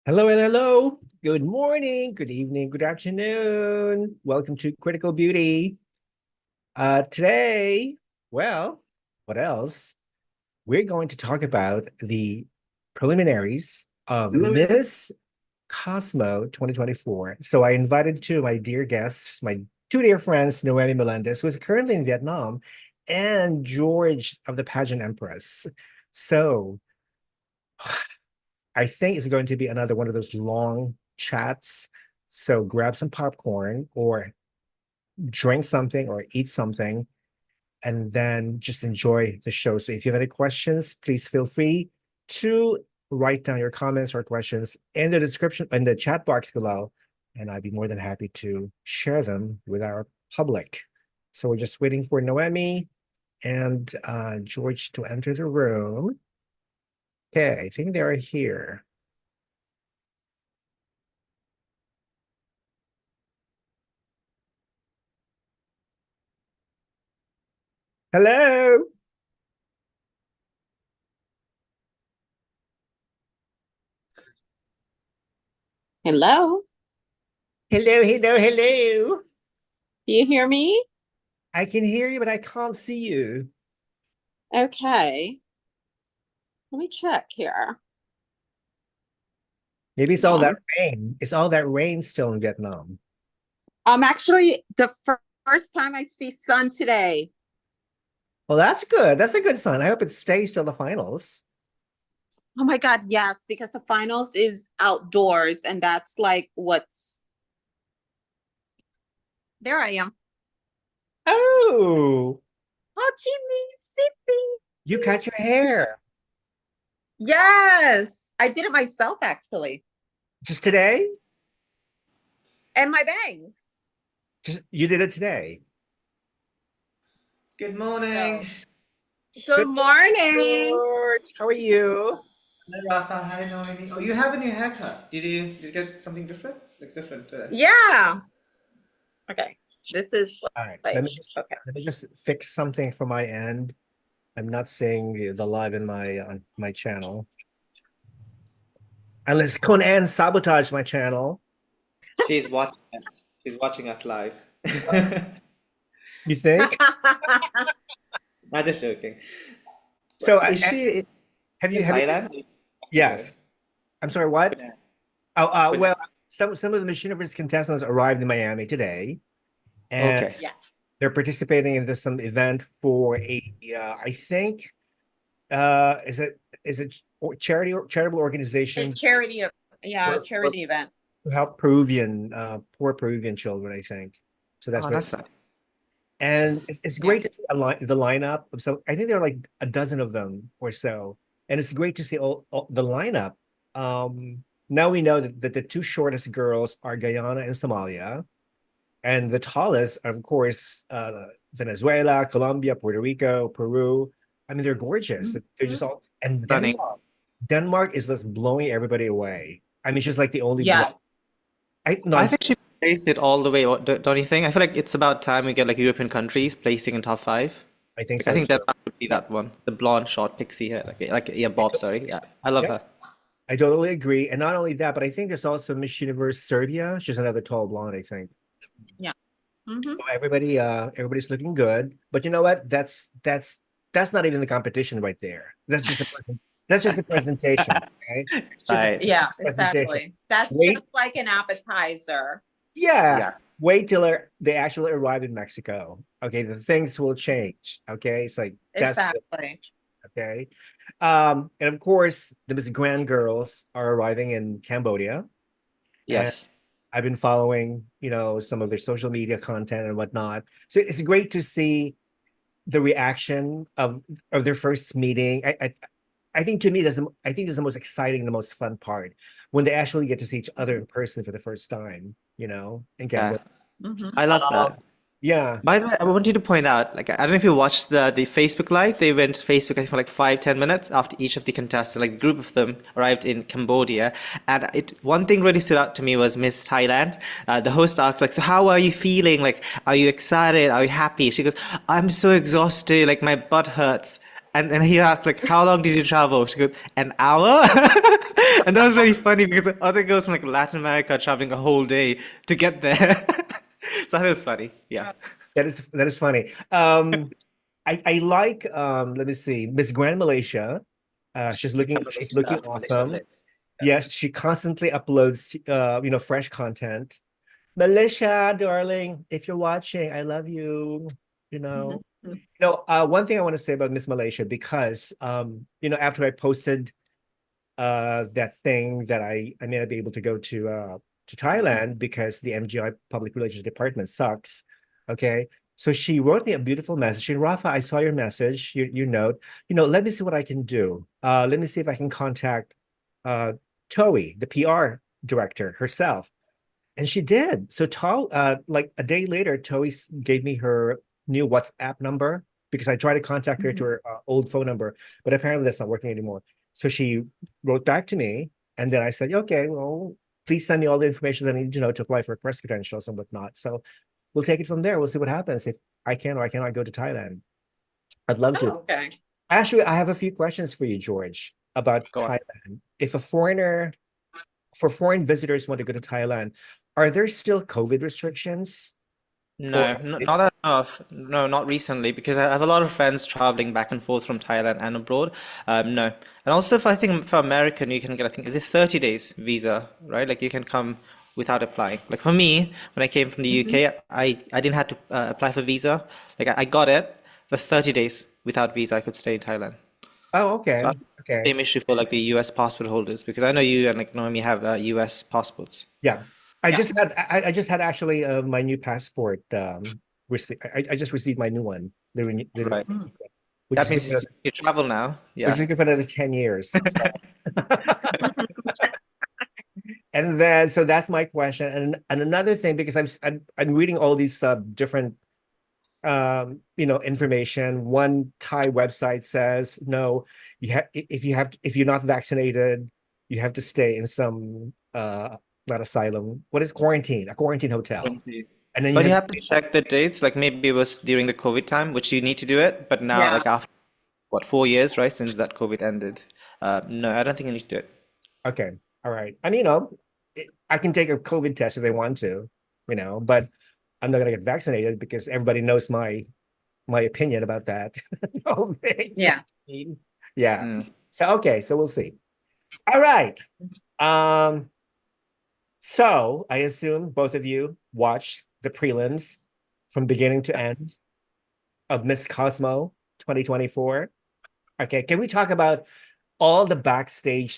Hello and hello. Good morning, good evening, good afternoon. Welcome to Critical Beauty. Today, well, what else? We're going to talk about the preliminaries of Miss Cosmo 2024. So I invited two of my dear guests, my two dear friends, Noemi Melendez, who is currently in Vietnam, and George of the Pageant Empress. So I think it's going to be another one of those long chats. So grab some popcorn or drink something or eat something and then just enjoy the show. So if you have any questions, please feel free to write down your comments or questions in the description, in the chat box below, and I'd be more than happy to share them with our public. So we're just waiting for Noemi and George to enter the room. Okay, I think they're here. Hello. Hello, Hello, hello, hello. do you hear me? I can hear you, but I can't see you. Okay. Let me check here. Maybe it's all that rain. It's all that rain still in Vietnam. Actually the first time I see sun today. Well, that's good. That's a good sign. I hope it stays till the finals. Oh my God, yes, because the finals is outdoors and that's like what's there I am. Oh, Ho Chi Minh City. you cut your hair Yes, I did it myself actually. just today? And my bangs. Just you did it today. Good morning. Good morning. George, how are you? Hi Rafa, hi Noemi. Oh, you have a new haircut. Did you get something different? Looks different today. Yeah. Okay. This is All right, like let me just fix something from my end. I'm not seeing the live in my on my channel. Unless Conan sabotage my channel. She's watching us. She's watching us live. You think? Not just joking. So Is she have you in Thailand? yes. I'm sorry, what? Yeah. Oh, well, some of the Miss Universe contestants arrived in Miami today, and Okay. Yes. they're participating in some event for a I think is it charitable organization Charity, for, charity event. to help poor Peruvian children, I think. So that's Oh, what that's nice. and it's great to see the lineup of some. I think there are like a dozen of them or so, and it's great to see all the lineup. Now we know that the two shortest girls are Guyana and Somalia, and the tallest, of course, Venezuela, Colombia, Puerto Rico, Peru. I mean, they're gorgeous. They're just all, and Stunning. Denmark is just blowing everybody away. I mean, she's like the only. Yes. I think she placed it all the way, don't you think? I feel like it's about time we get like European countries placing in top 5. I think Like, so. I think that would be that one. The blonde short pixie hair. Bob, sorry. Yeah. I love her. I totally agree. And not only that, but I think there's also Miss Universe Serbia. She's another tall blonde, I think. Yeah. Mm-hmm. So everybody's looking good. But you know what? That's not even the competition right there. That's just a presentation. Okay. It's just Right. Yeah, a presentation. exactly. That's Wait. just like an appetizer. Yeah. Yeah. Wait till they actually arrive in Mexico. Okay, the things will change. Okay. It's like Exactly. okay. And of course, the Miss Grand girls are arriving in Cambodia. Yes. I've been following, some of their social media content and whatnot. So it's great to see the reaction of their first meeting. I think to me, I think that's the most exciting, the most fun part when they actually get to see each other in person for the first time, in Yeah. Cambodia. Mm-hmm. I love that. Yeah. By the way, I want you to point out, like, I don't know if you watched the Facebook Live. They went to Facebook, I think, for like 5-10 minutes after each of the contestants. Like, a group of them arrived in Cambodia, and one thing really stood out to me was Miss Thailand. The host asked, like, so how are you feeling? Like, are you excited? Are you happy? She goes, I'm so exhausted. Like, my butt hurts. And he asked, like, how long did you travel? She goes, an hour? And that was really funny because other girls from like Latin America are traveling a whole day to get there. So that was funny. Yeah. That is funny. I like let me see, Miss Grand Malaysia. She's looking awesome. Yes, she constantly uploads fresh content. Malaysia, darling, if you're watching, I love you. You know, one thing I want to say about Miss Malaysia, because after I posted that thing that I may not be able to go to Thailand because the MGI Public Relations Department sucks. Okay. So she wrote me a beautiful message. She, Rafa, I saw your message, your note. Let me see what I can do. Let me see if I can contact Toei, the PR director herself. And she did. So like a day later, Toei gave me her new WhatsApp number because I tried to contact her to her old phone number, but apparently that's not working anymore. So she wrote back to me, and then I said, okay, well, please send me all the information that I need to know to apply for press credentials and whatnot. So we'll take it from there. We'll see what happens if I can or I cannot go to Thailand. I'd love to. Okay. Actually, I have a few questions for you, George, about Thailand. If for foreign visitors want to go to Thailand, are there still COVID restrictions? No, not that enough. No, not recently, because I have a lot of friends traveling back and forth from Thailand and abroad. No. And also, I think for American, you can get, I think, is it 30 days visa, right? Like you can come without applying. Like for me, when I came from the UK, I didn't have to apply for visa. Like I got it, but 30 days without visa, I could stay in Thailand. Oh, okay. So Okay. same issue for like the US passport holders, because I know you and like Noemi have US passports. Yeah. I just had actually my new passport I just received my new one. Right. Which That is means good you travel now. which Yeah. is good for another 10 years. And then so that's my question. And another thing, because I'm reading all these different information. One Thai website says no, if you're not vaccinated, you have to stay in some not asylum, what is quarantine, a quarantine hotel. And then But you have to check the dates. Like maybe it was during the COVID time, which you need to do it. But now, like after what, 4 years, right, since that COVID ended, no, I don't think you need to do it. Okay. All right. And I can take a COVID test if they want to, but I'm not gonna get vaccinated because everybody knows my opinion about that. Yeah. Yeah. Mm. So okay, so we'll see. All right. So I assume both of you watched the prelims from beginning to end of Miss Cosmo 2024. Okay, can we talk about all the backstage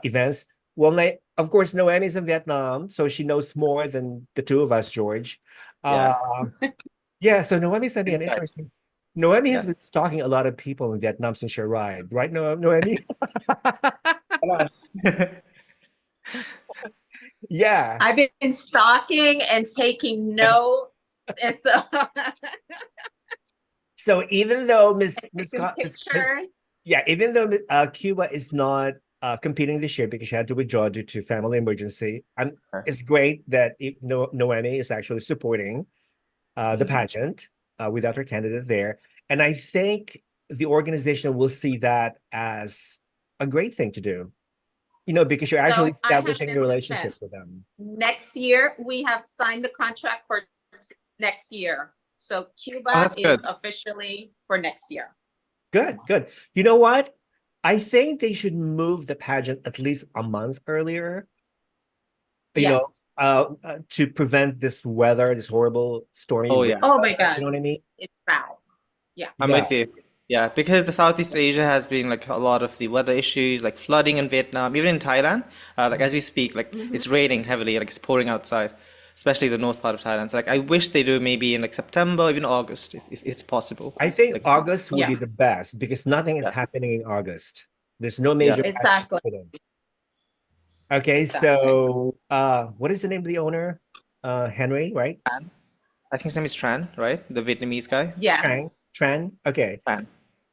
events? Well, of course, Noemi's in Vietnam, so she knows more than the two of us, George. Yeah. Yeah, so Noemi sent me an Insight. interesting. Noemi has Yeah. been stalking a lot of people in Vietnam since she arrived, right, Noemi? Alas. Yeah. I've been stalking and taking notes. And so So even though pictures. even though Cuba is not competing this year because she had to withdraw due to family emergency, it's great that Noemi is actually supporting the pageant without her candidate there. And I think the organization will see that as a great thing to do, because you're actually establishing your relationship with them. Next year, we have signed the contract for next year. So Cuba that's is good. officially for next year. Good, good. You know what? I think they should move the pageant at least a month earlier, Yes. to prevent this weather, this horrible stormy Oh, weather. yeah. Oh my God. You know what I mean? It's foul. Yeah. I'm with you. Yeah, because the Southeast Asia has been like a lot of the weather issues, like flooding in Vietnam, even in Thailand. Like as we speak, like it's raining heavily, like it's pouring outside, especially the north part of Thailand. So like I wish they do maybe in like September, or even August, if it's possible. I think Like, August would be the best because nothing is happening in August. There's no major Exactly. Okay, so what is the name of the owner? Henry, right? I think his name is Tran, right? The Vietnamese guy. Yeah. Tran. Okay. Tran.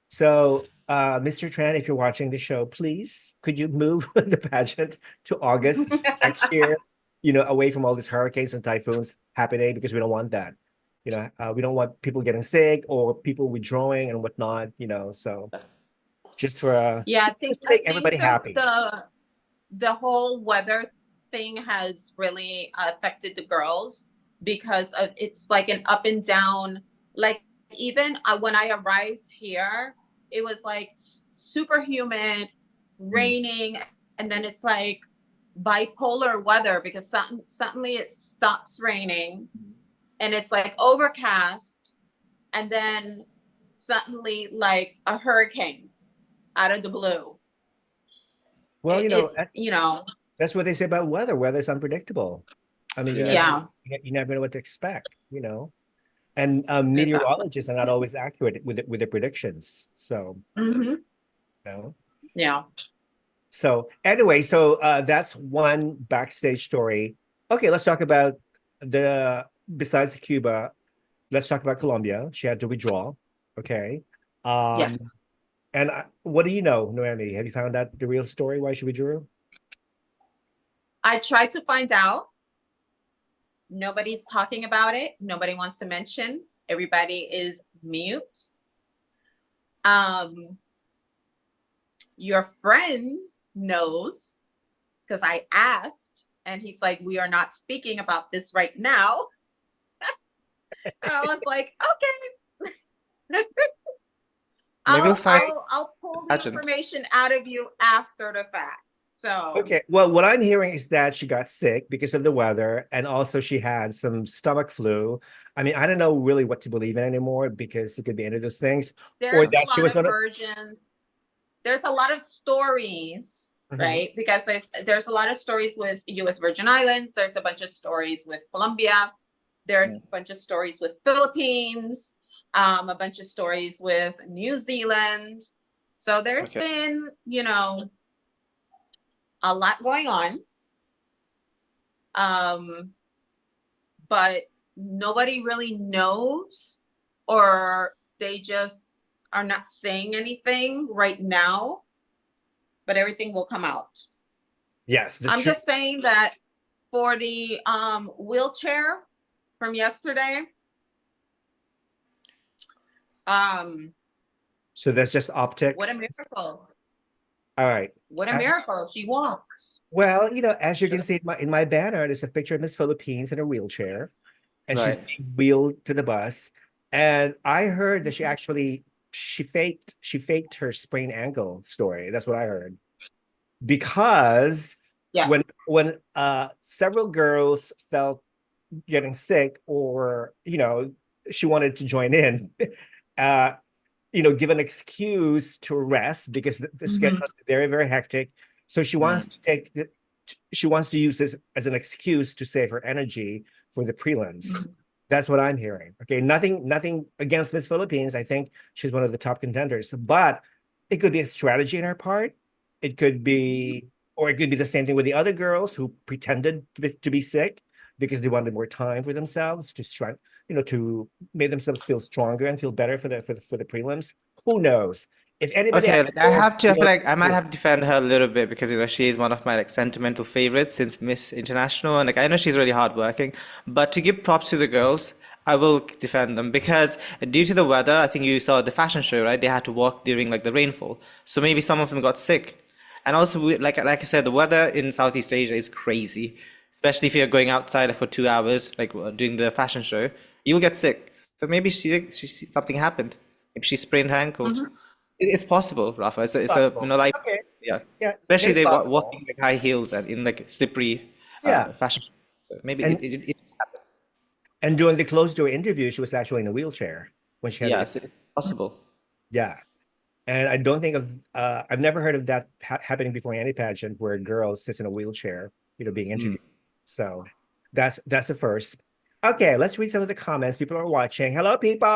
So, Mr. Tran, if you're watching the show, please could you move the pageant to August next year? Away from all these hurricanes and typhoons happening because we don't want that. We don't want people getting sick or people withdrawing and whatnot. So just for Yeah, I think just to make everybody happy. the whole weather thing has really affected the girls because of it's like an up and down. Like even when I arrived here, it was like super humid, raining, and then it's like bipolar weather because suddenly it stops raining and it's like overcast, and then suddenly like a hurricane out of the blue. Well, It's, you know, that's what they say about weather. Weather's unpredictable. I mean, yeah, you never know what to expect, And exactly. meteorologists are not always accurate with the predictions. So, Mm-hmm. know. Yeah. So anyway, that's one backstage story. Okay, let's talk about besides Cuba, let's talk about Colombia. She had to withdraw. Okay. Um, Yes. and what do you know, Noemi? Have you found out the real story why she withdrew? I tried to find out. Nobody's talking about it. Nobody wants to mention. Everybody is mute. Your friend knows because I asked, and he's like, "We are not speaking about this right now." And I was like, "Okay." Maybe we'll find I'll pull the pageant. information out of you after the fact. So Okay. Well, what I'm hearing is that she got sick because of the weather, and also she had some stomach flu. I mean, I don't know really what to believe in anymore because it could be any of those things, or there's a that she lot was of gonna. versions. There's a lot of stories, Mhm. right? Because there's a lot of stories with US Virgin Islands. There's a bunch of stories with Colombia. There's a bunch of stories with Philippines, a bunch of stories with New Zealand. So there's been, a lot going on. But nobody really knows, or they just are not saying anything right now, but everything will come out. Yes, I'm just saying that for the wheelchair from yesterday, so that's just optics. what a miracle. All right. What a miracle. She walks. Well, as you can see in my banner, there's a picture of Miss Philippines in a wheelchair, and she's Right. being wheeled to the bus. And I heard that she faked her sprained ankle story. That's what I heard. Because Yeah. when several girls felt getting sick, or she wanted to join in, give an excuse to rest because the schedule is very, very hectic. So she wants to use this as an excuse to save her energy for the prelims. That's what I'm hearing. Okay, nothing against Miss Philippines. I think she's one of the top contenders, but it could be a strategy on her part. It could be, or it could be the same thing with the other girls who pretended to be sick because they wanted more time for themselves to make themselves feel stronger and feel better for the prelims. Who knows? If anybody Okay, I feel like I might yeah. have to defend her a little bit because she is one of my sentimental favorites since Miss International, and I know she's really hardworking. But to give props to the girls, I will defend them because due to the weather, I think you saw the fashion show, right? They had to walk during the rainfall, so maybe some of them got sick. And also, like I said, the weather in Southeast Asia is crazy, especially if you're going outside for 2 hours, doing the fashion show, you'll get sick. So maybe something happened. Maybe she sprained her ankle. It's possible, Rafa. It's It's a possible. like, Okay. yeah. Yeah, Especially it's they possible. walking high heels and in slippery Yeah. fashion. So maybe And it happened. and during the closed door interview, she was actually in a wheelchair when she had Yes, it's possible. yeah. And I don't think I've never heard of that happening before in any pageant where a girl sits in a wheelchair, being interviewed. So that's the first. Okay, let's read some of the comments. People are watching. Hello, people.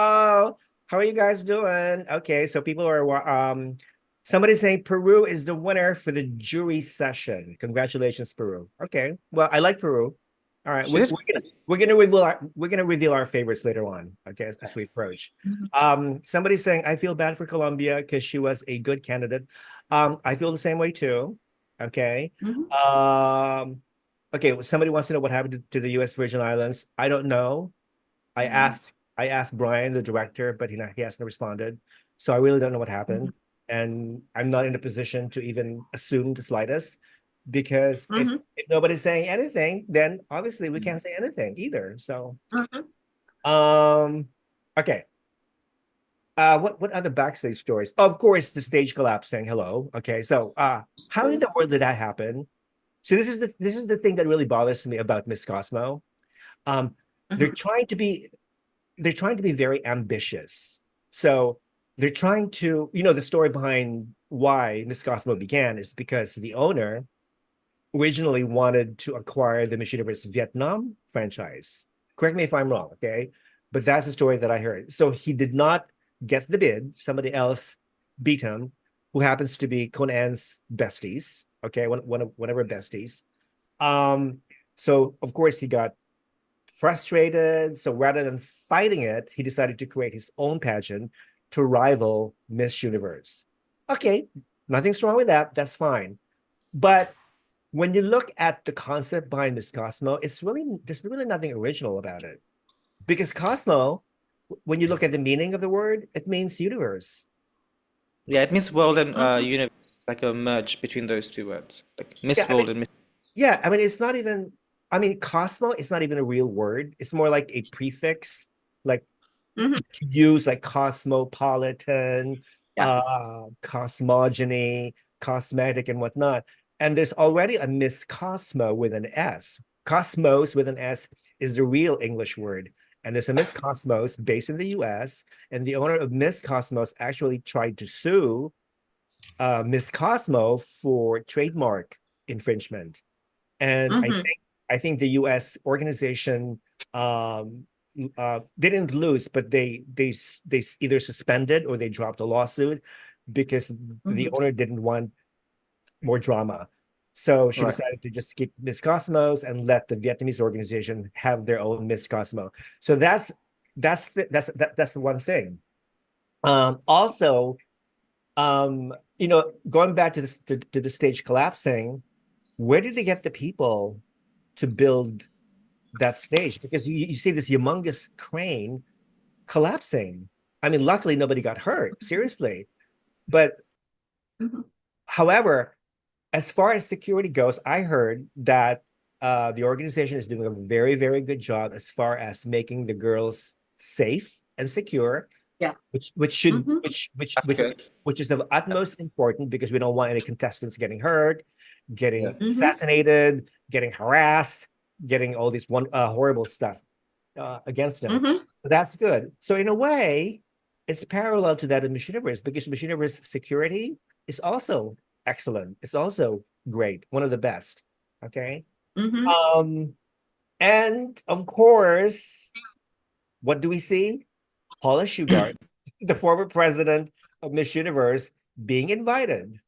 How are you guys doing? Okay, so people are somebody's saying Peru is the winner for the jury session. Congratulations, Peru. Okay, well, I like Peru. All right, Should we're gonna reveal our favorites later on. Okay, as we approach. Somebody's saying I feel bad for Colombia because she was a good candidate. I feel the same way too. Okay. Okay, somebody wants to know what happened to the US Virgin Islands. I don't know. I asked Brian, the director, but he hasn't responded. So I really don't know what happened. And I'm not in a position to even assume the slightest. because Mhm. if nobody's saying anything, then obviously we can't say anything either. So Mhm. okay. What other backstage stories? Of course, the stage collapsing. Hello. Okay, so how in the world did that happen? So this is the thing that really bothers me about Miss Cosmo. Um, they're Mhm. trying to be they're trying to be very ambitious. So they're trying to, the story behind why Miss Cosmo began is because the owner originally wanted to acquire the Miss Universe Vietnam franchise. Correct me if I'm wrong, okay? But that's the story that I heard. So he did not get the bid. Somebody else beat him, who happens to be Conan's besties, okay? One of her besties. Um, so of course he got frustrated. So rather than fighting it, he decided to create his own pageant to rival Miss Universe. Okay, nothing's wrong with that. That's fine. But when you look at the concept behind Miss Cosmo, there's really nothing original about it. Because Cosmo, when you look at the meaning of the word, it means universe. Yeah, it means world and Mhm. universe, like a merge between those two words, like Yeah, Miss I mean, World and Miss. yeah, I mean, it's not even, I mean, Cosmo is not even a real word. It's more like a prefix, like Mhm. to use like cosmopolitan, Yes. cosmogony, cosmetic, and whatnot. And there's already a Miss Cosmo with an S. Cosmos with an S is the real English word. And there's a Miss Cosmos based in the US. And the owner of Miss Cosmos actually tried to sue Miss Cosmo for trademark infringement. And Mhm. I think the US organization didn't lose, but they either suspended or they dropped a lawsuit because the Mhm. owner didn't want more drama. So she Right. decided to just keep Miss Cosmos and let the Vietnamese organization have their own Miss Cosmo. So that's the one thing. Also, going back to to the stage collapsing, where did they get the people to build that stage? Because you see this humongous crane collapsing. I mean, luckily nobody got hurt, seriously. But Mhm. however, as far as security goes, I heard that the organization is doing a very, very good job as far as making the girls safe and secure, Yes. which should Mhm. That's good. which is of utmost important because we don't want any contestants getting hurt, Yeah. getting Mhm. assassinated, getting harassed, getting all this horrible stuff against them. Mhm. So that's good. So in a way, it's parallel to that of Miss Universe because Miss Universe security is also excellent. It's also great, one of the best. Okay. Mhm. Um, and of course, what do we see? Paula Shugart, the former president of Miss Universe, being invited,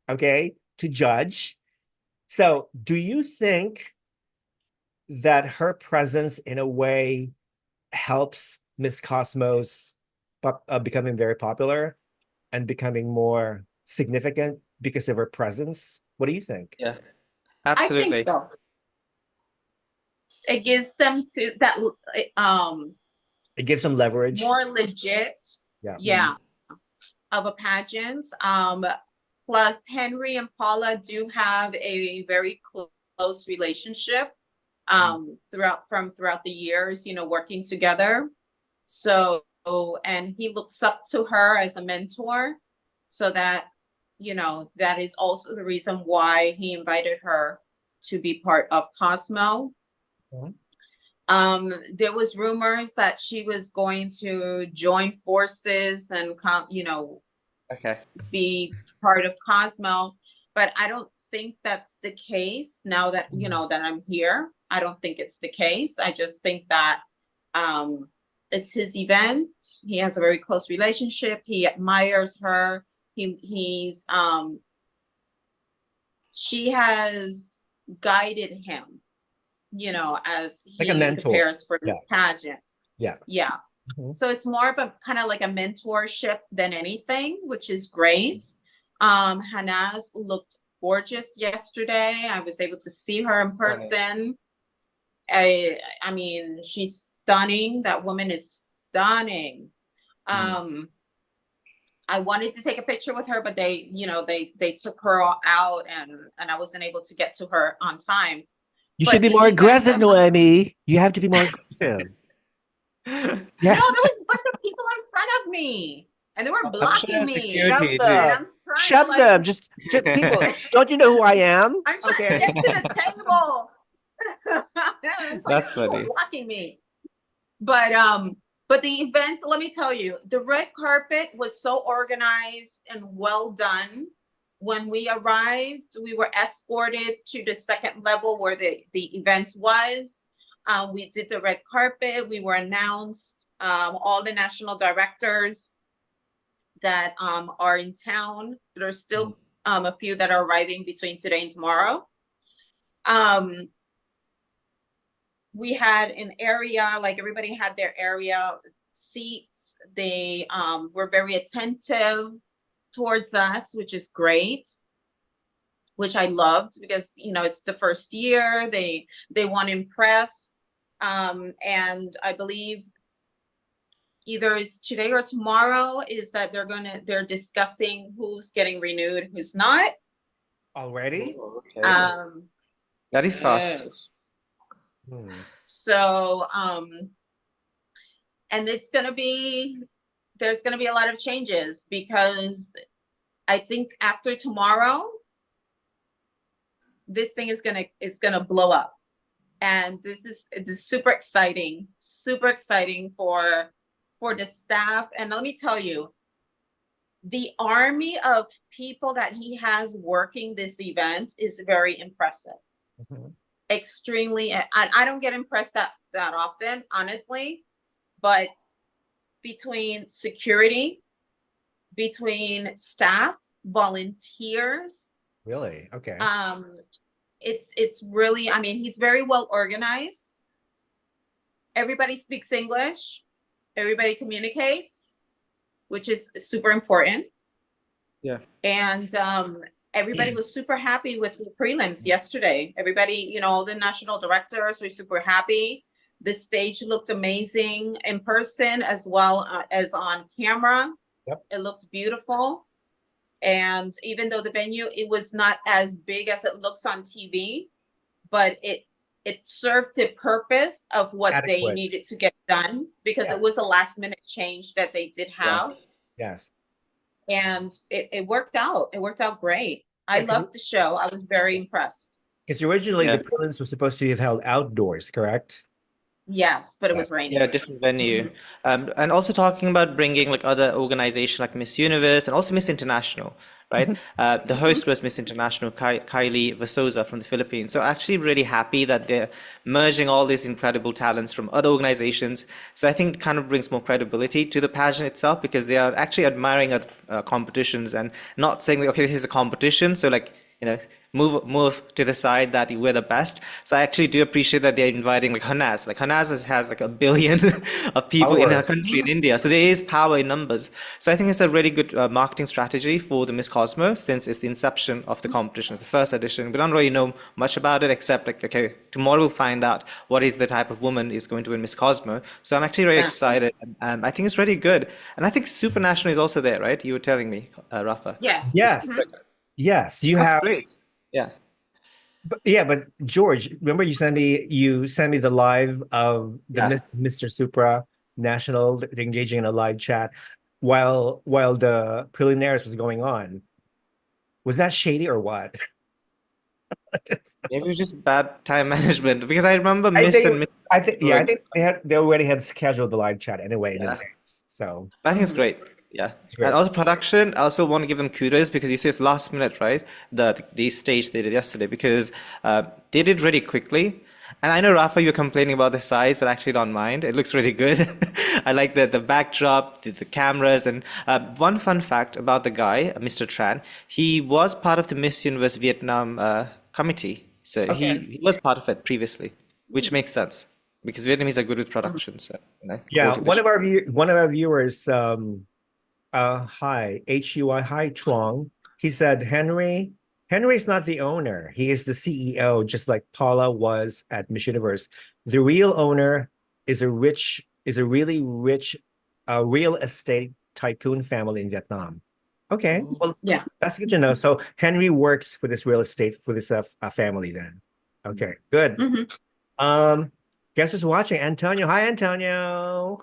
okay, to judge. So, do you think that her presence in a way helps Miss Cosmos becoming very popular and becoming more significant because of her presence? What do you think? Yeah, I think absolutely. so. It gives them to that It gives them leverage. more legit, Yeah. yeah, of a pageant. Plus Henry and Paula do have a very close relationship throughout the years, working together. So, and he looks up to her as a mentor. So that is also the reason why he invited her to be part of Cosmo. Mhm. There was rumors that she was going to join forces and Okay. be part of Cosmo, but I don't think that's the case now that that I'm here. I don't think it's the case. I just think that it's his event. He has a very close relationship. He admires her. She has guided him, as Like a he mentor. prepares for this Yeah. pageant. Yeah. Yeah. Mhm. So it's more of a kind of like a mentorship than anything, which is great. Harnaaz looked gorgeous yesterday. I was able to see her in Stunning. person. I mean, she's stunning. That woman is stunning. Um, I wanted to take a picture with her, but they, they took her out, and I wasn't able to get to her on time. You But should be the more event aggressive, of- Noemi. You have to be more aggressive. No, Yeah. there was a bunch of people in front of me, and they were blocking sure me. security, Shut dude. And them. I'm trying Shut to, like, them. Just people. Don't you know who I am? I'm trying Okay. to get to the table. It's like That's people funny. blocking me. But the event, let me tell you, the red carpet was so organized and well done. When we arrived, we were escorted to the second level where the event was. We did the red carpet. We were announced, all the national directors that are in town. There's still a few that are arriving between today and tomorrow. We had an area, like everybody had their area seats. They were very attentive towards us, which is great, which I loved, because it's the first year. They want to impress, and I believe either it's today or tomorrow is that they're discussing who's getting renewed, who's not. Already? Okay. That is fast. So and there's gonna be a lot of changes, because I think after tomorrow, this thing is gonna blow up. And this is super exciting for the staff. And let me tell you, the army of people that he has working this event is very impressive. Extremely. I don't get impressed that often, honestly, but between security, between staff, volunteers, Really? Okay. it's really, I mean, he's very well organized. Everybody speaks English. Everybody communicates, which is super important. Yeah. And everybody was super happy with the prelims yesterday. Everybody, all the national directors were super happy. The stage looked amazing in person as well as on camera. Yep. It looked beautiful. And even though the venue, it was not as big as it looks on TV, but it served the purpose of what they Adequate. needed to get done, because it was a last minute change that they did have. Yes. And it worked out. It worked out great. I loved the show. I was very impressed. Because originally Yeah. the prelims were supposed to be held outdoors, correct? Yes, but it was Yes. raining. Yeah, different venue. And also talking about bringing like other organizations like Miss Universe and also Miss International, right? The host was Miss International, Kylie Vasosa from the Philippines. So actually really happy that they're merging all these incredible talents from other organizations. So I think it kind of brings more credibility to the pageant itself, because they are actually admiring competitions and not saying, like, okay, this is a competition, so like, move to the side that we're the best. So I actually do appreciate that they're inviting like Harnaaz. Like Harnaaz has like 1 billion of people in her Followers. country, in India. So there is power in numbers. So I think it's a really good marketing strategy for the Miss Cosmo, since it's the inception of the competition. It's the first edition. We don't really know much about it, except like, okay, tomorrow we'll find out what is the type of woman is going to win Miss Cosmo. So I'm actually very excited. I think it's really good. And I think Supranational is also there, right? You were telling me, Rafa. Yes. Yes. Yes. You That's have. great. Yeah. But George, remember you sent me the live of the Yeah. Mister Supranational engaging in a live chat while the preliminaries was going on. Was that shady or what? Maybe it was just bad time management, because I remember I Miss and Miss. think they already had scheduled the live chat anyway in Yeah. advance. So I think it's great. Yeah. great. And also production, I also want to give them kudos, because you see it's last minute, right? The stage they did yesterday, because they did really quickly. And I know, Rafa, you're complaining about the size, but I actually don't mind. It looks really good. I like the backdrop, the cameras. And one fun fact about the guy, Mr. Tran, he was part of the Miss Universe Vietnam committee. So he was part of it previously, which makes sense, because Vietnamese are good with production. So, Yeah, quality one of our viewers, hi, Huy Truong. He said Henry's not the owner. He is the CEO, just like Paula was at Miss Universe. The real owner is a really rich real estate tycoon family in Vietnam. Okay, well, Yeah. that's good to know. So Henry works for this real estate for this family then. Okay, good. Guess who's watching? Antonio. Hi, Antonio.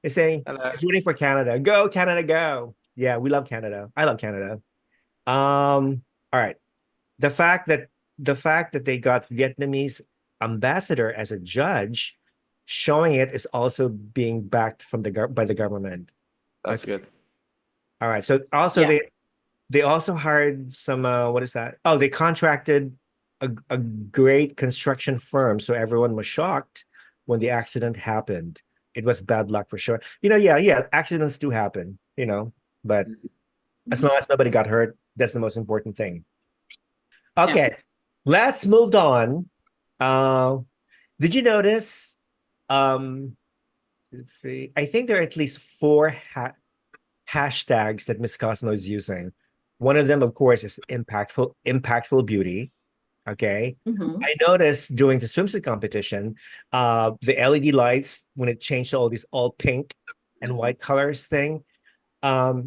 He's saying Hello. he's rooting for Canada. Go, Canada, go. Yeah, we love Canada. I love Canada. All right. The fact that they got Vietnamese ambassador as a judge, showing it is also being backed from by the government. That's good. All right. So also they also hired some what is that? Oh, they contracted a great construction firm. So everyone was shocked when the accident happened. It was bad luck for sure. Yeah, accidents do happen, but as long as nobody got hurt, that's the most important thing. Okay, let's move on. Did you notice? 2, 3. I think there are at least 4 hashtags that Miss Cosmo is using. One of them, of course, is impactful beauty. Okay. I noticed during the swimsuit competition, the LED lights, when it changed to all these all pink and white colors thing, I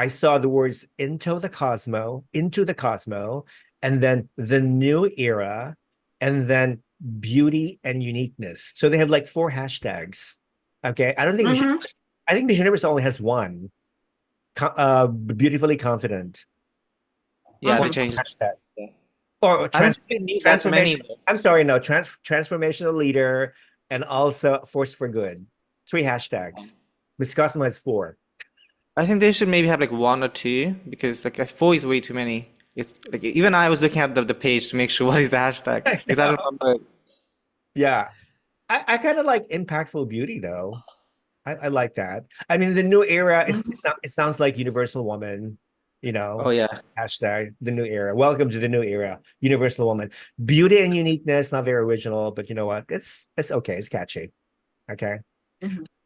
saw the words into the Cosmo, and then the new era, and then beauty and uniqueness. So they have like 4 hashtags. Okay. I don't think I think Miss Universe only has one. Beautifully confident. Yeah, they changed. Hashtag. Or transformation. I'm sorry, no, transformational leader, and also force for good. 3 hashtags. Miss Cosmo has 4. I think they should maybe have like 1 or 2 because like 4 is way too many. It's like even I was looking at the page to make sure what is the hashtag because I don't remember it. Yeah, I kind of like impactful beauty though. I like that. I mean, the new era it sounds like universal woman. Oh yeah. Hashtag the new era. Welcome to the new era. Universal woman. Beauty and uniqueness, not very original, but you know what? It's okay. It's catchy. Okay.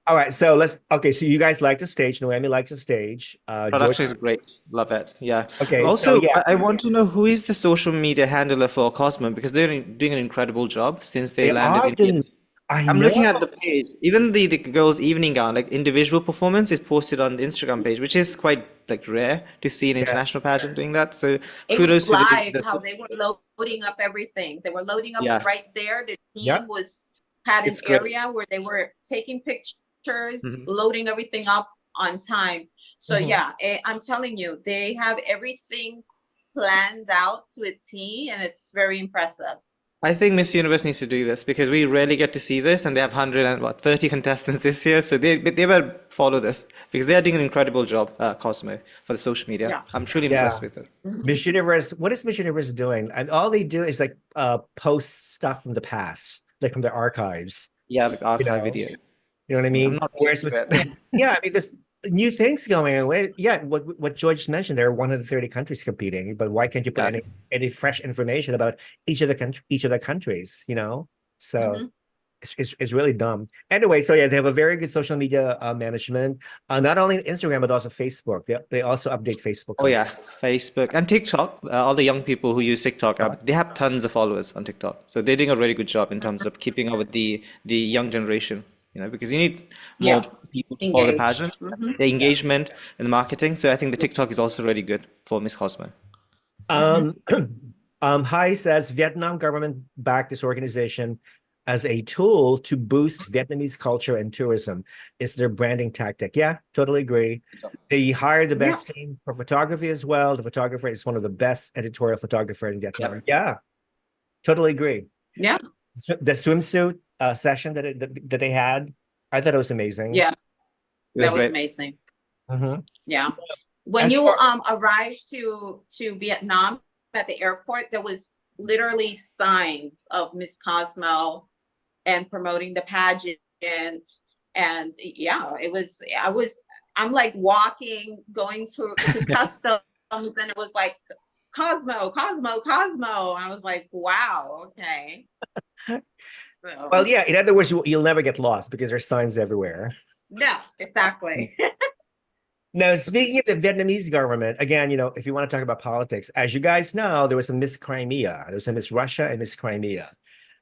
All right. So so you guys like the stage. Noemi likes the stage. Production is great. Love it. Yeah. Okay. Also, so yeah. I want to know who is the social media handler for Cosmo because they're doing an incredible job since they landed in. I'm looking at the page. Even the girls' evening gown, like individual performance, is posted on the Instagram page, which is quite like rare to see an international pageant doing that. So kudos to live how they were loading up everything. They were loading up right there. The team had an area where they were taking pictures, loading everything up on time. So I'm telling you, they have everything planned out to a T, and it's very impressive. I think Miss Universe needs to do this because we rarely get to see this, and they have 130 contestants this year, so they better follow this because they are doing an incredible job, Cosmo, for the social media. Yeah. I'm truly impressed with it. Miss Universe, what is Miss Universe doing? And all they do is like post stuff from the past, like from their archives. Yeah, like archive videos. You know what I mean? I'm not Whereas yeah, I mean, there's new things going on. Yeah, what George mentioned, there are 130 countries competing, but why can't you put any fresh information about each of the countries? So it's really dumb. Anyway, so yeah, they have a very good social media management, not only Instagram but also Facebook. They also update Facebook. Oh yeah, Facebook and TikTok. All the young people who use TikTok, they have tons of followers on TikTok, so they're doing a really good job in terms of keeping up with the young generation. Because you need more people to follow the pageant, the engagement and the marketing. So I think the TikTok is also really good for Miss Cosmo. Huy says Vietnam government backed this organization as a tool to boost Vietnamese culture and tourism. It's their branding tactic. Yeah, totally agree. They hired the best team for photography as well. The photographer is one of the best editorial photographer in Vietnam. Yeah, totally agree. Yeah. The swimsuit session that they had, I thought it was amazing. Yeah, that was amazing. Yeah, when you arrived to Vietnam at the airport, there was literally signs of Miss Cosmo and promoting the pageant, and yeah, I'm like walking, going to customs, and it was like Cosmo. I was like, wow, okay. So, well, yeah, in other words, you'll never get lost because there's signs everywhere. No, exactly. Now, speaking of the Vietnamese government, again, if you want to talk about politics, as you guys know, there was a Miss Crimea, there was a Miss Russia and Miss Crimea.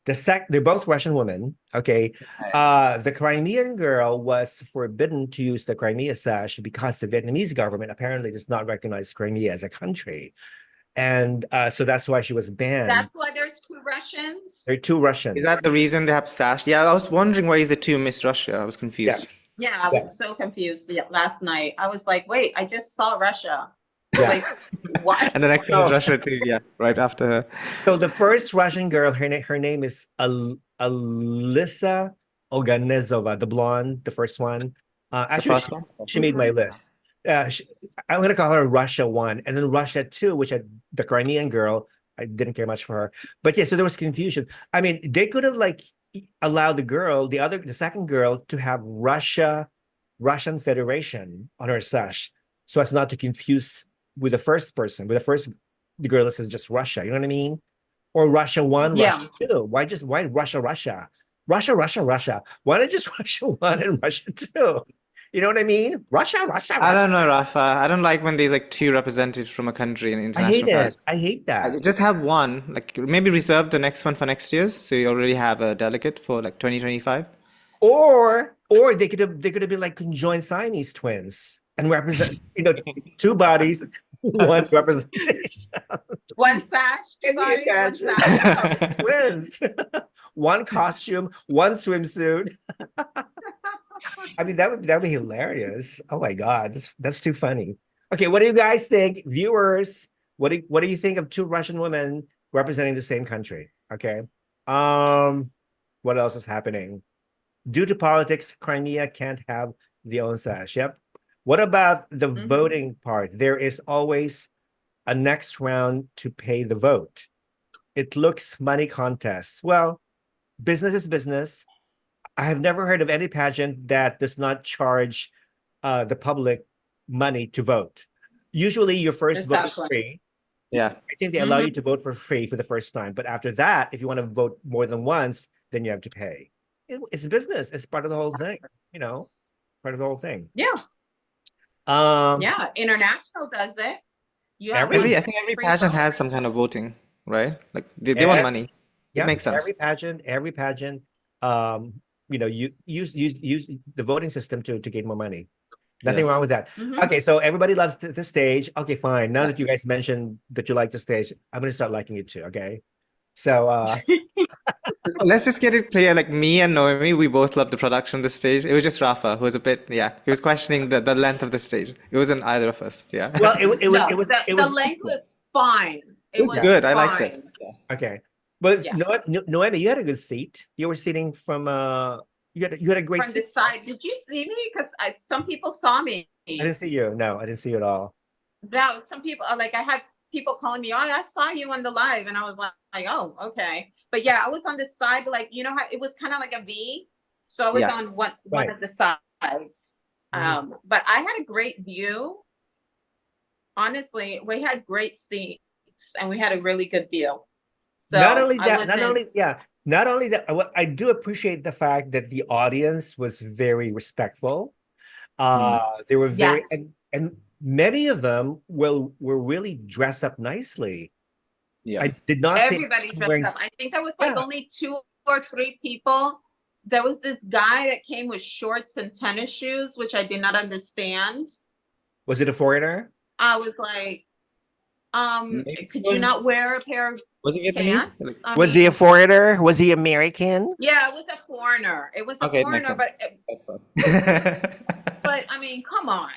They're both Russian women. Okay. Okay. The Crimean girl was forbidden to use the Crimea sash because the Vietnamese government apparently does not recognize Crimea as a country. And so that's why she was banned. That's why there's two Russians. There are two Russians. Is that the reason they have sash? Yeah, I was wondering why is the two Miss Russia? I was confused. Yes. Yeah, I was Yes. so confused last night. I was like, wait, I just saw Russia. Yeah. Like, what? And the next one is Russia too. Yeah, right after her. So the first Russian girl, her name is Alyssa Oganezova, the blonde, the first one. The Actually, first one. she made my list. I'm going to call her Russia 1, and then Russia 2, which had the Crimean girl. I didn't care much for her. But yeah, so there was confusion. I mean, they could have like allowed the second girl to have Russian Federation on her sash so as not to confuse with the first person, the girl that says just Russia, you know what I mean? Or Russia 1, Yeah. Russia 2. Why Russia? Russia. Why not just Russia 1 and Russia 2? You know what I mean? Russia. I don't know, Rafa. I don't like when there's like two representatives from a country in I international hate it. pageant. I hate that. Just have one. Like maybe reserve the next one for next year's, so you already have a delegate for like 2025. Or they could have been like conjoined Siamese twins and represent, two bodies, one representation. One sash, Can you body, one imagine? sash. Twins. One costume, one swimsuit. I mean, that would be hilarious. Oh my God, that's too funny. Okay, what do you guys think, viewers? What do you think of two Russian women representing the same country? Okay. What else is happening? Due to politics, Crimea can't have the own sash. Yep. What about the voting part? There is always a next round to pay the vote. It looks money contests. Well, business is business. I have never heard of any pageant that does not charge the public money to vote. Usually your first vote is Exactly. free. Yeah. I think they allow you to vote for free for the first time. But after that, if you want to vote more than once, then you have to pay. It's business. It's part of the whole thing, part of the whole thing. Yeah. Um, Yeah. International does it. You have Every- I think every free pageant vote. has some kind of voting, right? Like they want money. yeah, It makes sense. every pageant, you use the voting system to gain more money. Nothing wrong with that. Mhm. Okay, so everybody loves the stage. Okay, fine. Now that you guys mentioned that you like the stage, I'm gonna start liking it too. Okay, so Let's just get it clear. Like me and Noemi, we both love the production of the stage. It was just Rafa who was a bit, he was questioning the length of the stage. It wasn't either of us. Yeah. well, it was The length was fine. It was good. I liked it. fine. okay. But Yeah. Noemi, you had a good seat. You were sitting from you had a great From seat. the side. Did you see me? Because some people saw me. I didn't see you. No, I didn't see you at all. Now some people are like, I had people calling me, oh, I saw you on the live. And I was like, oh, okay. But yeah, I was on the side, like, you know how it was kind of like a V. So I was Yes. on one Right. of the sides. But I had a great view. Honestly, we had great seats and we had a really good view. So not only I that, I do appreciate the fact that the audience was very respectful. They were very Yes. and many of them were really dressed up nicely. Yeah. I did not see Everybody anyone dressed wearing- up. I think there was like Yeah. only 2 or 3 people. There was this guy that came with shorts and tennis shoes, which I did not understand. Was it a foreigner? I was like, Maybe could it you was- not wear a pair of Was it Vietnamese? pants? Like, I Was mean, he a foreigner? Was he American? Yeah, it was a foreigner. It was a okay, it makes foreigner, sense. but That's all. but I mean, come on.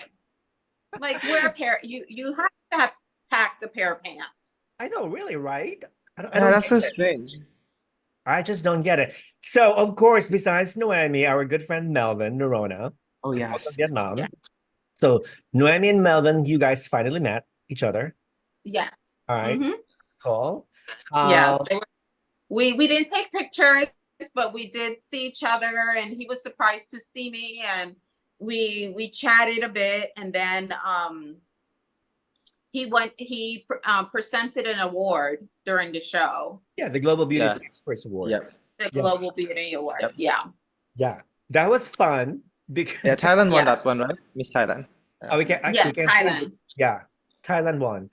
Like wear a pair. You have to have packed a pair of pants. I know, really, right? I Yeah, don't that's so get it. strange. I just don't get it. So, of course, besides Noemi, our good friend Melvyn Noronha, Oh is yes. also Vietnam. Yeah. So, Noemi and Melvyn, you guys finally met each other. Yes. All right, Mhm. cool. Yes. They were, we didn't take pictures, but we did see each other, and he was surprised to see me, and we chatted a bit, and then he presented an award during the show, Yeah, the Global Beauties Yeah. Experts Award. Yep. the Yeah. Global Beauty Award. Yep. Yeah. Yeah, that was fun because Yeah, Thailand won Yes. that one, right? Miss Thailand. oh, we can Yes, see. Thailand. Yeah, Thailand won.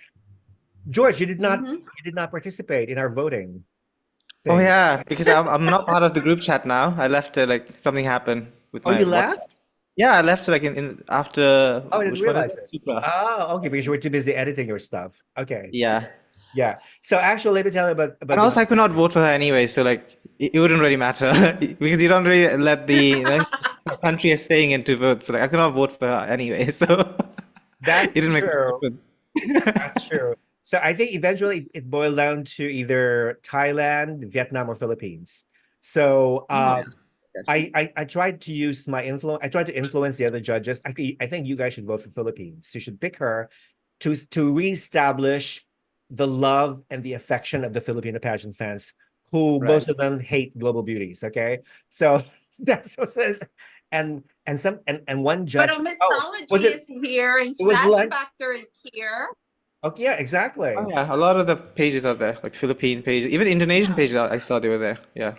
George, you did not Mhm. participate in our voting. Oh thing. yeah, because I'm not part of the group chat now. I left like something happened with Oh, my you WhatsApp. left? Yeah, I left like in after Oh, I didn't which one is realize it? it. Supra. Oh, okay, because you were too busy editing your stuff. Okay. Yeah. Yeah. So actually, let me tell you And about the also I could not vote for her anyway, so like it wouldn't really matter because you don't really let the country is staying in to vote. So like I could not vote for her anyway, so it that's didn't make a true. difference. That's true. So I think eventually it boiled down to either Thailand, Vietnam, or Philippines. So Oh yeah. I tried to use my influence. I tried to influence the other judges. I think you guys should vote for Philippines. You should pick her to reestablish the love and the affection of the Filipino pageant fans, who Right. most of them hate Global Beauties. Okay, so that's what it says. And one judge. But a Oh, was mixology it? is here and It was Snatch lunch. Factor is here. Okay, yeah, exactly. Oh yeah, a lot of the pages are there, like Philippine pages, even Indonesian Yeah. pages. I saw they were there. Yeah.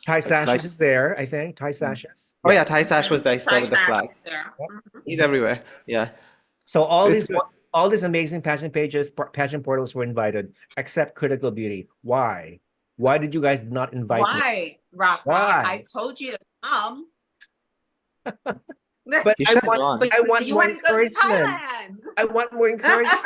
Thai Like Sashes is there, I think. Thai Sashes. oh Yeah. yeah, Thai Sash was there. I saw with the Trisac flag. is there. Yep. Mhm. He's everywhere. Yeah. So So it's good. all these amazing pageant pages, pageant portals were invited, except Critical Beauty. Why? Why did you guys not invite me? Why, Rafa? Why? I told you to come. But You I should have want gone. But I want you more want to go to encouragement. Thailand. I want more encouragement.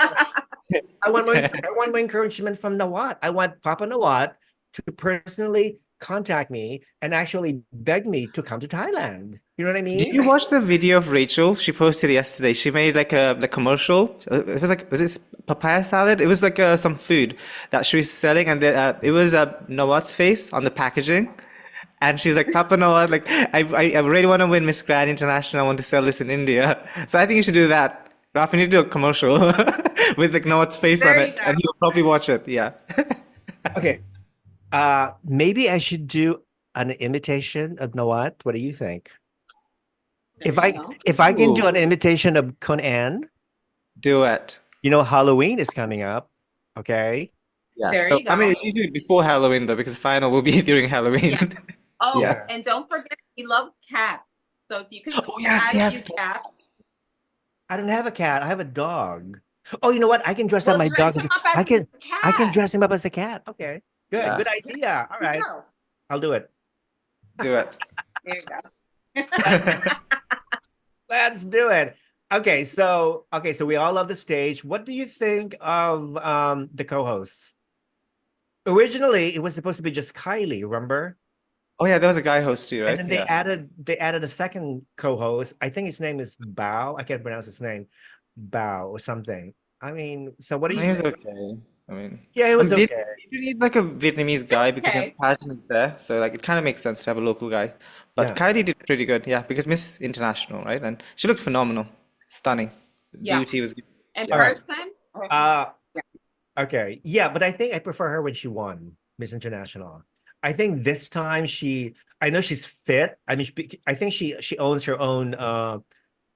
I want more encouragement from Nawat. I want Papa Nawat to personally contact me and actually beg me to come to Thailand. You know what I Did mean? you watch the video of Rachel? She posted yesterday. She made like a commercial. It was like was it papaya salad? It was like some food that she was selling, and it was Nawat's face on the packaging. And she's like, Papa Nawat, like I really want to win Miss Grand International. I want to sell this in India. So I think you should do that. Raf, you need to do a commercial with like Nawat's face on There it, you go. and he'll probably watch it. Yeah. Okay. Maybe I should do an imitation of Nawat. What do you think? There you go. If I can do Ooh. an imitation of Conan, Do it. you know, Halloween is coming up. Okay. Yeah. There So, you I mean, go. you do it before Halloween though, because the final will be during Halloween. Yeah. Oh, Yeah. and don't forget, he loves cats. So if you could Oh yes, add a yes. few cats, I don't have a cat. I have a dog. Oh, you know what? I can dress up well, my dress dog. him up as I can a I can cat. dress him up as a cat. Okay. Good. Yeah. Good idea. All right. Go. I'll do it. Do it. There you go. Let's do it. Okay, so we all love the stage. What do you think of the co-hosts? Originally, it was supposed to be just Kylie, remember? Oh yeah, there was a guy host too, And right? then Yeah. they added a second co-host. I think his name is Bao. I can't pronounce his name. Bao or something. I mean, so what do you He's think? okay. I mean, Yeah, it was okay. you need like a Vietnamese guy because his Okay. passion is there. So like it kind of makes sense to have a local guy. But Yeah. Kylie did pretty good, yeah, because Miss International, right? And she looked phenomenal, stunning. Yeah. Beauty was good. In Yeah. right. person? Uh Yeah. okay. Yeah, but I think I prefer her when she won Miss International. I think this time I know she's fit. I mean, I think she owns her own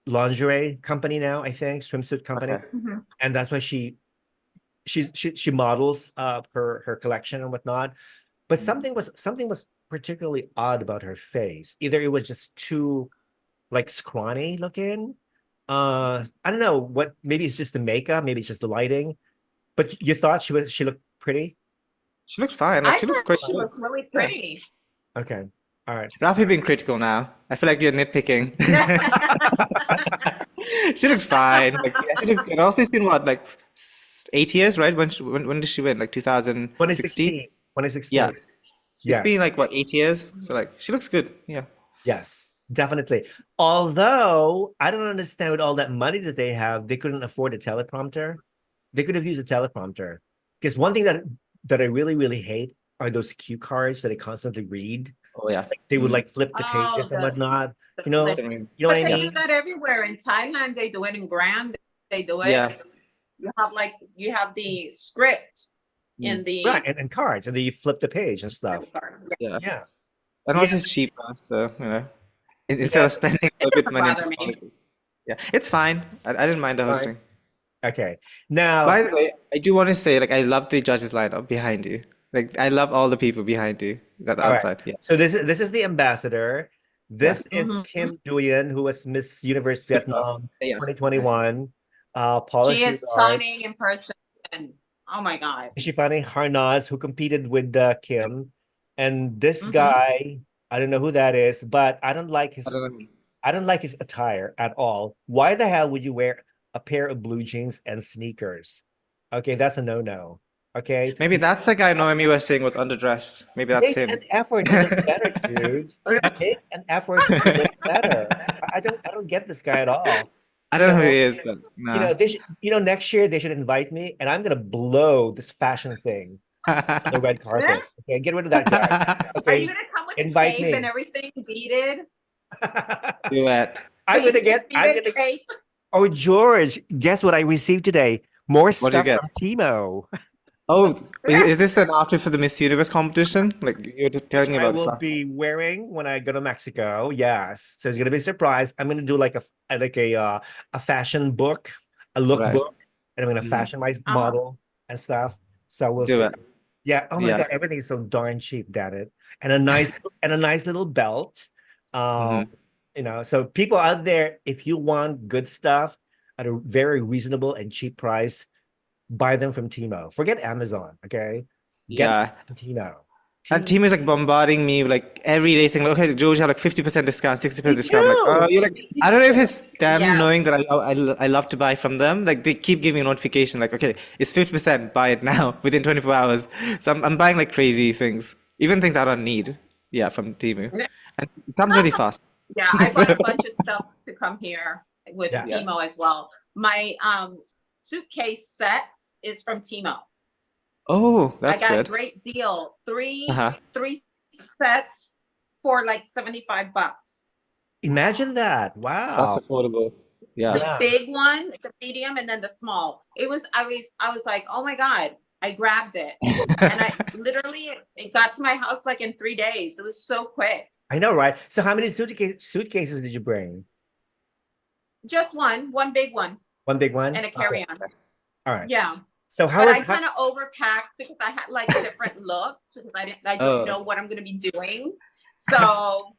lingerie company now, I think, swimsuit company. Okay. Mhm. And that's why she models her collection and whatnot. But something was particularly odd about her face. Either it was just too like scrawny looking. I don't know what, maybe it's just the makeup, maybe it's just the lighting. But you thought she looked pretty? She looked fine. Like I she looked thought quite she good. looked really pretty. Okay. All right. Rafi being critical now. I feel like you're nitpicking. She looked fine. Like yeah, she looked good. Also, it's been what, like 8 years, right? When did she win? Like 2016? 2016. 2016. Yeah. It's been Yes. like what, 8 years? So like she looks good. Yeah. Yes, definitely. Although I don't understand, with all that money that they have, they couldn't afford a teleprompter. They could have used a teleprompter. Because one thing that I really, really hate are those cue cards that I constantly read. Oh yeah. They would like flip the Oh, pages and the whatnot. the You know, flip. Same. you know what But I they do mean? that everywhere. In Thailand, they do it. In Grand, they do it. Yeah. You have the script in the Right, and cards, and then you flip the page and stuff. card. Yeah. Yeah. And Yeah. also it's cheaper, so instead Yeah. of spending a It little bit doesn't money on bother me. technology. Yeah, it's fine. I didn't mind the Fine. hosting. Okay. Now, By the way, I do want to say, like, I love the judges lineup behind you. Like, I love all the people behind you that all right. outside. Yeah. So this is the ambassador. This is Mhm. Kim Duyen, who was Miss Universe Super. Vietnam Yeah. 2021. Paula She is Shugart. stunning in person. Oh my God. Is she funny? Harnaaz, who competed with Kim. And this Mhm. guy, I don't know who that is, but I don't know. I don't like his attire at all. Why the hell would you wear a pair of blue jeans and sneakers? Okay, that's a no-no. Okay. Maybe that's the guy Noemi was saying was underdressed. Maybe that's Make an him. effort to look better, dude. Make an effort to look better. I don't get this guy at all. I You don't know who know, he is, but nah. they should, next year they should invite me and I'm gonna blow this fashion thing on the red carpet. Okay, get rid of that guy. Are Okay, you gonna come with a invite cape and me. everything beaded? Do it. I'm Beaded gonna. cape. Oh, George, guess what I received today? More What do you stuff get? from Timo. Oh, is this an outfit for the Miss Universe competition? Like you were telling me I about will stuff. be wearing when I go to Mexico. Yes, so it's gonna be a surprise. I'm gonna do like a fashion book, a Right. lookbook, and I'm gonna Mhm. fashion my model and stuff. So we'll Do see. it. Yeah. Oh my Yeah. God, everything is so darn cheap, damn it. And a nice little belt. Mhm. So people out there, if you want good stuff at a very reasonable and cheap price, buy them from Timo. Forget Amazon, okay? Get them Yeah. from Timo. And Timo. team is like bombarding me like every day saying, like, okay, George, you have like 50% discount, 60% Me discount. I'm like, oh, too. you're like, Me I don't know if too. it's them knowing Yes. that I love to buy from them. Like they keep giving me a notification, like, okay, it's 50%, buy it now within 24 hours. So I'm buying like crazy things, even things I don't need. Yeah, from Temu. And it comes really fast. Yeah, I So, bought a bunch of stuff to come here with Yeah. yeah. Timo as well. My suitcase set is from Timo. Oh, I that's got a good. great deal. Three Uh-huh. sets for like $75. Imagine that. That's Wow. affordable. Yeah. The Yeah. big one, the medium, and then the small. I was like, oh my God, I grabbed it. And I literally, it got to my house like in 3 days. It was so quick. I know, right? So how many suitcases did you bring? Just one big one, One big one? and a Okay. carry-on. All right. Yeah. So But I kind of overpacked because I had like different looks because I didn't know what I'm gonna be doing. So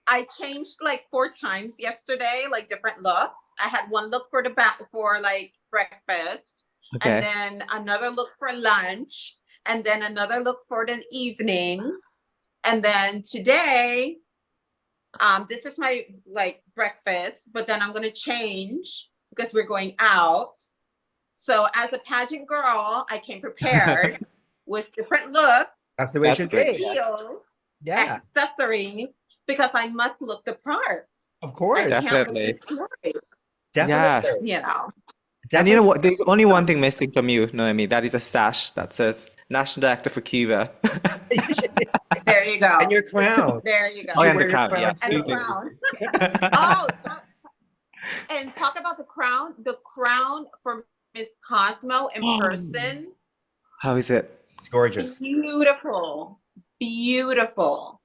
I changed like 4 times yesterday, like different looks. I had one look for like breakfast, and Okay. then another look for lunch, and then another look for the evening. And then today, this is my like breakfast, but then I'm gonna change because we're going out. So as a pageant girl, I came prepared with different looks, That's the way it That's should great. be. heels, Yeah, accessories, because I must look the part. of I course. can't look Definitely. destroyed, Definitely. you know. And you know Definitely. what? There's only one thing missing from you, Noemi. That is a sash that says National Director for Cuba. There you go. And your crown. There you go. Oh, You and the wear your crown. crown Yeah. And the too. crown. Oh, and talk about the crown. The crown for Miss Cosmo in person. How is it? It's gorgeous. Beautiful. Beautiful.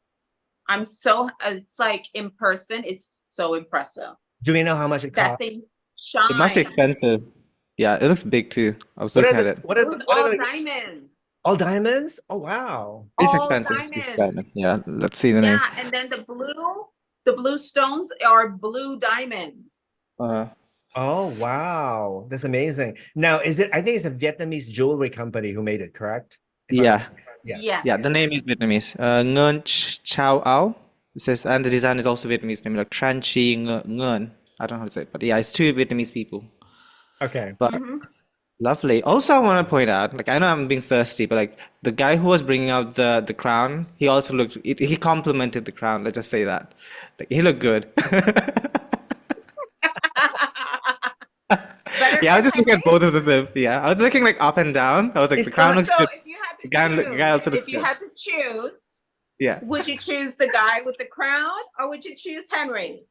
It's like in person, it's so impressive. Do we know how much it That costs? thing shines. It must be expensive. Yeah, it looks big too. I was looking at it. It was all diamonds. all diamonds? Oh wow. It's All expensive. It's diamonds. diamond. Yeah, let's see the name. Yeah, and then the blue stones are blue diamonds. Uh, Oh wow. That's amazing. Now, I think it's a Vietnamese jewelry company who made it, correct? yeah, Yes. Yes. yeah. The name is Vietnamese. Nguyen Chao Ao. It says, and the design is also Vietnamese name, like Tran Chi Nguyen. I don't know how to say it, but yeah, it's 2 Vietnamese people. Okay. But Mhm. it's lovely. Also, I want to point out, like I know I'm being thirsty, but like the guy who was bringing out the crown, he also he complimented the crown. Let's just say that. Like he looked good. Better Yeah, I was than just looking at Henry? both of them. Yeah, I was looking like up and down. I was like, It's the crown not- looks So good. if you had to The guy also choose, looks if you good. had to choose, Yeah. would you choose the guy with the crown or would you choose Henry?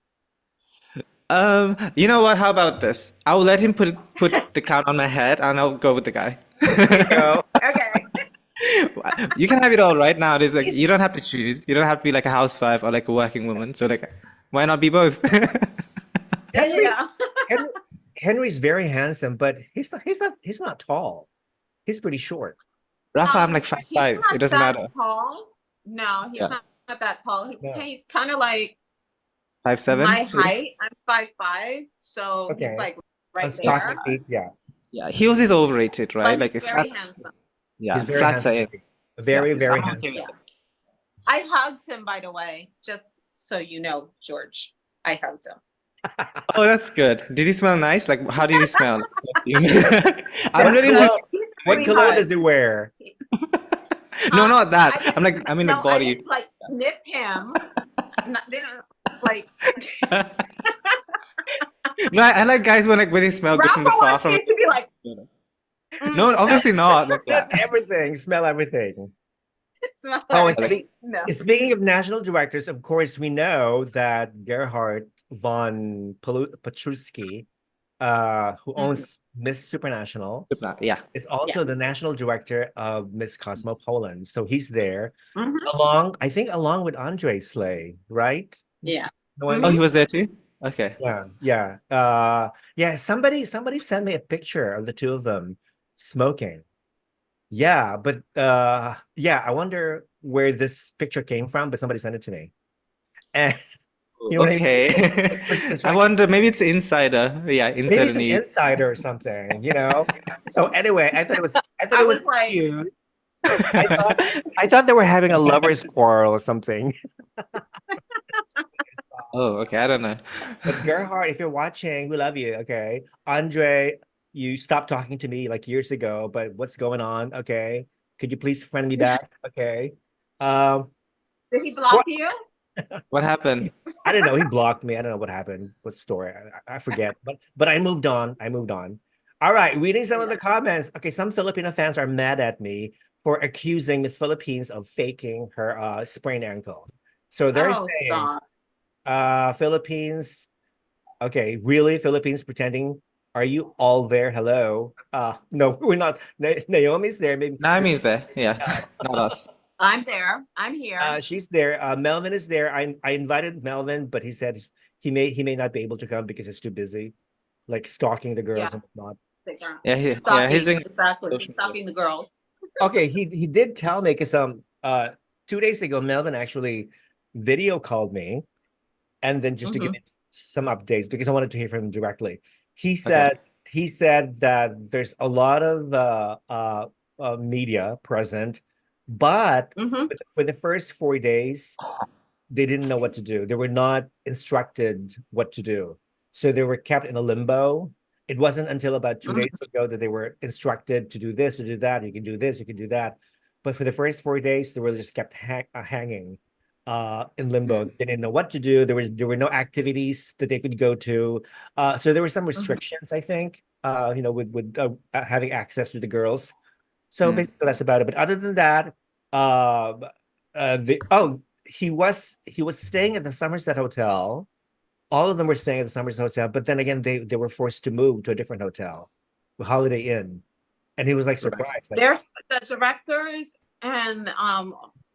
You know what? How about this? I'll let him put the crown on my head, and I'll go with the guy. Go. Okay. You can have it all right now. It is like you don't have to choose. You don't have to be like a housewife or like a working woman. So like, why not be both? There you go. Henry's very handsome, but he's not tall. He's pretty short. Rafa, I'm like He's 5'5". not It doesn't that matter. tall. No, he's Yeah. not that tall. No. He's kind of like 5'7". my height. I'm 5'5", so Okay. he's like right That's there. possible. Yeah. Yeah, heels is overrated, right? But Like he's if very flats, handsome. yeah, He's very flats are handsome. in. Very, Yeah, very I'm okay handsome. with it. I hugged him, by the way, just so you know, George. I hugged him. Oh, that's good. Did he smell nice? Like, how did he smell? I'm What really cologne, into. He's what really cologne hot. does he wear? No, not I that. didn't, I mean, like no, I body. didn't like sniff him. Didn't like. No, I like guys when they smell good Rafa from the far wants from. you to be like, No, obviously not. Like, yeah. That's everything. Smell everything. smell Oh, and everything. No. speaking of national directors, of course, we know that Gerhard von Petruski, who owns Miss Supranational, Yeah. is also Yes. the national director of Miss Cosmo Poland. So he's there Mhm. I think along with Andre Sleigh, right? Yeah. Oh, he was there too? Okay. Yeah. Somebody sent me a picture of the two of them smoking. Yeah, but yeah, I wonder where this picture came from, but somebody sent it to me. And you know what I mean? Okay. It's I like wonder, maybe it's insider. Yeah, maybe insider it's an news. insider or something, you know? So anyway, I thought I it was was like, cute. I thought they were having a lovers quarrel or something. Oh, okay. I don't know. But Gerhard, if you're watching, we love you. Okay. Andre, you stopped talking to me like years ago, but what's going on? Okay. Could you please friend me back? Okay. did he block What you? What happened? I don't know. He blocked me. I don't know what happened. What story? I forget. But I moved on. I moved on. All right. Reading some of the comments. Okay, some Filipino fans are mad at me for accusing Miss Philippines of faking her sprained ankle. So they're Oh, saying stop. Philippines. Okay, really? Philippines pretending? Are you all there? Hello. No, we're not. Naomi's there. Maybe Naomi's there. Yeah, not us. I'm there. I'm here. she's there. Melvin is there. I invited Melvin, but he said he may not be able to come because he's too busy, like stalking the girls Yeah. and whatnot. Yeah, he's Stalking, doing exactly. social media. Stalking the girls. Okay, he did tell me because 2 days ago Melvin actually video called me, and then just to give me some updates because I wanted to hear from him directly. He said that there's a lot of media present, but for the first 4 days, they didn't know what to do. They were not instructed what to do. So they were kept in a limbo. It wasn't until about 2 days ago that they were instructed to do this, to do that. You can do this, you can do that. But for the first 4 days, they were just kept hanging in limbo. They didn't know what to do. There were no activities that they could go to. So there were some restrictions, I think, with having access to the girls. So basically that's about it. But other than that, he was staying at the Somerset Hotel. All of them were staying at the Somerset Hotel, but then again, they were forced to move to a different hotel, the Holiday Inn. And he was like surprised. Like, They're the directors and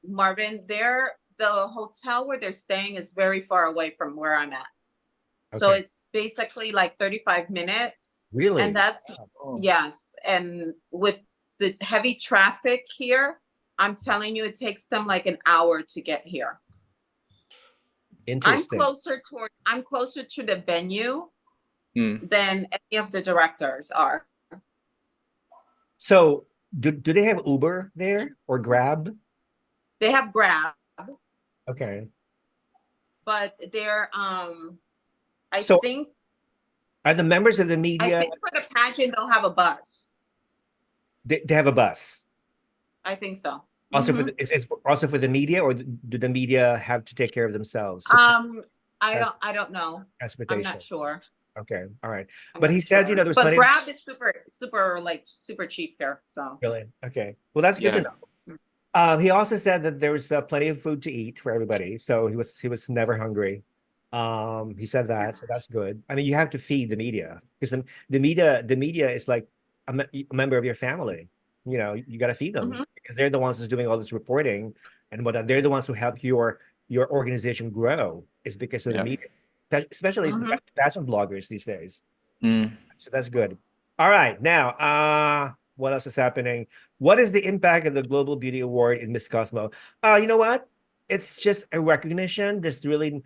Marvin, the hotel where they're staying is very far away from where I'm at. So it's basically like 35 minutes. Really? And that's yes. And with the heavy traffic here, I'm telling you, it takes them like an hour to get here. Interesting. I'm closer to the venue than any of the directors are. So do they have Uber there or Grab? They have Grab. Okay. But they're I So think are the members of the I media, think for the pageant they'll have a bus. they have a bus? I think so. Also for is also for the media, or do the media have to take care of themselves? I don't know. Transportation. I'm not sure. Okay, all right. But he said, sure. there was But plenty Grab is super cheap here. So really okay. Well, that's good to know. He also said that there was plenty of food to eat for everybody, so he was never hungry. He said that, so that's good. I mean, you have to feed the media because the media is like a member of your family. You got to feed them because they're the ones who's doing all this reporting and whatnot. They're the ones who help your organization grow. Is because of the media, especially the fashion bloggers these days. So that's good. All right, now, what else is happening? What is the impact of the Global Beauty Award in Miss Cosmo? You know what? It's just a recognition. There's no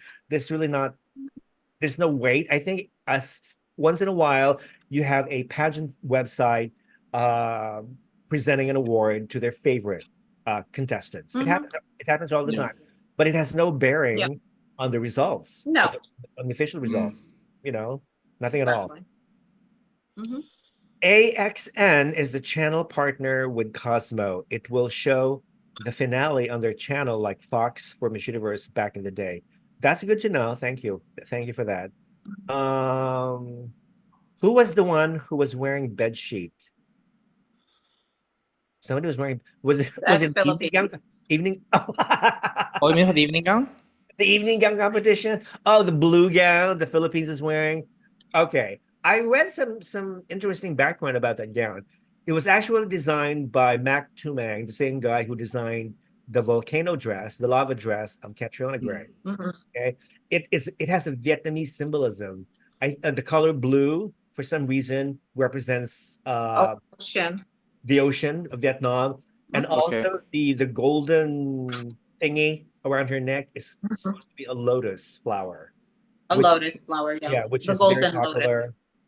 weight. I think once in a while you have a pageant website presenting an award to their favorite. contestants. Mhm. It happens all the Yeah. time, but it has no Yeah. bearing on the results, No. on the official results. You know, nothing at all. Exactly. Mhm. AXN is the channel partner with Cosmo. It will show the finale on their channel like Fox for Miss Universe back in the day. That's good to know. Thank you. Thank you for that. Who was the one who was wearing bed sheet? Somebody was wearing, was That's it evening gown? Philippines. Evening? Oh, you mean for the evening gown? The evening gown competition. Oh, the blue gown the Philippines is wearing. Okay. I read some interesting background about that gown. It was actually designed by Mac Tumang, the same guy who designed the volcano dress, the lava dress of Catriona Gray. Mhm. Okay. It has a Vietnamese symbolism. The color blue, for some reason, represents Ocean. the ocean of Vietnam, and Okay. also the golden thingy around her neck is Mhm. supposed to be a lotus flower, A which lotus flower, yeah, yes. which The is very golden lotus. popular,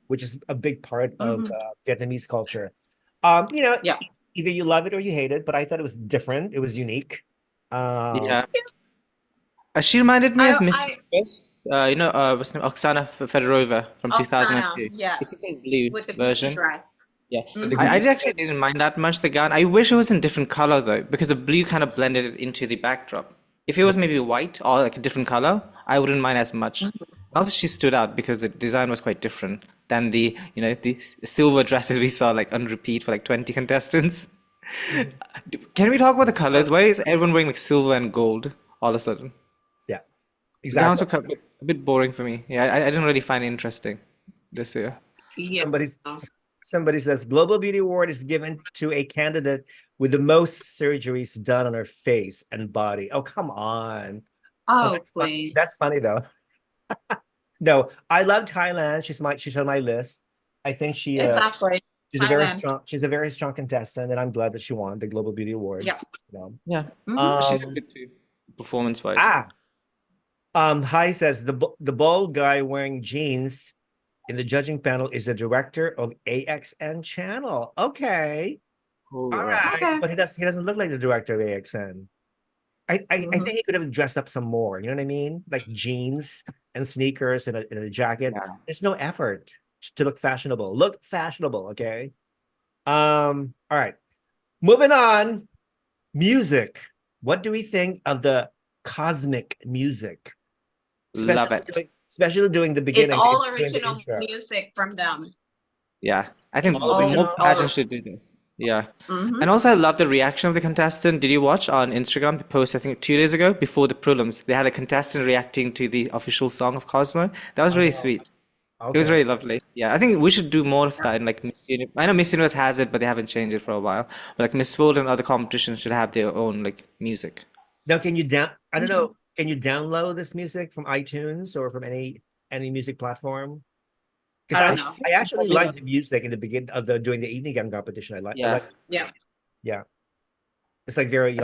which is a big part of Mhm. Vietnamese culture. You know, Yeah. either you love it or you hate it, but I thought it was different. It was unique. Um, Yeah. She reminded me I of don't. Miss I what's her name? Oksana Fedorova from Oksana, 2002. It's the yes, same blue with the Gucci version. dress. Yeah. the Mhm. I Gucci. actually didn't mind that much the gown. I wish it was in different color though, because the blue kind of blended it into the backdrop. If it was maybe white or like a different color, I wouldn't mind as much. Also, she stood out because the design was quite different than the silver dresses we saw like on repeat for like 20 contestants. Mhm. Can we talk about the colors? Why is everyone wearing like silver and gold all of a sudden? Yeah, The gowns exactly. were a bit boring for me. Yeah, I didn't really find it interesting this year. Yeah. Somebody's somebody says Global Beauty Award is given to a candidate with the most surgeries done on her face and body. Oh, come on. Oh, Oh, that's fun. please. That's funny though. No, I love Thailand. She's on my list. I think Exactly. Thailand. she's a very strong contestant, and I'm glad that she won the Global Beauty Award. Yeah. You know. Yeah, Mhm. she did Um good too, performance-wise. ah Hi says the bald guy wearing jeans in the judging panel is the director of AXN channel. Okay. Oh, All right. right. Okay. But he doesn't look like the director of AXN. I Mhm. think he could have dressed up some more. You know what I mean? Like jeans and sneakers and a jacket. Yeah. There's no effort to look fashionable. Look fashionable, okay? All right. Moving on. Music. What do we think of the cosmic music? Love it. Especially doing the It's beginning, all doing the original intro. music from them. Yeah, I It's think All all more original. all. pageants should do this. Yeah. Mhm. And also, I love the reaction of the contestant. Did you watch on Instagram the post, I think 2 days ago, before the prelims? They had a contestant reacting to the official song of Cosmo. That was really Oh, sweet. It was okay. really lovely. Yeah, I think we should do more of that in like Miss Universe. I know Miss Universe has it, but they haven't changed it for a while. But like Miss World and other competitions should have their own like music. Now, can you I don't Mhm. know, can you download this music from iTunes or from any music platform? I Because don't I know. I think actually probably like not. the music in the beginning of the during the evening gown competition. I Yeah. like Yeah. yeah. It's like very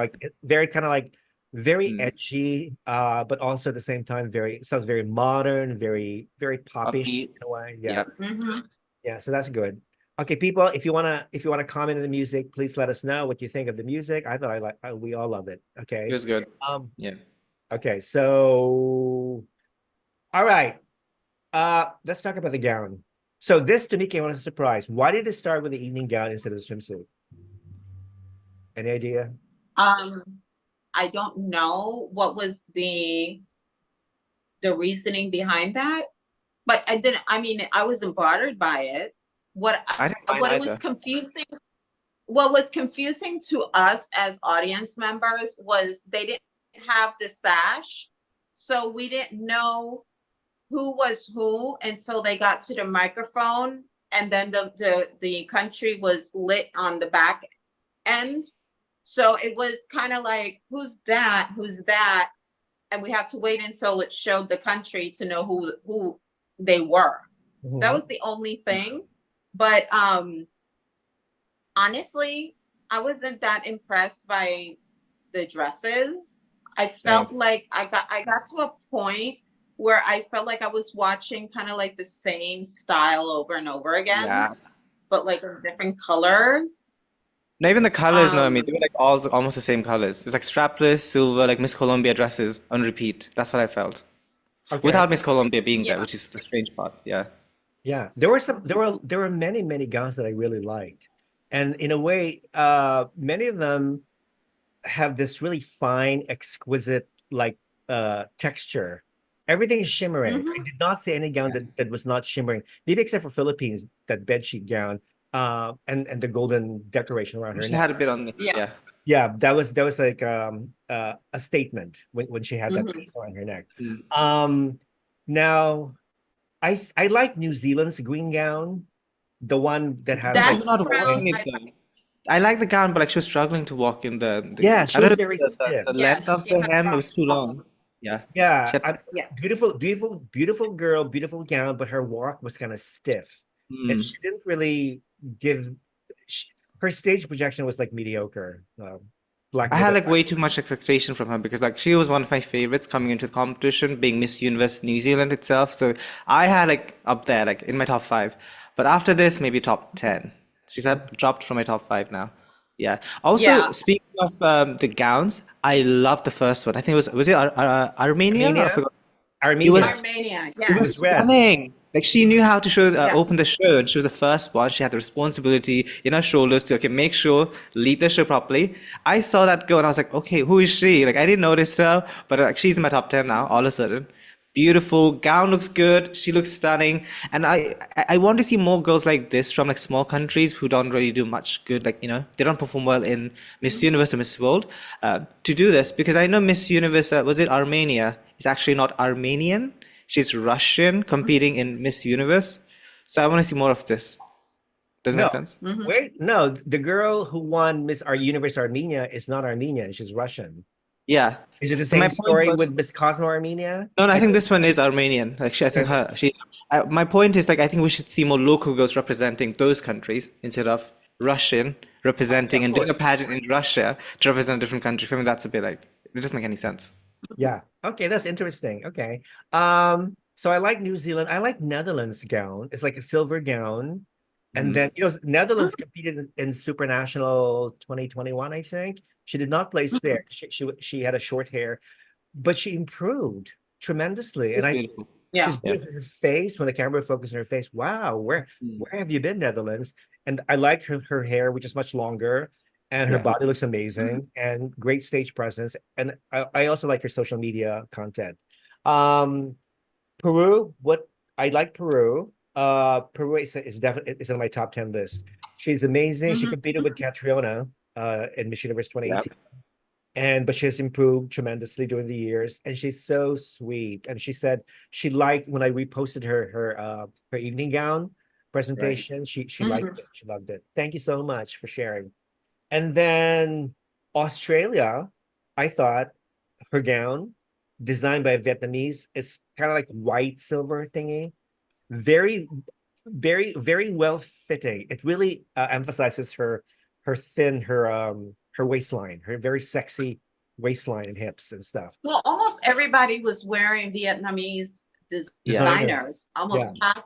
kind of like very Mm. edgy, but also at the same time sounds very modern, very popish Upbeat. in a way. Yeah. Yeah. Mhm. Yeah, so that's good. Okay, people, if you wanna comment on the music, please let us know what you think of the music. I thought we all love it. It Okay. was good. Um, Yeah. okay, so all right. Let's talk about the gown. So this to me came as a surprise. Why did it start with the evening gown instead of the swimsuit? Any idea? Um, I don't know what was the reasoning behind that, but I didn't. I mean, I wasn't bothered by it. What I didn't mind what it was either. confusing. What was confusing to us as audience members was they didn't have the sash, so we didn't know who was who until they got to the microphone, and then the country was lit on the back end. So it was kind of like, who's that? Who's that? And we had to wait until it showed the country to know who they were. That Mhm. was the only thing. But honestly, I wasn't that impressed by the dresses. I Same. felt like I got to a point where I felt like I was watching kind of like the same style over and over again, Yes. but like in different colors. Not even the colors, no, I mean, Um, they were like all almost the same colors. It's like strapless, silver, like Miss Colombia dresses on repeat. That's what I felt. Okay. Without Miss Colombia being there, yeah. which is the strange part. Yeah. Yeah. There were many, many gowns that I really liked. And in a way, many of them have this really fine, exquisite like texture. Everything is shimmering. I Hmm. did not see any gown that was not shimmering, maybe except for Philippines, that bedsheet gown, and the golden decoration around her She had neck. a bit on the, Yeah. yeah. Yeah, that was like a statement when she had that Hmm. piece around her neck. Mm. Now I like New Zealand's green gown, the one that has She That like was not crown walking wing. it I though. liked. I like the gown, but like she was struggling to walk in Yeah, I she don't was know very the stiff. length Yes, of she the had hem, it was too long. problems. Yeah. Yeah, She had, Yes. beautiful girl, beautiful gown, but her walk was kind of stiff, and mm. she didn't really give. She, her stage projection was like mediocre, lack I of a had better. like way too much expectation from her because like she was one of my favorites coming into the competition, being Miss Universe New Zealand itself. So I had like up there, like in my top five. But after this, maybe top 10. She's dropped from my top five now. Yeah. Also, Yeah. speaking of the gowns, I loved the first one. I think was it Armenia? I Armenia, forgot. It was Armenia. Armenia. it It was was Yes. red. stunning. Like she knew how to show, Yes. open the show, and she was the first one. She had the responsibility in her shoulders to okay, make sure lead the show properly. I saw that girl, and I was like, okay, who is she? Like I didn't notice her, but like she's in my top 10 now. All of a sudden, beautiful gown looks good. She looks stunning, and I want to see more girls like this from like small countries who don't really do much good. Like they don't perform well in Miss Universe or Miss World, to do this because I know Miss Universe was it Armenia? Is actually not Armenian. She's Russian competing in Miss Universe. So I want to see more of this. Does it make No, sense? Hmm. wait, no. The girl who won Miss Our Universe Armenia is not Armenian. She's Russian. Yeah. Is it the So my same point story was, with Miss Cosmo Armenia? no, no, I I think don't. this one is Armenian. Like I think she's. My point is like I think we should see more local girls representing those countries instead of Russian representing Of and doing a course. pageant in Russia to represent a different country. For me, that's a bit like it doesn't make any sense. Yeah. Okay, that's interesting. Okay. So I like New Zealand. I like Netherlands gown. It's like a silver gown. And Mm. then, Netherlands competed in Supranational 2021, I think. She did not place Mhm. there. She had a short hair, but she improved tremendously. And It's I beautiful. she's Yeah. Yeah. beautiful. Her face, when the camera focused on her face, wow, Mm. where have you been, Netherlands? And I like her hair, which is much longer, and her Yeah. body looks Mhm. amazing, and great stage presence. And I also like her social media content. Um, Peru, what I like Peru. Peru is definitely is on my top 10 list. She's amazing. She Mhm. competed with Catriona in Miss Universe Yeah. 2018. But she has improved tremendously during the years, and she's so sweet. And she said she liked when I reposted her evening gown Right. presentation. She Mhm. liked it. She loved it. Thank you so much for sharing. And then Australia, I thought her gown, designed by a Vietnamese, it's kind of like white silver thingy. Very, very well fitting. It really emphasizes her waistline, her very sexy waistline and hips and stuff. Well, almost everybody was wearing Vietnamese Yeah. Designers. designers. Almost Yeah, half,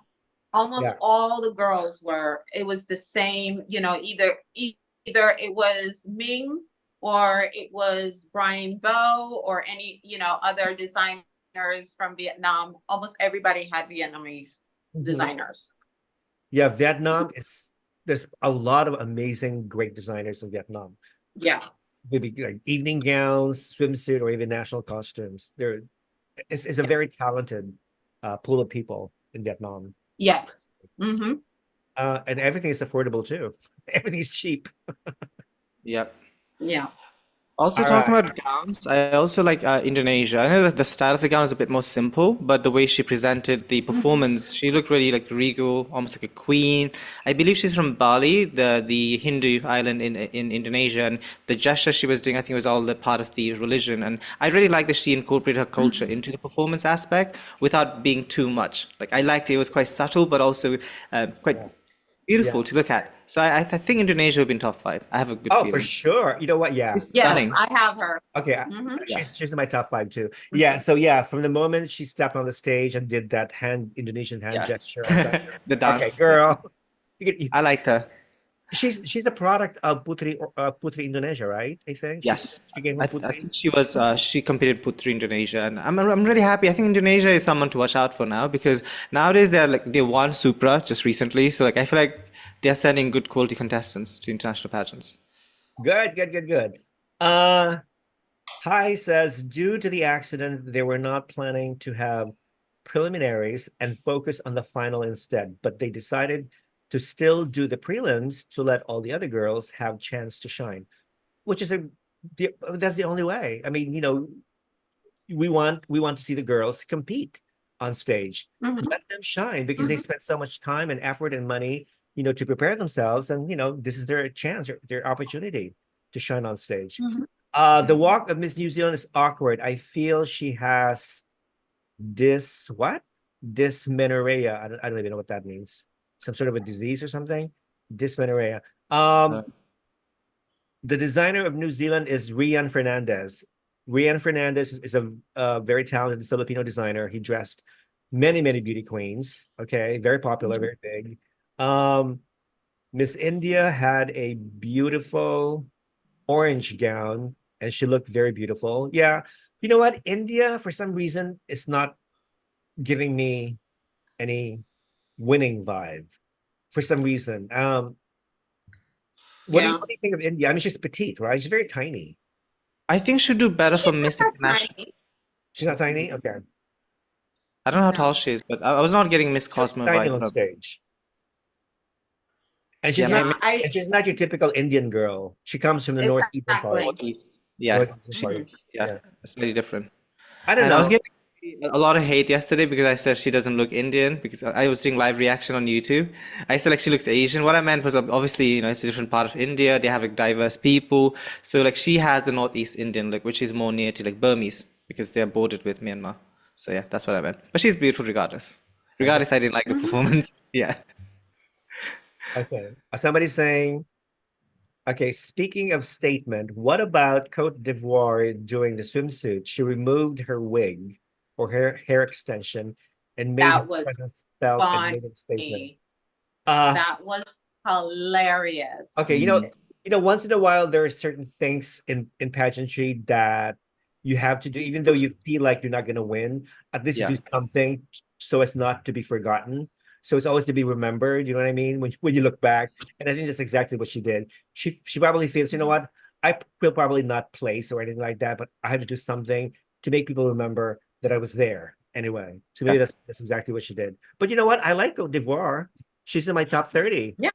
almost yeah. all the girls were. It was the same. Either it was Ming or it was Brian Bow or any other designers from Vietnam. Almost everybody had Vietnamese Mhm. designers. Yeah, Vietnam is there's a lot of amazing, great designers in Vietnam. Yeah. Maybe like evening gowns, swimsuit, or even national costumes. It's a Yeah. very talented pool of people in Vietnam. Yes. Mm-hmm. And everything is affordable too. Everything's cheap. Yep. Yeah. Also All talking right. about gowns, I also like Indonesia. I know that the style of the gown is a bit more simple, but the way she presented the performance, she looked really like regal, almost like a queen. I believe she's from Bali, the Hindu island in Indonesia, and the gesture she was doing, I think, was all the part of the religion. And I really like that she incorporated her culture into the performance aspect without being too much. Like I liked it; it was quite subtle, but also quite Yeah. Yeah. beautiful to look at. So I think Indonesia will be in top five. I have a good Oh, for feeling. sure. You know what? Yeah. It's Yes, stunning. I have her. Okay. Mm-hmm. Yeah. She's in my top five too. Yeah. So yeah, from the moment she stepped on the stage and did that Indonesian hand Yeah. gesture, I thought, The okay, dance. Yeah. girl, you, I liked her. She's a product of Putri Indonesia, right? I think Yes. she came I, from I Putri. think she was she competed Putri Indonesia, and I'm really happy. I think Indonesia is someone to watch out for now, because nowadays they won Supra just recently, so like I feel like they're sending good quality contestants to international pageants. Good. Uh, Hi says, due to the accident, they were not planning to have preliminaries and focus on the final instead, but they decided to still do the prelims to let all the other girls have chance to shine, which is that's the only way. I mean, we want to see the girls compete on stage. Mhm, Let them shine because they spent so much time and effort and money, to prepare themselves, and this is their chance, their opportunity to shine on stage. mhm. The walk of Miss New Zealand is awkward. I feel she has dysmenorrhea. I don't even know what that means. Some sort of a disease or something. Dysmenorrhea. Uh, The designer of New Zealand is Rian Fernandez. Rian Fernandez is a very talented Filipino designer. He dressed many beauty queens. Okay, very popular, very big. Um, Miss India had a beautiful orange gown, and she looked very beautiful. Yeah, you know what? India, for some reason, is not giving me any winning vibe for some reason. Yeah. What do you think of India? I mean, she's petite, right? She's very tiny. I think she'd do better She's for Miss not that International. tiny. She's not tiny. Okay, I don't know how tall No. she is, but I was not getting Miss she looks Cosmo tiny vibe on from her. stage, and Yeah, Yeah, and she's not your typical Indian girl. She comes from the northeastern part. exactly. Northeast. Yeah, Northeastern she part. Mhm. looks, yeah, Yeah, slightly different. I don't And I was know. getting a lot of hate yesterday because I said she doesn't look Indian, because I was doing live reaction on YouTube. I said like she looks Asian. What I meant was obviously, it's a different part of India. They have like diverse people. So like she has the Northeast Indian look, which is more near to like Burmese, because they're bordered with Myanmar. So yeah, that's what I meant. But she's beautiful regardless. Okay, Regardless, I didn't like the Mhm. performance. Yeah. okay. Somebody's saying, okay, speaking of statement, what about Cote d'Ivoire doing the swimsuit? She removed her wig or her hair extension and made her That was presence felt and made a statement. funny. Uh, That was hilarious. okay, once in a while there are certain things in pageantry that you have to do, even though you feel like you're not going to win, at least you Yeah. do something so as not to be forgotten. So it's always to be remembered, you know what I mean? When you look back. And I think that's exactly what she did. She probably feels, you know what? I will probably not place or anything like that, but I had to do something to make people remember that I was there anyway. So Yeah. maybe that's exactly what she did. But you know what? I like Cote d'Ivoire. She's in my top 30. Yeah.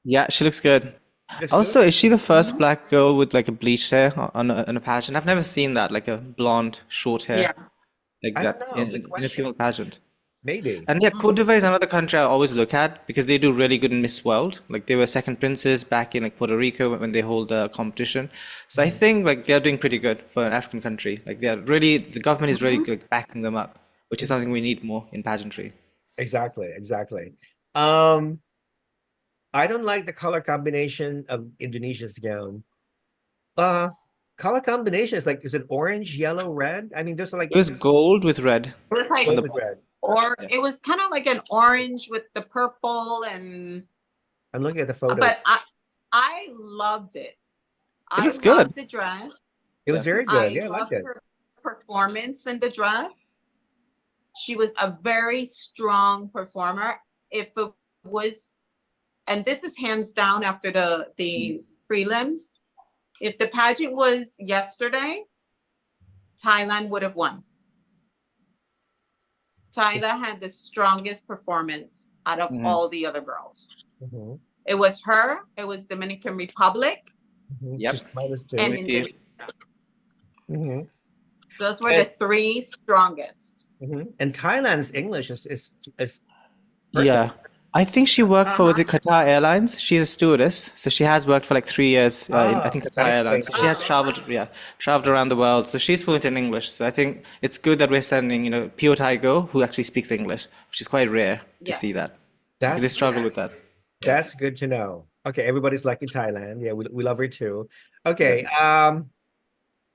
Yeah, she looks good. That's good. Also, is she the first Mhm. black girl with like a bleached hair on a pageant? I've never seen that, like a blonde, short hair Yeah. like I don't that know. Good in a female question. pageant. Maybe. And yeah, Cote Mhm. d'Ivoire is another country I always look at because they do really good in Miss World. Like they were second princess back in like Puerto Rico when they hold a competition. So I Mhm. think like they're doing pretty good for an African country. Like they're really, the government is really Mhm. good backing them up, which is Mhm. something we need more in pageantry. Exactly. Um, I don't like the color combination of Indonesia's gown. Uh, Color combination is it orange, yellow, red? I mean, there's like It was gold with red It was on like, the gold with bottom. red. or Yeah. it was kind of like an orange with the purple, and I'm looking at the photo. but I loved it. It I looks good. loved the dress. It was Yeah. very good. I Yeah, I liked loved it. her performance in the dress. She was a very strong performer. If it was, and this is hands down after the prelims, if the pageant was yesterday, Thailand would have won. Thailand had the strongest performance out of Mhm. all the other girls. Mhm, It was her, it was Dominican Republic, mhm. Yep. She's minus and two. Maybe. Indonesia. Mhm. Those were And, the three strongest. and Thailand's English is perfect. Yeah. I think she worked for, was Uh-huh. it Qatar Airlines? She's a stewardess, so she has worked for like 3 years in I Ah, think Qatar that Airlines. explains So a she little has bit. traveled, yeah, traveled around the world. So she's fluent in English. So I think it's good that we're sending, pure Thai girl who actually speaks English, which is quite rare to Yes. see that because they That's struggle with that. Yeah. that's good to know. Okay, everybody's liking Thailand. Yeah, we love her too. Yeah. Okay,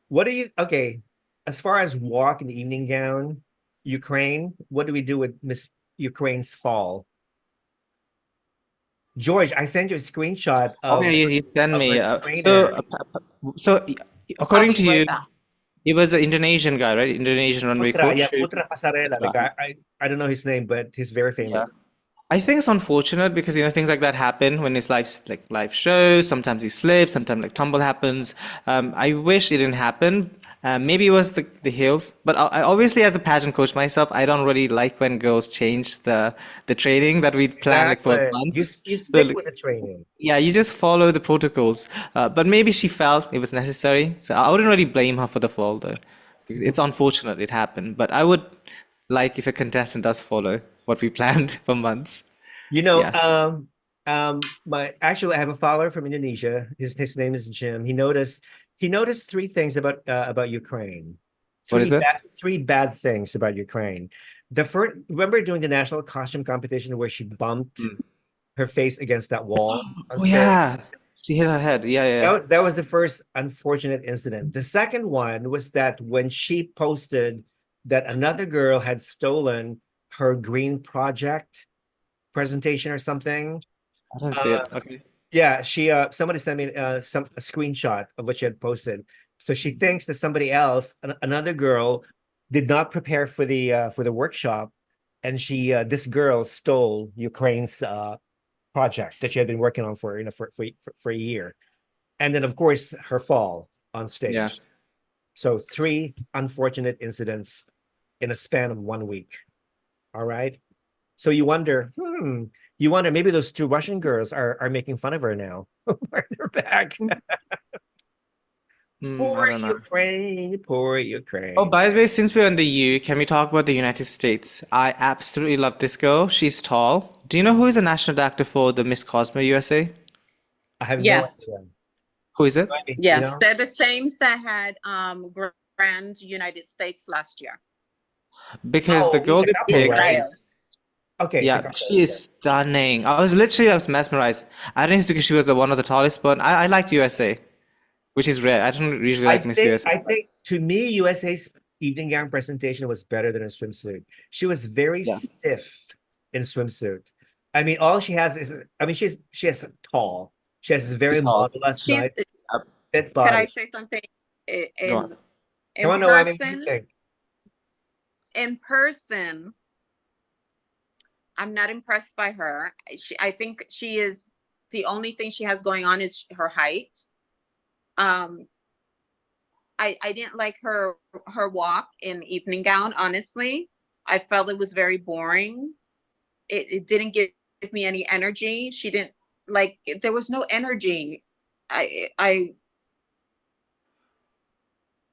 what do you okay? As far as walk in the evening gown, Ukraine, what do we do with Miss Ukraine's fall? George, I sent you a screenshot Oh yeah, of you send of me. her trainer. I'll According be to right you, back. he was an Indonesian guy, right? Indonesian runway coach. Putra Pasarela. The Putra. guy, I don't know his name, but he's very Yeah. famous. I think it's unfortunate because things like that happen when it's live shows. Sometimes you slip, sometimes like tumble happens. I wish it didn't happen. Maybe it was the heels, but I obviously as a pageant coach myself, I don't really like when girls change the training that we plan like for Exactly. months. You So stick with the training. yeah, you just follow the protocols. But maybe she felt it was necessary, so I wouldn't really blame her for the fall though, because it's unfortunate it happened. But I would like if a contestant does follow what we planned for months. You know, Yeah. my actually I have a follower from Indonesia. His name is Jim. He noticed three things about Ukraine. What is it? Three bad things about Ukraine. The first, remember during the national costume competition where she bumped Mm. her face against that wall on Oh stage? yeah, she hit her head. Yeah, yeah, yeah. That was the first unfortunate incident. The second one was that when she posted that another girl had stolen her green project presentation or something. I didn't see Uh, it. Okay. yeah, she somebody sent me a screenshot of what she had posted. So she thinks that somebody else, another girl, did not prepare for the workshop, and this girl stole Ukraine's project that she had been working on for for a year. And then of course her fall on Yeah. stage. So three unfortunate incidents in a span of 1 week. All right. So you wonder maybe those two Russian girls are making fun of her now. Behind her back. I Poor don't know. Ukraine, poor Oh, Ukraine. by the way, since we're on the EU, can we talk about the United States? I absolutely love this girl. She's tall. Do you know who is the national director for the Miss Cosmo USA? I have no Yes. idea. Who is it? You Yes, know? they're the same that had Grand United States last year. Because the Oh, girl it's a they couple, picked right? Israel. is, Okay, it's a yeah, couple. she is stunning. I was mesmerized. I think it's because she was the one of the tallest, but I liked USA, which is rare. I don't usually like Miss USA. I think to me, USA's evening gown presentation was better than a swimsuit. She was very Yeah. stiff in swimsuit. I mean, all she has is, I mean, she has tall. She has this very She's tall. modelous, She's. nice, fit Can I body. say something? Go on. Come In on, Noemi, what do you person, think? in person, I'm not impressed by her. I think she is the only thing she has going on is her height. I didn't like her walk in evening gown, honestly. I felt it was very boring. It didn't give me any energy. She didn't like there was no energy. I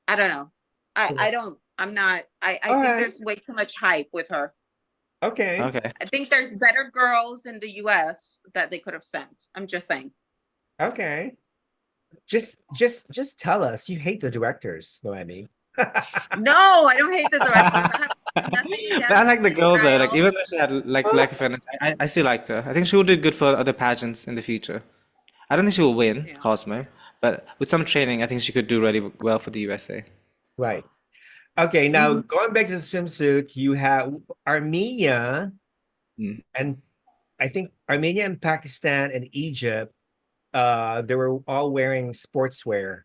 I don't know. I don't I'm not I All think right. there's way too much hype with her. Okay. Okay. I think there's better girls in the US that they could have sent. I'm just saying. Okay. Just tell us you hate the directors, Noemi. No, I don't hate the directors. I have nothing But I against like the girl though. Like Israel. even though she had like lack of energy, I still liked her. I think she will do good for other pageants in the future. I don't think she will win Yeah. Cosmo, but with some training, I think she could do really well for the USA. Right. Okay, now Mhm. going back to the swimsuit, you have Armenia Mm. and I think Armenia and Pakistan and Egypt, they were all wearing sportswear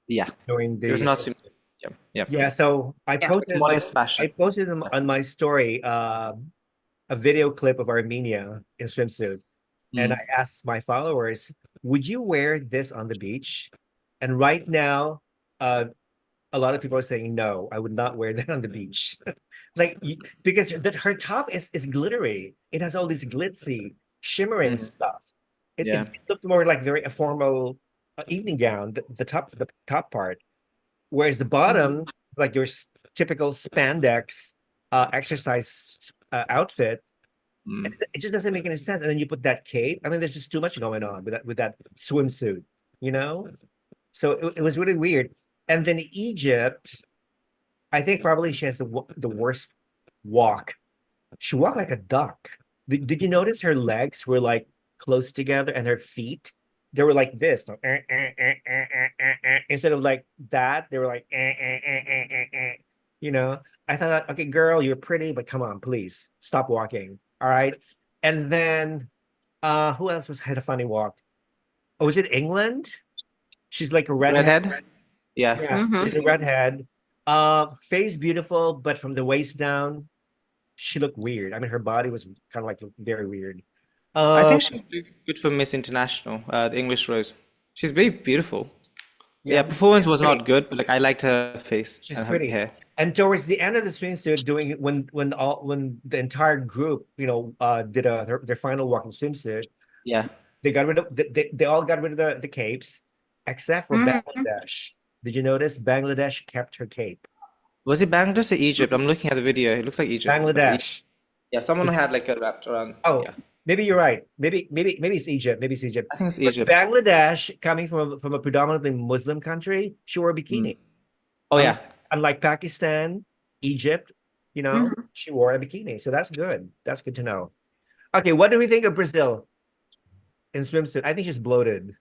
Yeah, during it was the not swimsuit. Yep, yep. yeah. So Yeah. Modest fashion. I posted Yeah. on my story a video clip of Armenia in swimsuit, and I Mm. asked my followers, "Would you wear this on the beach?" And right now, a lot of people are saying no, I would not wear that on the beach. Because her top is glittery. It has all this glitzy, shimmering Mm. stuff. Yeah. It looked more like very a formal evening gown, the top part. Whereas the bottom, like your typical spandex exercise outfit, Mm. it just doesn't make any sense. And then you put that cape. I mean, there's just too much going on with that swimsuit, you know? So it was really weird. And then Egypt, I think probably she has the worst walk. She walked like a duck. Did you notice her legs were like close together and her feet? They were like this. No, instead of like that, they were like, you know. I thought, okay, girl, you're pretty, but come on, please stop walking. All right. And then Who else had a funny walk? Oh, was it England? She's like a redhead. Redhead? Yeah. Yeah, Mhm. she's a redhead. Face beautiful, but from the waist down, she looked weird. I mean, her body was kind of like very weird. I Uh, think she'd be good for Miss International, the English Rose. She's very beautiful. yeah, Yeah, performance she's was pretty. not good, but like I liked her face She's and her pretty. hair. And towards the end of the swimsuit, doing when the entire group, did their final walk in swimsuit, Yeah. they got rid of they all got rid of the capes, except for Mhm. Bangladesh. Did you notice Bangladesh kept her cape? Was it Bangladesh or Egypt? I'm looking at the video. It looks like Egypt. But Bangladesh. yeah, someone had like a wrapped around. Oh, Yeah, maybe you're right. Maybe it's Egypt. Maybe it's Egypt. I think it's But Egypt. Bangladesh, coming from a predominantly Muslim country, she wore a Mm. bikini. Oh Unlike, yeah. unlike Pakistan, Egypt, Mhm. she wore a bikini. So that's good. That's good to know. Okay, what do we think of Brazil in swimsuit? I think she's bloated.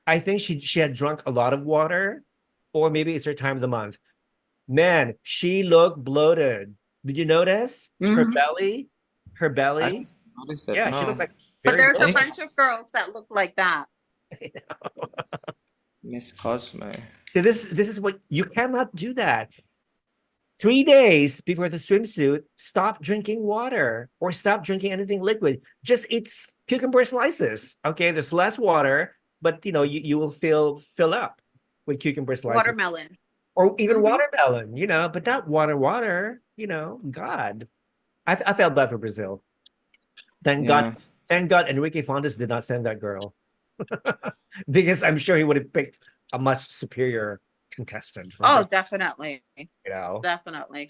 I think she had drunk a lot of water, or maybe it's her time of the month. Man, she looked bloated. Did you notice her Mhm. belly? Her I belly? didn't notice it. Yeah, she looked No. like But very there's I a bloated. think bunch of girls that look like that. Miss Cosmo. So this is what you cannot do that. 3 days before the swimsuit, stop drinking water or stop drinking anything liquid. Just eat cucumber slices. Okay, there's less water, but you will fill up with cucumber slices Watermelon. or even Mhm. watermelon. But not water. God, I felt bad for Brazil. Thank Yeah. God, thank God, Enrique Fontes did not send that girl because I'm sure he would have picked a much superior contestant from Oh, Brazil. definitely. You know. Definitely.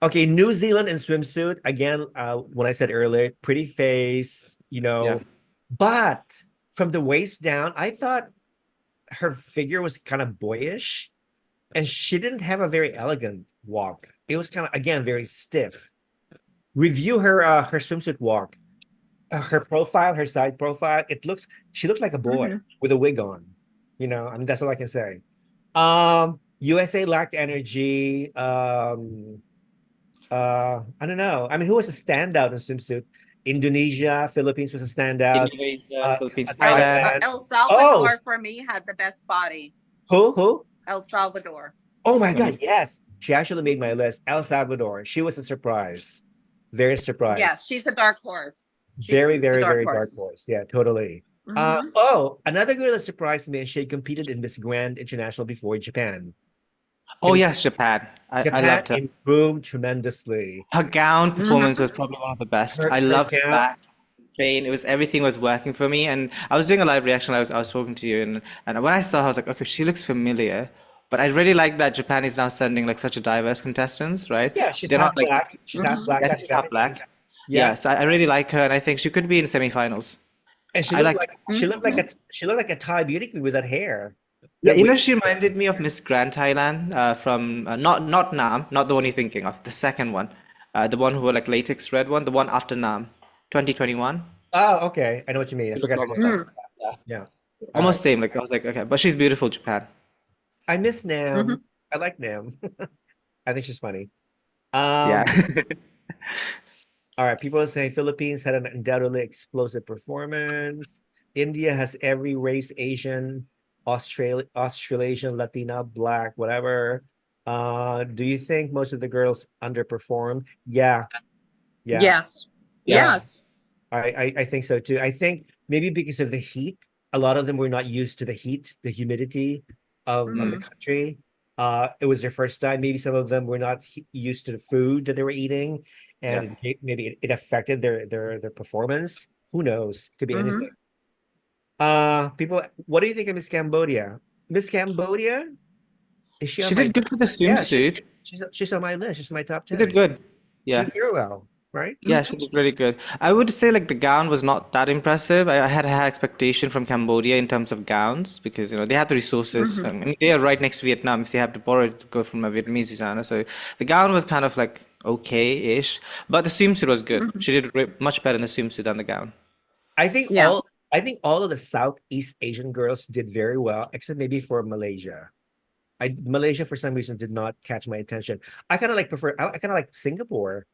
Okay, New Zealand in swimsuit again. When I said earlier, pretty face, Yeah. but from the waist down, I thought her figure was kind of boyish, and she didn't have a very elegant walk. It was kind of again very stiff. Review her swimsuit walk, her profile, her side profile. She looked like a boy Mhm. with a wig on. I mean that's all I can say. USA lacked energy. I don't know. I mean, who was a standout in swimsuit? Indonesia, Philippines was a standout. Indonesia, Philippines, El, Thailand. Thailand. El Oh, Salvador for me had the best body. who? El Salvador. Oh my Yeah. God, yes. She actually made my list. El Salvador. She was a surprise. Very surprised. Yes, she's a dark horse. She's Very, the very, dark very dark horse. horse. Yeah, totally. Mhm. Another girl that surprised me, and she had competed in Miss Grand International before Japan. Oh yes, Japan. I Japan loved her. improved tremendously. Her gown performance Mhm. was probably one of the best. Her I her loved the gown. back train. It was everything was working for me. And I was doing a live reaction. I was talking to you, and when I saw her, I was like, okay, she looks familiar. But I really like that Japan is now sending like such a diverse contestants, right? Yeah, she's They're not half like black. She's half Mhm. black, yeah, half she's half black. Japanese. Yeah, Yeah. so I really like her, and I think she could be in semifinals. And I liked. she looked like Mhm. a Thai beauty queen with that hair. Yeah, That wig. she reminded me of Miss Grand Thailand from not Nam, not the one you're thinking of, the second one, the one who wore like latex red one, the one after Nam, 2021. Oh, okay. I know what you mean. I She looked forgot her almost name. like Mm. yeah, Yeah. All right. almost same. Like I was like, okay, but she's beautiful, Japan. I miss Nam. Mhm. I like Nam. I think she's funny. Yeah. Um, all right. People are saying Philippines had an undoubtedly explosive performance. India has every race, Asian, Australasian, Latina, Black, whatever. Do you think most of the girls underperformed? Yeah. Yes. Yes. Yes. I think so too. I think maybe because of the heat, a lot of them were not used to the heat, the humidity of the Mhm. country. It was their first time. Maybe some of them were not used to the food that they were eating, and Yeah. maybe it affected their performance. Who knows? Could be anything. Mhm. People, what do you think of Miss Cambodia? Miss Cambodia, is she on She my? did good for the Yeah, swimsuit. she's on my list. She's my top She did 10. good. She Yeah. did very well, right? Yeah, she did really good. I would say like the gown was not that impressive. I had a high expectation from Cambodia in terms of gowns because they have the resources. I Mhm. mean, they are right next to Vietnam if they have to borrow it to go from a Vietnamese designer. So the gown was kind of like okay-ish, but the swimsuit was good. Mhm. She did much better in the swimsuit than the gown. I think Yeah. all of the Southeast Asian girls did very well, except maybe for Malaysia. Malaysia for some reason did not catch my attention. I kind of like Singapore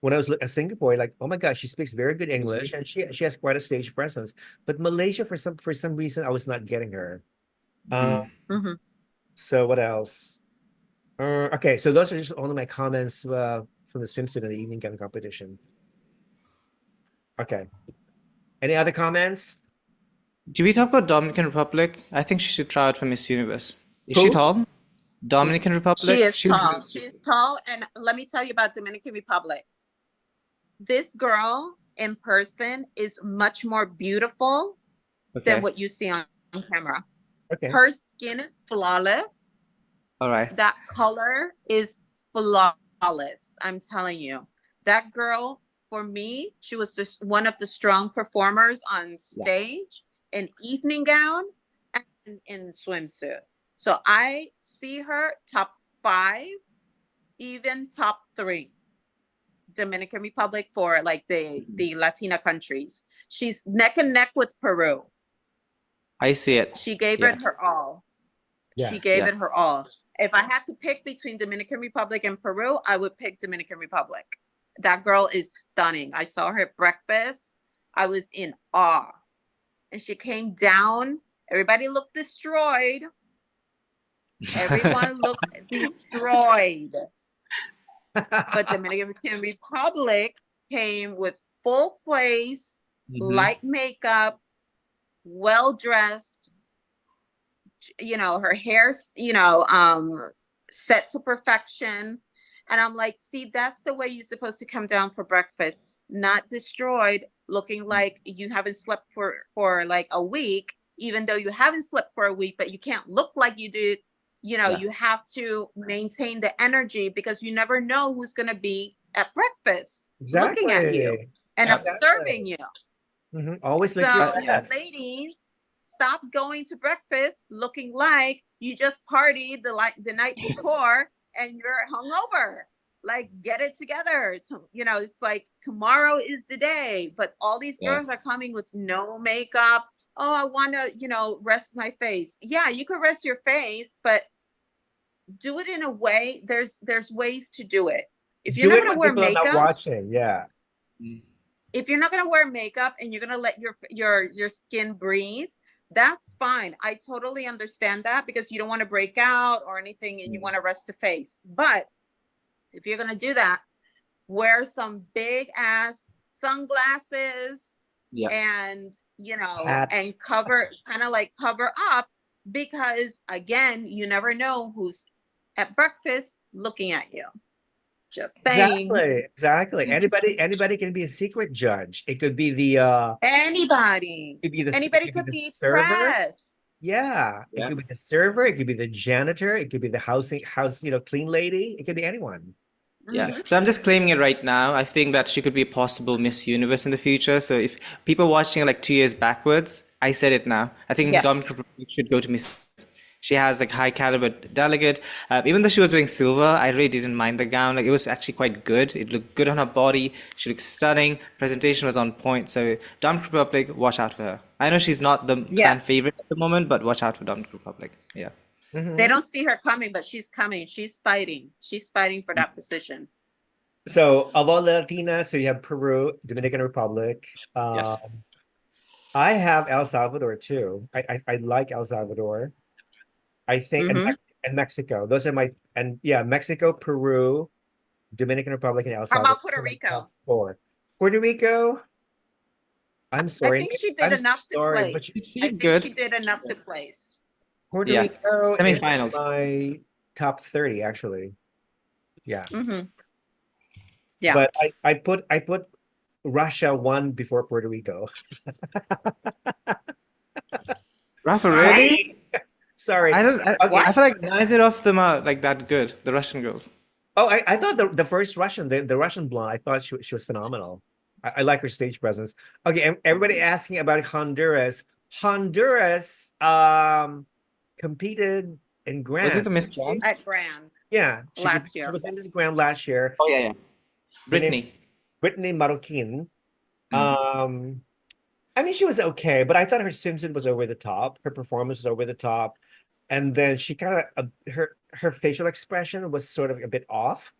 when I was at Singapore, like, oh my God, she speaks very good English and she has quite a stage presence. But Malaysia, for some reason, I was not getting her. Mhm. So what else? Okay, so those are just only my comments from the swimsuit and the evening gown competition. Okay. Any other comments? Do we talk about Dominican Republic? I think she should try out for Miss Universe. Is she Who? tall? Dominican Republic? She is She was- tall. She is tall. And let me tell you about Dominican Republic. This girl in person is much more beautiful Okay. than what you see on camera. Okay. Her skin is flawless. All right. That color is flawless. I'm telling you. That girl, for me, she was just one of the strong performers on stage in evening gown and in swimsuit. So I see her top 5, even top 3. Dominican Republic for like the Latina countries. She's neck and neck with Peru. I see it. She gave Yeah. it her all. Yeah. She gave Yeah. it her all. If I had to pick between Dominican Republic and Peru, I would pick Dominican Republic. That girl is stunning. I saw her at breakfast. I was in awe. And she came down. Everybody looked destroyed. Everyone looked destroyed. But Dominican Republic came with full face, light makeup, well dressed. You know, her hair's, set to perfection. And I'm like, see, that's the way you're supposed to come down for breakfast, not destroyed, looking like you haven't slept for like a week, even though you haven't slept for a week, but you can't look like you did. You know, you have to maintain the energy because you never know who's going to be at breakfast looking at you and observing you. Always look So, your best. ladies, stop going to breakfast looking like you just partied the night before and you're hungover. Like, get it together. It's like tomorrow is the day. But all these girls are coming with no makeup. Oh, I want to, rest my face. Yeah, you could rest your face, but do it in a way. There's ways to do it. If you're not going to wear makeup, watching, yeah. If you're not going to wear makeup and you're going to let your skin breathe, that's fine. I totally understand that because you don't want to break out or anything and you want to rest the face. But if you're going to do that, wear some big ass sunglasses and, and cover up because again, you never know who's at breakfast looking at you. Just saying. Exactly. Anybody can be a secret judge. It could be the anybody. Anybody could be server. press. Yeah. It could be the server, it could be the janitor, it could be the house, clean lady. It could be anyone. Yeah. So I'm just claiming it right now. I think that she could be a possible Miss Universe in the future. So if people watching like 2 years backwards, I said it now. I think Dominic should go to Miss. She has like high caliber delegate. Even though she was wearing silver, I really didn't mind the gown. Like it was actually quite good. It looked good on her body. She looked stunning. Presentation was on point. So Dominic Republic, watch out for her. I know she's not the fan favorite at the moment, but watch out for Dominic Republic. Yeah. They don't see her coming, but she's coming. She's fighting. She's fighting for that position. So of all the Latinas, so you have Peru, Dominican Republic. Yes. I have El Salvador too. I like El Salvador. I think and Mexico. Those are Mexico, Peru, Dominican Republic, and El Salvador. How about Puerto Rico? Puerto Rico. I'm sorry. I think she did enough to place. But she did enough to place. Puerto Rico is semifinals. my top 30 actually. Yeah. Yeah. But I put Russia 1 before Puerto Rico. Rafa, really? Sorry. I feel like neither of them are like that good, the Russian girls. Oh, I thought the first Russian, the Russian blonde, I thought she was phenomenal. I like her stage presence. Okay, everybody asking about Honduras. Honduras competed in Grand. Was it the Miss Grand? At Grand. Yeah. Last year. She was in Miss Grand last year. Oh, yeah. Brittany Marroquin. I mean, she was okay, but I thought her swimsuit was over the top. Her performance was over the top. And then she kind of, her facial expression was sort of a bit off.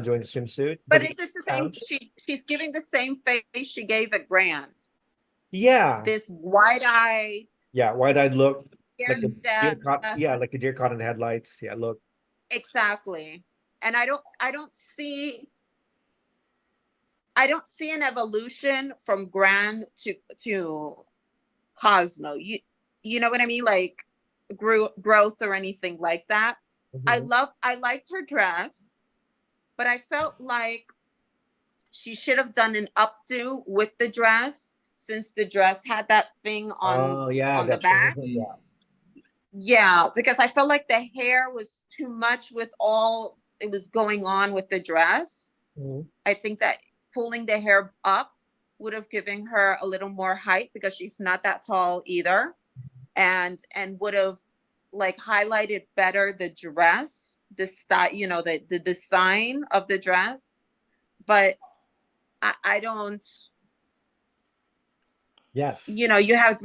during the swimsuit. But the it's the same. counts. She's giving the same face she gave at Grand. Yeah, This wide eye, yeah, wide-eyed look, hair like a deer caught. depth. Yeah, like a deer caught in the headlights. Yeah, look. Exactly. And I don't see an evolution from Grand to Cosmo. You know what I mean? Like growth or anything like that. Mhm. I liked her dress, but I felt like she should have done an updo with the dress, since the dress had that thing Oh yeah, on the that thing. back. Yeah. Yeah, because I felt like the hair was too much with all it was going on with the dress. Mhm. I think that pulling the hair up would have given her a little more height, because she's not that tall either, and would have like highlighted better the dress, the style, the design of the dress. But I don't, Yes. you have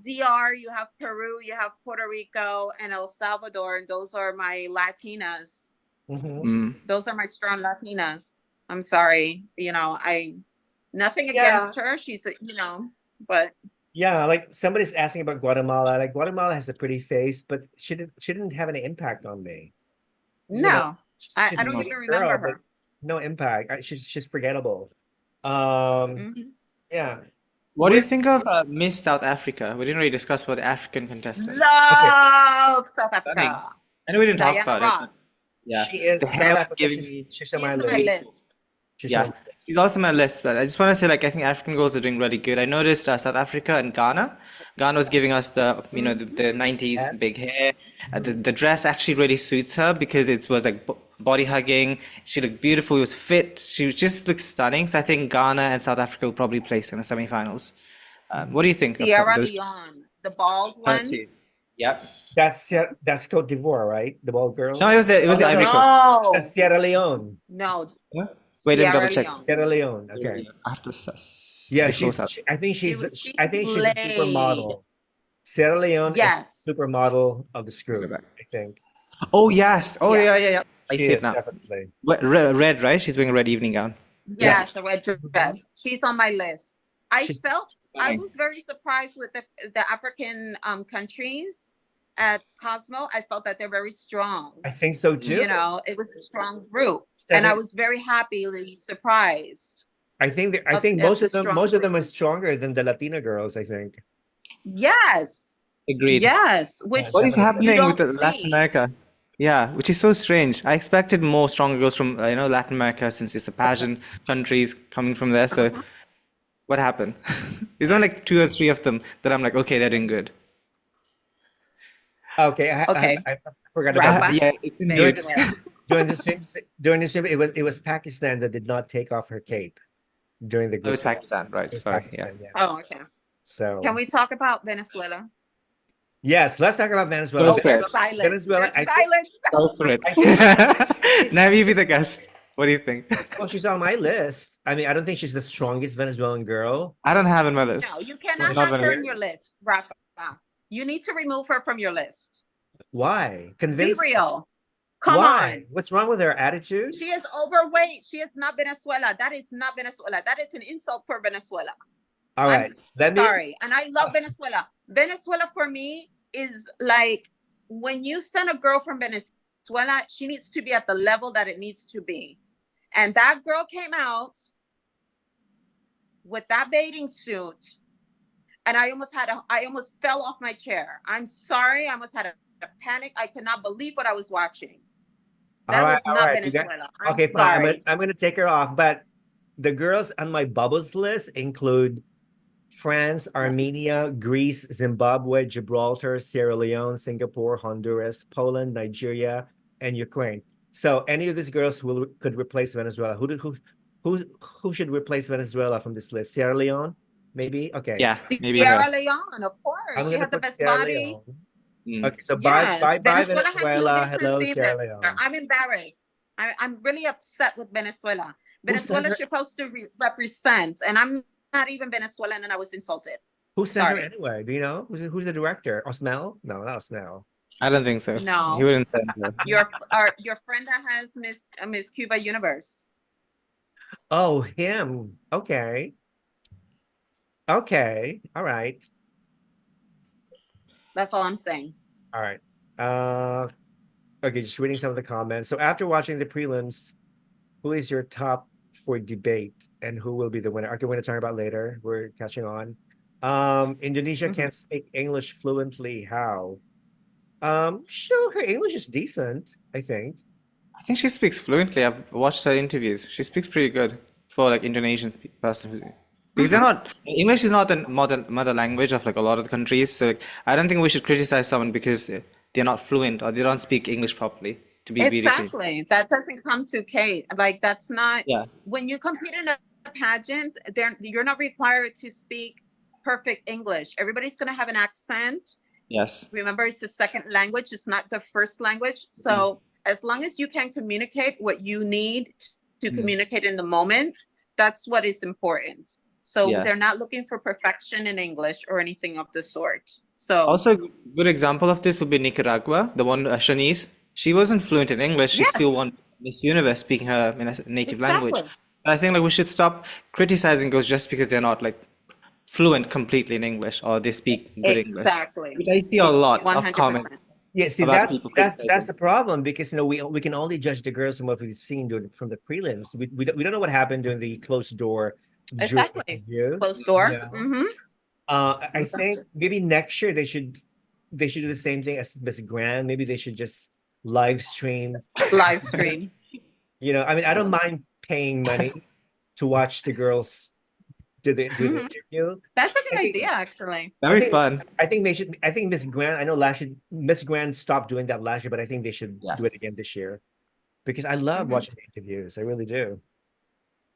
DR, you have Peru, you have Puerto Rico and El Salvador, and those are my Latinas. Mhm. Those are my strong Latinas. I'm sorry, nothing Yeah. against her. She's but Yeah, like somebody's asking about Guatemala. Like Guatemala has a pretty face, but she didn't have any impact on me. no, She's I a don't great even girl, remember but her. no impact. She's forgettable. Mhm. Yeah. What do you We're- think of Miss South Africa? We didn't really discuss about the African contestants. Love South Stunning. Africa. I know we didn't talk Diana about it. Ross. Yeah, She is the South hair was Africa. giving me. She's She on my is on my list. list. She's Yeah, on my list. she's also on my list, but I just want to say, like, I think African girls are doing really good. I noticed South Africa and Ghana. Ghana was giving us the 90s big Yes. hair. The dress actually really suits her because it was like body hugging. She looked beautiful. It was fit. She just looked stunning. So I think Ghana and South Africa will probably place in the semifinals. What do you think of Sierra those? Leone, the bald Her one. two? Yep. That's Cote d'Ivoire, right? The bald girl. No, it was the Oh, no, Ivory no. Coast. No, That's Sierra Leone. no, Huh? Wait, let me double Sierra check. Leone. Sierra Leone. Okay. I have to Yeah, before South. I think She I think she's a slayed. supermodel. Sierra Leone Yes. is supermodel of the Go screw, back. I think. Oh yes. Oh Yeah. yeah. I She see it is now. definitely. Red, right? She's wearing a red evening gown. Yes, Yes. a red dress. She's on my list. I She's- I was very surprised with the African countries at Cosmo. I felt that they're very strong. I think so too. It was a strong group, and I was very happily surprised. I think of most the of them strong are stronger than the Latina girls, I think. Yes, Agreed. yes. Which What is definitely. happening with don't Latin see. America? Yeah, which is so strange. I expected more stronger girls from Latin America since it's the pageant countries coming from there. So what happened? There's only like 2 or 3 of them that I'm like, okay, they're doing good. Okay, Okay. I forgot Rafa. about Yeah, it's in during mute. this during this film, it was Pakistan that did not take off her cape during the Oh, it's group. Pakistan, right? It was Sorry, Pakistan, yeah. Oh, okay. So Can we talk about Venezuela? yes, let's talk about Venezuela. Go for it. Silent. Venezuela, I think- Silent. Go for I it. Now you be the guest. What do you think? Well, she's on my list. I mean, I don't think she's the strongest Venezuelan girl. I don't have in my list. No, you cannot Not have her Venezuela. in your list, Rafa. You need to remove her from your list. Why? Be Convince real. Come Why? on. What's wrong with her attitude? She is overweight. She is not Venezuela. That is not Venezuela. That is an insult for Venezuela. All right. I'm sorry. And I love Venezuela. Venezuela for me is like when you send a girl from Venezuela, she needs to be at the level that it needs to be. And that girl came out with that bathing suit, and I almost fell off my chair. I'm sorry. I almost had a panic. I could not believe what I was watching. That was all not right. You got- Venezuela. I'm okay, fine. sorry. I'm gonna take her off. But the girls on my bubbles list include France, Armenia, Greece, Zimbabwe, Gibraltar, Sierra Leone, Singapore, Honduras, Poland, Nigeria, and Ukraine. So any of these girls could replace Venezuela. Who should replace Venezuela from this list? Sierra Leone, maybe. Okay. Yeah, maybe Sierra her. Leone, of course. I'm She gonna had the put best Sierra body. Leone. Mm. Okay, so Yes, bye Venezuela has no Venezuela. business Hello, being Sierra there. Leone. I'm embarrassed. I'm really upset with Venezuela. Venezuela is supposed to represent, and I'm not even Venezuelan, and I was insulted. Who sent her Sorry. anyway? Do you know? Who's the director? Osmel? No, not Osmel. I don't think so. He No. wouldn't say so. Your friend that has Miss Cuba Universe. Oh, him. Okay. Okay. All right. That's all I'm saying. All right. Okay, just reading some of the comments. So after watching the prelims, who is your top for debate and who will be the winner? Okay, we're gonna talk about later. We're catching on. Indonesia can't speak English fluently. How? Sure, her English is decent, I think. I think she speaks fluently. I've watched her interviews. She speaks pretty good for like Indonesian person. Because they're not English is not the mother language of like a lot of the countries. So like, I don't think we should criticize someone because they're not fluent or they don't speak English properly. To be really clear. Exactly. That doesn't come to Kate. Like that's not Yeah. when you compete in a pageant, you're not required to speak perfect English. Everybody's gonna have an accent. Yes. Remember, it's the second language, it's not the first language. So as long as you can communicate what you need to communicate in the moment, that's what is important. So Yeah. they're not looking for perfection in English or anything of the sort. So Also, a good example of this would be Nicaragua, the one Shanice. She wasn't fluent in English. She still yes, won Miss Universe speaking her native language. exactly. I think like we should stop criticizing girls just because they're not like fluent completely in English or they speak good English. Exactly. Which I see a lot of 100%. comments Yeah, see, about that's people that's criticizing. the problem because we can only judge the girls from what we've seen from the prelims. We don't know what happened during the closed door jury Exactly. interview. Closed door. Yeah. Mm-hmm. I think maybe next year they should do the same thing as Miss Grand. Maybe they should just live stream. Live stream. You know, I mean, I don't mind paying money to watch the girls do the interview. That's a good I think- idea, actually. Very fun. I think they should. I think Miss Grand. I know last year Miss Grand stopped doing that last year, but I think they should do it again this year because I love watching the interviews. I really do.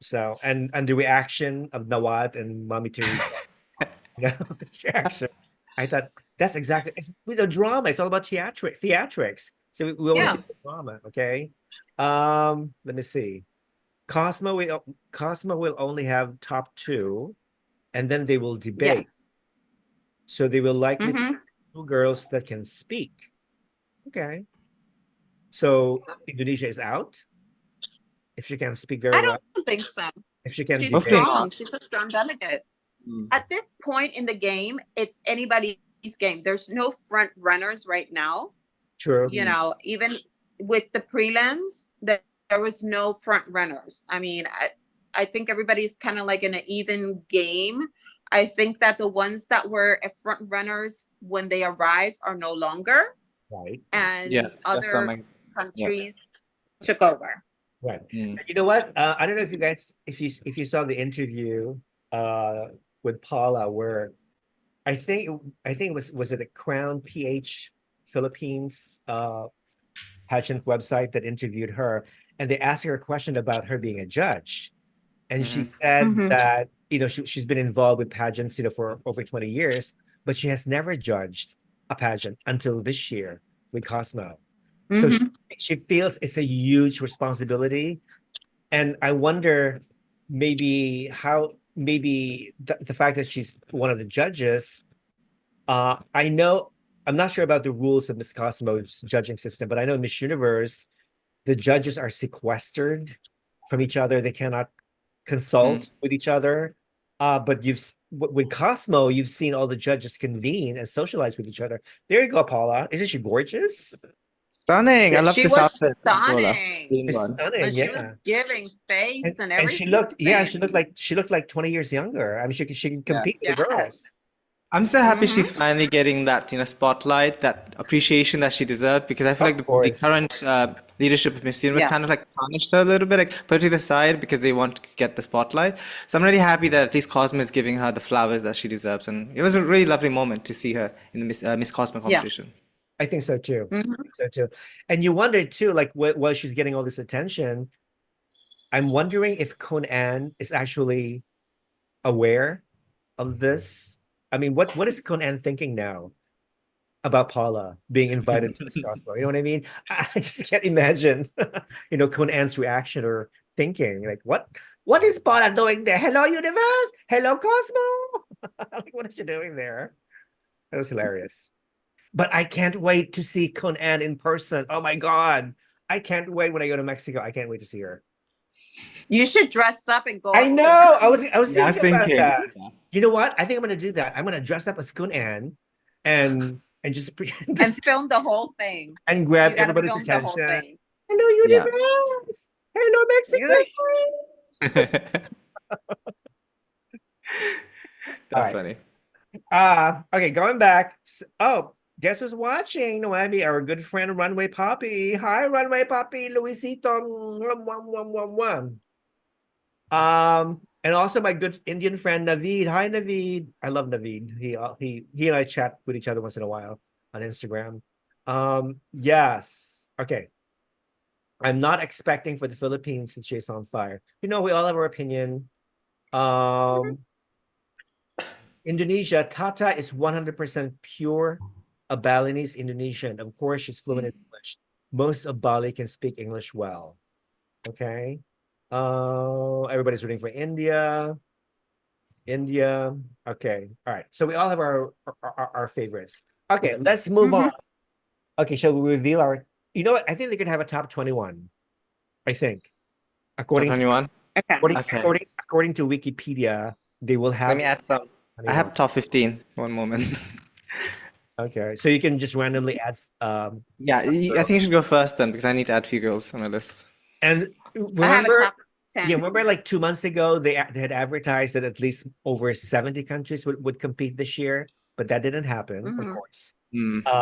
So and the reaction of Nawat and Mommy Teresa, you know, the reaction. I thought that's exactly it's with a drama. It's all about theatrics. So we always Yeah. see the drama. Okay. Let me see. Cosmo will only have top two, and then they will debate. So they will likely Mm-hmm. two girls that can speak. Okay. So Indonesia is out if she can speak very I well. don't think so. If she can She's debate. Okay. strong. She's a strong delegate. At this point in the game, it's anybody's game. There's no front runners right now. True. You know, even with the prelims, there was no front runners. I mean, I think everybody's kind of like in an even game. I think that the ones that were front runners when they arrived are no longer, Right. and Yeah, that's other something. countries took over. Right. Mm. You know what? I don't know if you guys if you saw the interview with Paula where I think it was it a Crown PH Philippines pageant website that interviewed her, and they asked her a question about her being a judge, and she said that you know she's been involved with pageants for over 20 years, but she has never judged a pageant until this year with Cosmo. So she feels it's a huge responsibility, and I wonder maybe the fact that she's one of the judges. I know I'm not sure about the rules of Miss Cosmo's judging system, but I know in Miss Universe, the judges are sequestered from each other. They cannot consult with each other. But with Cosmo, you've seen all the judges convene and socialize with each other. There you go, Paula. Isn't she gorgeous? Stunning. I love She this was outfit. Paula. stunning. Green It's one. stunning, But she yeah. was giving face and And everything. she looked like 20 years younger. I mean, she can compete with the girls. I'm so happy she's finally getting that, spotlight, that appreciation that she deserved, because I feel Of like the course. current leadership of Miss Universe Yes. kind of like punished her a little bit, like put her to the side because they want to get the spotlight. So I'm really happy that at least Cosmo is giving her the flowers that she deserves, and it was a really lovely moment to see her in the Miss Cosmo competition. I think so too. I think so too. And you wonder too, like while she's getting all this attention, I'm wondering if Conan is actually aware of this. I mean, what is Conan thinking now about Paula being invited to Miss Cosmo? You know what I mean? I just can't imagine, Conan's reaction or thinking like, what is Paula doing there? Hello, universe. Hello, Cosmo. Like, what is she doing there? That was hilarious. But I can't wait to see Conan in person. Oh my God. I can't wait when I go to Mexico. I can't wait to see her. You should dress up and go. I up to know. her. I was Yeah, I was thinking about thinking. that. Yeah. You know what? I think I'm gonna do that. I'm gonna dress up as Conan and just pretend And film the whole thing. and grab You gotta everybody's film the whole attention. thing. Hello, Yeah. universe. Hello, Mexico. That's right. funny. Okay, going back. Oh, guess who's watching? Noemi, our good friend Runway Poppy. Hi, Runway Poppy, Luisito. Mwah, mwah, mwah, mwah, mwah. And also my good Indian friend Naveed. Hi, Naveed. I love Naveed. He and I chat with each other once in a while on Instagram. Yes. Okay. I'm not expecting for the Philippines to chase on fire. You know, we all have our opinion. Indonesia, Tata is 100% pure a Balinese Indonesian. Of course, she's fluent in English. Most of Bali can speak English well. Okay. Everybody's rooting for India. India. Okay. All right. So we all have our favorites. Okay, let's move on. Okay, shall we reveal our, you know what? I think they could have a top 21. I think. According to 21. Okay. according to Wikipedia, they will have Let me add some. I 21. have top 15. One moment. Okay, so you can just randomly add Yeah, I think you should go first then because I need to add a few girls on my list. and I have a remember, top 10. yeah, remember like 2 months ago they had advertised that at least over 70 countries would compete this year, but that didn't happen, of course.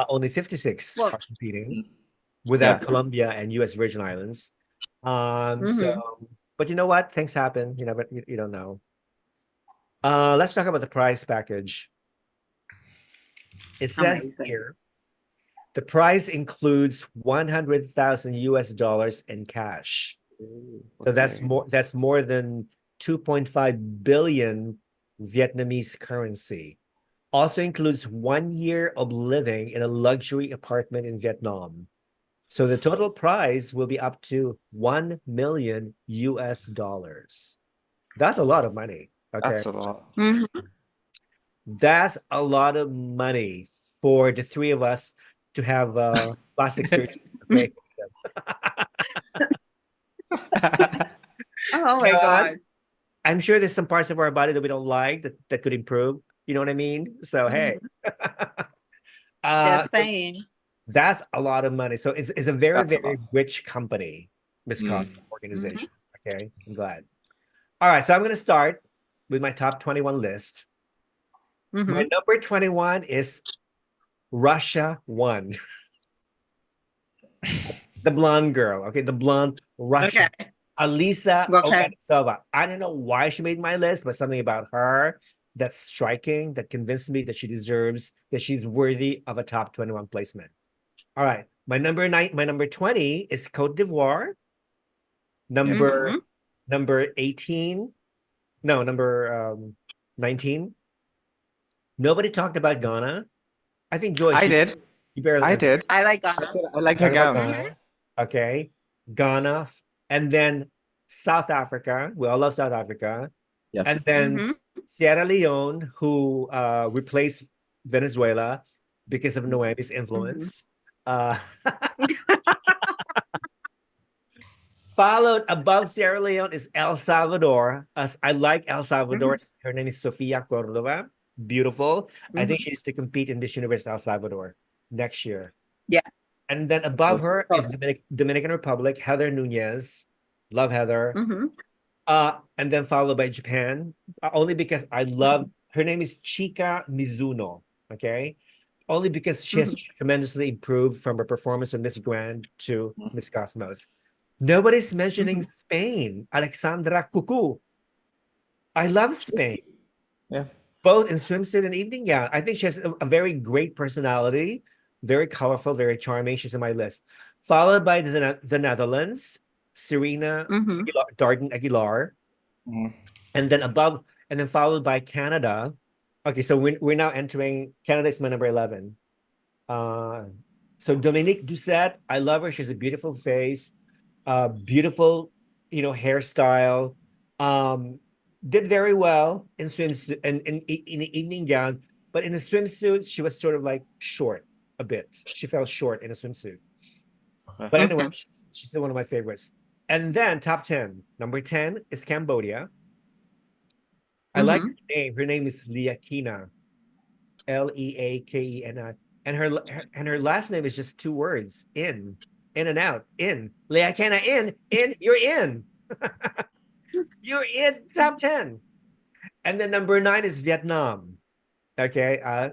Only 56 Well, are competing without Yeah. Colombia and US Virgin Islands. So, but you know what? Things happen. You never, you don't know. Let's talk about the prize package. It says amazing. here, the prize includes 100,000 US dollars in cash. So that's more than 2.5 billion Vietnamese currency. Also includes 1 year of living in a luxury apartment in Vietnam. So the total prize will be up to 1 million US dollars. That's a lot of money. Okay. That's a lot. That's a lot of money for the three of us to have plastic surgery. Okay. Oh my God. I'm sure there's some parts of our body that we don't like that could improve. You know what I mean? So hey. Just saying. That's a lot of money. So it's a very, That's a very lot. rich company, Miss Cosmo organization. Okay, I'm glad. All right, so I'm going to start with my top 21 list. My number 21 is Russia 1. The blonde girl, okay, the blonde Russian. Okay. Alisa Okay. Oganesova. I don't know why she made my list, but something about her that's striking, that convinced me that she deserves, that she's worthy of a top 21 placement. All right, my number 20 is Cote d'Ivoire. Number 18. No, number 19. Nobody talked about Ghana. I think Joy. I did. You barely. I did. I like Ghana. I liked her Talk about gown. Ghana. Okay, Ghana, and then South Africa. We all love South Africa. Yeah. And then Sierra Leone, who replaced Venezuela because of Noemi's influence. Followed above Sierra Leone is El Salvador. I like El Salvador. Her name is Sofia Cordova. Beautiful. I think she needs to compete in this Universe El Salvador next year. Yes. And then above her is Dominican Republic, Heather Nunez. Love Heather. And then followed by Japan, only because I love, her name is Chika Mizuno, okay? Only because she has tremendously improved from her performance on Miss Grand to Miss Cosmos. Nobody's mentioning Spain, Alexandra Cuckoo. I love Spain. Yeah. Both in swimsuit and evening gown. I think she has a very great personality, very colorful, very charming. She's on my list. Followed by the Netherlands, Serena Darden Aguilar. And then followed by Canada. Okay, so we're now entering, Canada is my number 11. So Dominique Doucet, I love her. She has a beautiful face, beautiful, hairstyle. Did very well in swimsuit and in the evening gown, but in the swimsuit, she was sort of like short. a bit. She fell short in a swimsuit. Okay. But anyway, she's still one of my favorites. And then top 10. Number 10 is Cambodia. I like her name. Her name is Leakina. Leakena. And her last name is just 2 words. In and out. In. Leakena, in, you're in. You're in top 10. And then number 9 is Vietnam. Okay. I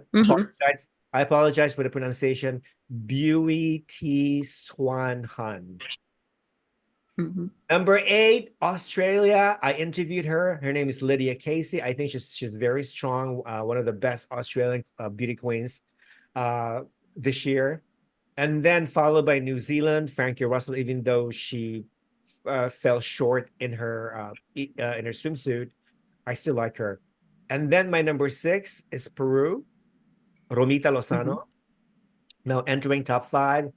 apologize for the pronunciation. Bui T Swan Han. Number 8, Australia. I interviewed her. Her name is Lydia Casey. I think she's very strong. One of the best Australian beauty queens this year. And then followed by New Zealand, Frankie Russell, even though she fell short in her swimsuit, I still like her. And then my number 6 is Peru, Romita Lozano. Now entering top 5.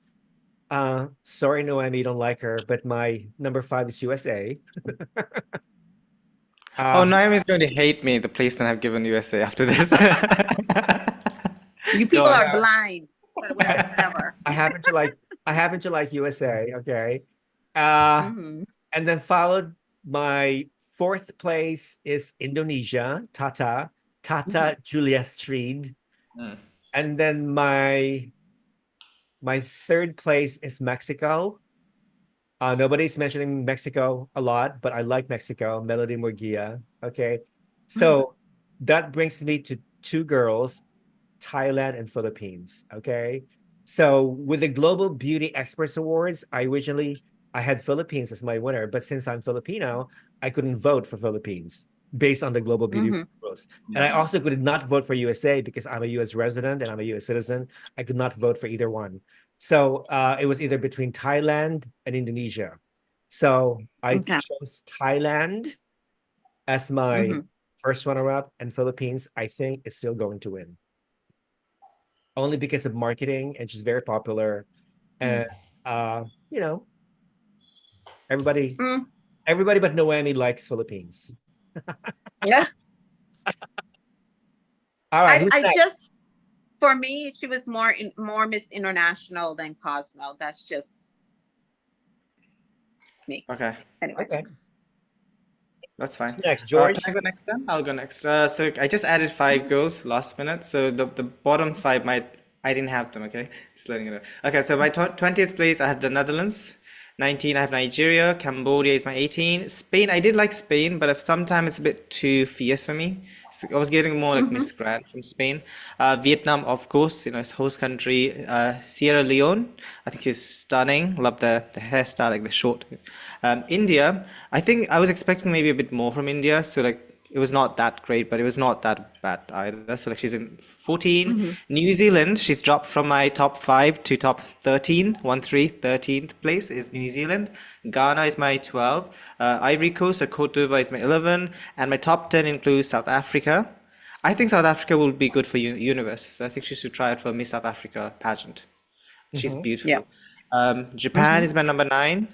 Sorry, Noemi, you don't like her, but my number 5 is USA. Oh, Naomi's going to hate me, the placement I've given USA after this. You people are blind. Whatever. I happen to like USA, okay. And then followed my 4th place is Indonesia, Tata Julia Street. And then my 3rd place is Mexico. Nobody's mentioning Mexico a lot, but I like Mexico, Melody Murguia. Okay. So that brings me to 2 girls, Thailand and Philippines. Okay. So with the Global Beauty Experts Awards, I had Philippines as my winner, but since I'm Filipino, I couldn't vote for Philippines based on the Global Beauty rules. And I also could not vote for USA because I'm a US resident and I'm a US citizen. I could not vote for either one. So it was either between Thailand and Indonesia. So I chose Thailand as my first runner-up, and Philippines, I think, is still going to win. Only because of marketing, and she's very popular. And, everybody but Noemi likes Philippines. Yeah. All right. For me, she was more Miss International than Cosmo. That's just me. Okay. Anyway. Okay. That's fine. Next, George. Can I go next then? I'll go next. So I just added 5 girls last minute. So the bottom 5 I didn't have them, okay? Just letting you know. Okay, so my 20th place, I have the Netherlands. 19, I have Nigeria. Cambodia is my 18. Spain, I did like Spain, but sometimes it's a bit too fierce for me. So I was getting more like Miss Grand from Spain. Vietnam, of course, it's host country. Sierra Leone, I think she's stunning. Love the hairstyle, like the short. India, I think I was expecting maybe a bit more from India. So like, it was not that great, but it was not that bad either. So like she's in 14. New Zealand, she's dropped from my top 5 to top 13. 13th place is New Zealand. Ghana is my 12. Ivory Coast or Cote d'Ivoire is my 11. And my top 10 includes South Africa. I think South Africa will be good for Universe. So I think she should try it for Miss South Africa pageant. She's beautiful. Yeah. Japan is my number 9.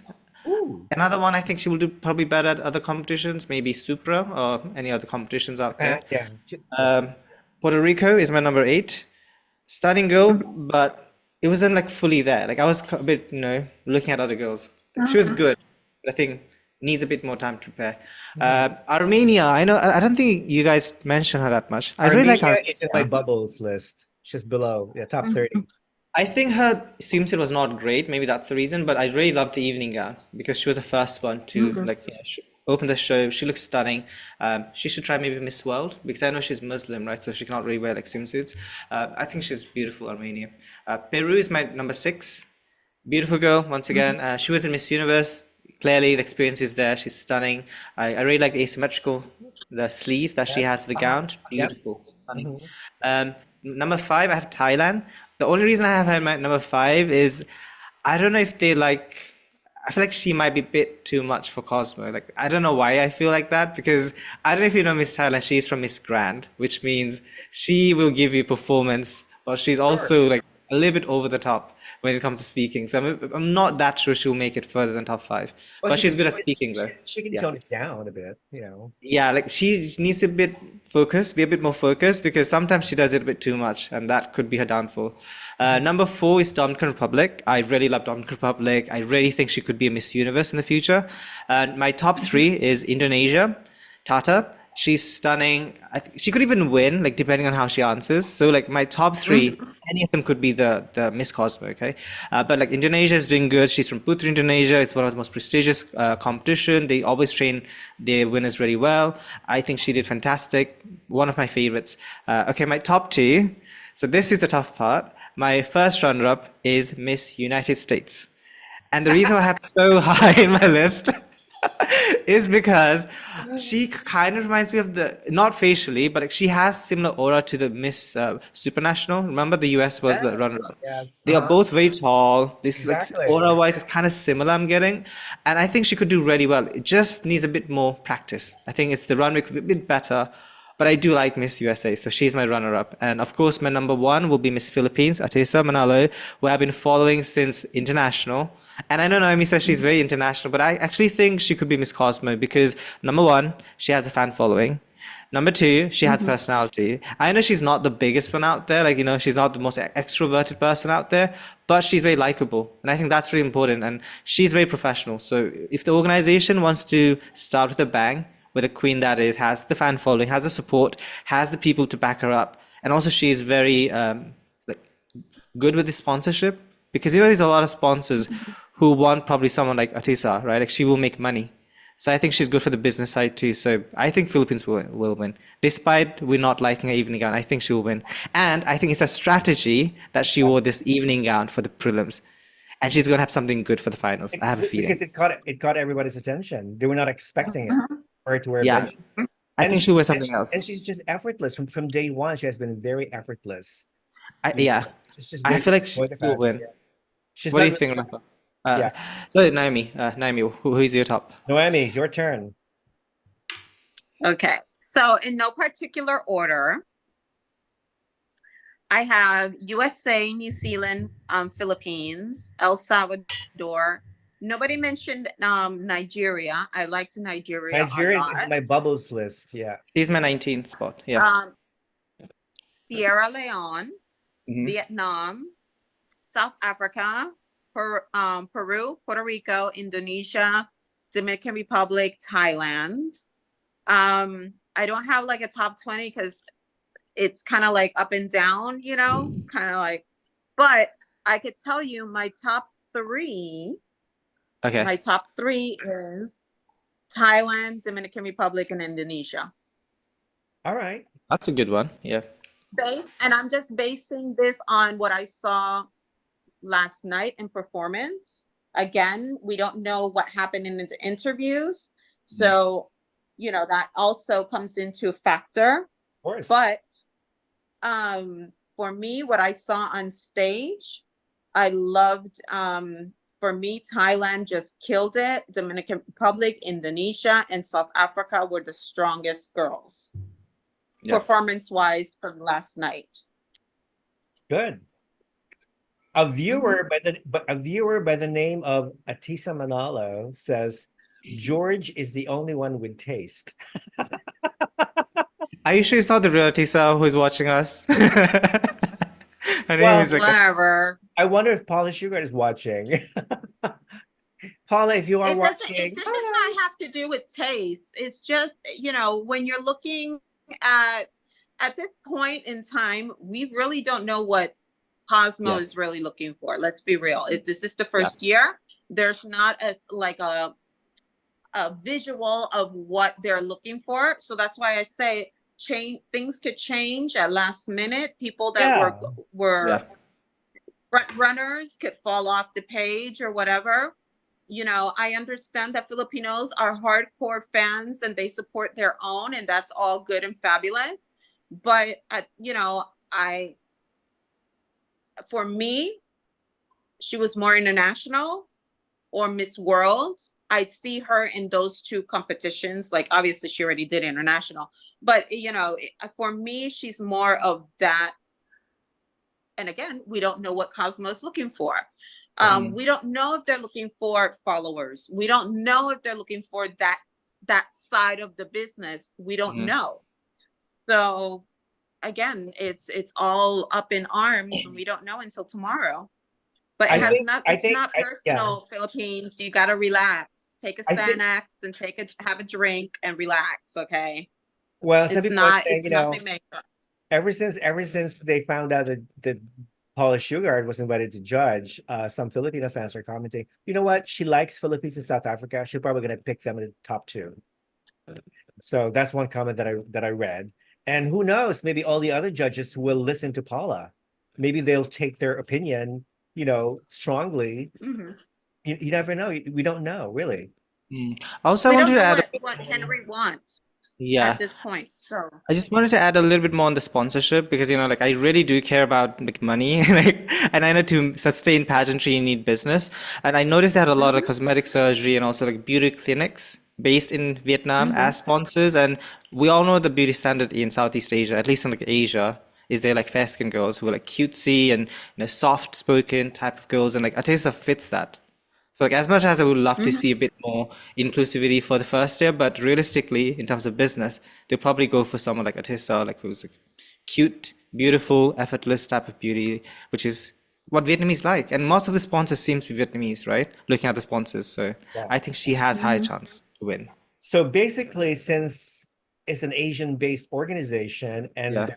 Ooh. Another one, I think she will do probably better at other competitions, maybe Supra or any other competitions out there. Puerto Rico is my number 8. Stunning girl, but it wasn't like fully there. Like I was a bit, looking at other girls. She was good, but I think needs a bit more time to prepare. Armenia, I don't think you guys mentioned her that much. I really like her. It's in my bubbles list. She's below, top 30. I think her swimsuit was not great. Maybe that's the reason, but I really loved the evening gown because she was the first one to open the show. She looks stunning. She should try maybe Miss World because I know she's Muslim, right? So she cannot really wear like swimsuits. I think she's beautiful, Armenia. Peru is my number 6. Beautiful girl, once again. She was in Miss Universe. Clearly, the experience is there. She's stunning. I really like the asymmetrical, the sleeve that she has for the gown. Beautiful, stunning. Number 5, I have Thailand. The only reason I have her in my number 5 is I don't know if I feel like she might be a bit too much for Cosmo. Like, I don't know why I feel like that because I don't know if you know Miss Thailand, she's from Miss Grand, which means she will give you performance, but she's also like a little bit over the top. when it comes to speaking. So I'm not that sure she'll make it further than top 5. Well, But she she's can good at tone it- speaking though. she can Yeah. tone it down a bit, you know. Yeah, like she needs to be a bit focused, be a bit more focused because sometimes she does it a bit too much, and that could be her downfall. Number 4 is Dominican Republic. I really love Dominican Republic. I really think she could be a Miss Universe in the future. My top 3 is Indonesia, Tata. She's stunning. She could even win, like depending on how she answers. So like my top 3, any of them could be the Miss Cosmo, okay? But like Indonesia is doing good. She's from Putri, Indonesia. It's one of the most prestigious competition. They always train their winners really well. I think she did fantastic. One of my favorites. Okay, my top 2. So this is the tough part. My first runner-up is Miss United States. And the reason why I have so high in my list is because she kind of reminds me of not facially, but like she has similar aura to the Miss Supranational. Remember the US was the runner-up. Yes. They are both very tall. This Exactly. like aura-wise is kind of similar, I'm getting. And I think she could do really well. It just needs a bit more practice. I think it's the runway could be a bit better. But I do like Miss USA, so she's my runner-up. And of course, my number 1 will be Miss Philippines, Atessa Manalo, who I've been following since international. And I know Noemi says she's very international, but I actually think she could be Miss Cosmo because number 1, she has a fan following. Number 2, she has personality. I know she's not the biggest one out there, like, you know, she's not the most extroverted person out there, but she's very likable. And I think that's really important. And she's very professional. So if the organization wants to start with a bang, with a queen that has the fan following, has the support, has the people to back her up, and also she is very like good with the sponsorship because you know there's a lot of sponsors who want probably someone like Atisa, right? Like she will make money, so I think she's good for the business side too. So I think Philippines will win, despite we're not liking her evening gown. I think she will win, and I think it's a strategy that she wore this evening gown for the prelims, and she's gonna have something good for the finals. I have a feeling Because it caught everybody's attention. They were not expecting it for her to wear Yeah. beige. I think she'll wear something And else. she's just effortless from day 1. She has been very effortless. Yeah, She's just I there feel to like enjoy the she'll pageant. win. She's What do not you think, really- Rafa? Yeah. So Naomi, who's your top? Noemi, your turn. Okay, so in no particular order, I have USA, New Zealand, Philippines, El Salvador. Nobody mentioned Nigeria. I liked Nigeria Nigeria a is lot. my bubbles list. Yeah. He's my 19th spot. Yeah. Sierra Leone, Mhm. Vietnam, South Africa, Peru, Puerto Rico, Indonesia, Dominican Republic, Thailand. I don't have like a top 20 because it's kind of like up and down, you know, kind of like, but I could tell you my top 3. Okay. My top 3 is Thailand, Dominican Republic, and Indonesia. All right. That's a good one. Yeah. And I'm just basing this on what I saw last night in performance. Again, we don't know what happened in the interviews. So, you know, that also comes into a factor. Of course. But for me, what I saw on stage, I loved, for me, Thailand just killed it. Dominican Republic, Indonesia, and South Africa were the strongest girls, performance-wise, from last night. Good. A viewer by the name of Atisa Manalo says George is the only one with taste. Are you sure it's not the real Tisa who's watching us? Her name is like Whatever. I wonder if Paula Shugart is watching. Paula, if you are watching, It does not have to do with taste. It's just, you know, when you're looking at this point in time, we really don't know what Cosmo is really looking for. Let's be real. This is the first year. There's not like a visual of what they're looking for. So that's why I say things could change at last minute. People that were front runners could fall off the page or whatever. You know, I understand that Filipinos are hardcore fans and they support their own, and that's all good and fabulous. But you know, for me, she was more international or Miss World. I'd see her in those 2 competitions. Like, obviously she already did international, but you know, for me, she's more of that and again, we don't know what Cosmo is looking for. Mhm. We don't know if they're looking for followers. We don't know if they're looking for that side of the business. We don't Mhm. know. So again, it's all up in arms, and we don't know until tomorrow. But it I has think, not. I It's think, not I, yeah, personal, Philippines. You gotta relax. Take a I think, Xanax and have a drink and relax. Okay. well, some It's people are not. saying, It's nothing major. ever since they found out that Paula Shugart was invited to judge, some Filipino fans are commenting, you know what? She likes Philippines and South Africa. She's probably going to pick them in the top two. So that's one comment that I read. And who knows? Maybe all the other judges will listen to Paula. Maybe they'll take their opinion, strongly. Mhm. You never know. We don't know, really. Also, I We wanted don't to know add, what Henry wants yeah, at this point. So I just wanted to add a little bit more on the sponsorship because like I really do care about like money, like, and I know to sustain pageantry you need business, and I noticed they had a lot of mhm, cosmetic surgery and also like beauty clinics based in Vietnam mhm, as sponsors, and we all know the beauty standard in Southeast Asia, at least in like Asia, is there like fair skinned girls who are like cutesy and soft spoken type of girls, and like Atesa fits that. So like as much as I would love to mhm. see a bit more inclusivity for the first year, but realistically, in terms of business, they'll probably go for someone like Atissa, like who's like cute, beautiful, effortless type of beauty, which is what Vietnamese like. And most of the sponsors seems to be Vietnamese, right? Looking at the sponsors. So Yeah. I think she has high Mhm. chance to win. So basically, since it's an Asian-based organization Yeah. and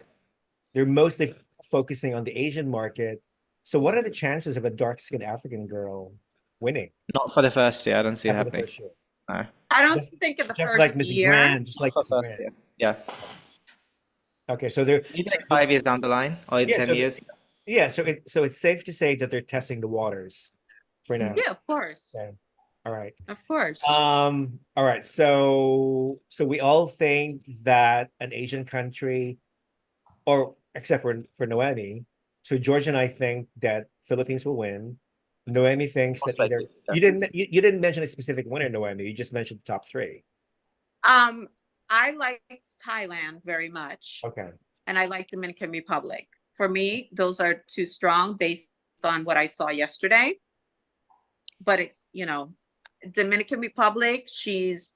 they're mostly focusing on the Asian market, so what are the chances of a dark-skinned African girl winning Not for the first year. I don't see it after the happening. first year? No. I don't Just, think in the just like first Miss year. Grand, just Not like for Miss first Grand. year. Yeah. Okay, so they're Maybe like 5 years down the line or in yeah, 10 so years. yeah, so it's safe to say that they're testing the waters for now. Yeah, of course, Okay. All right. of course. All right. So we all think that an Asian country, or except for Noemi. So George and I think that Philippines will win. Noemi thinks that Most either likely. Yeah. you didn't mention a specific winner, Noemi. You just mentioned the top three. Um, I liked Thailand very much, Okay. and I like Dominican Republic. For me, those are too strong based on what I saw yesterday. But Dominican Republic, she's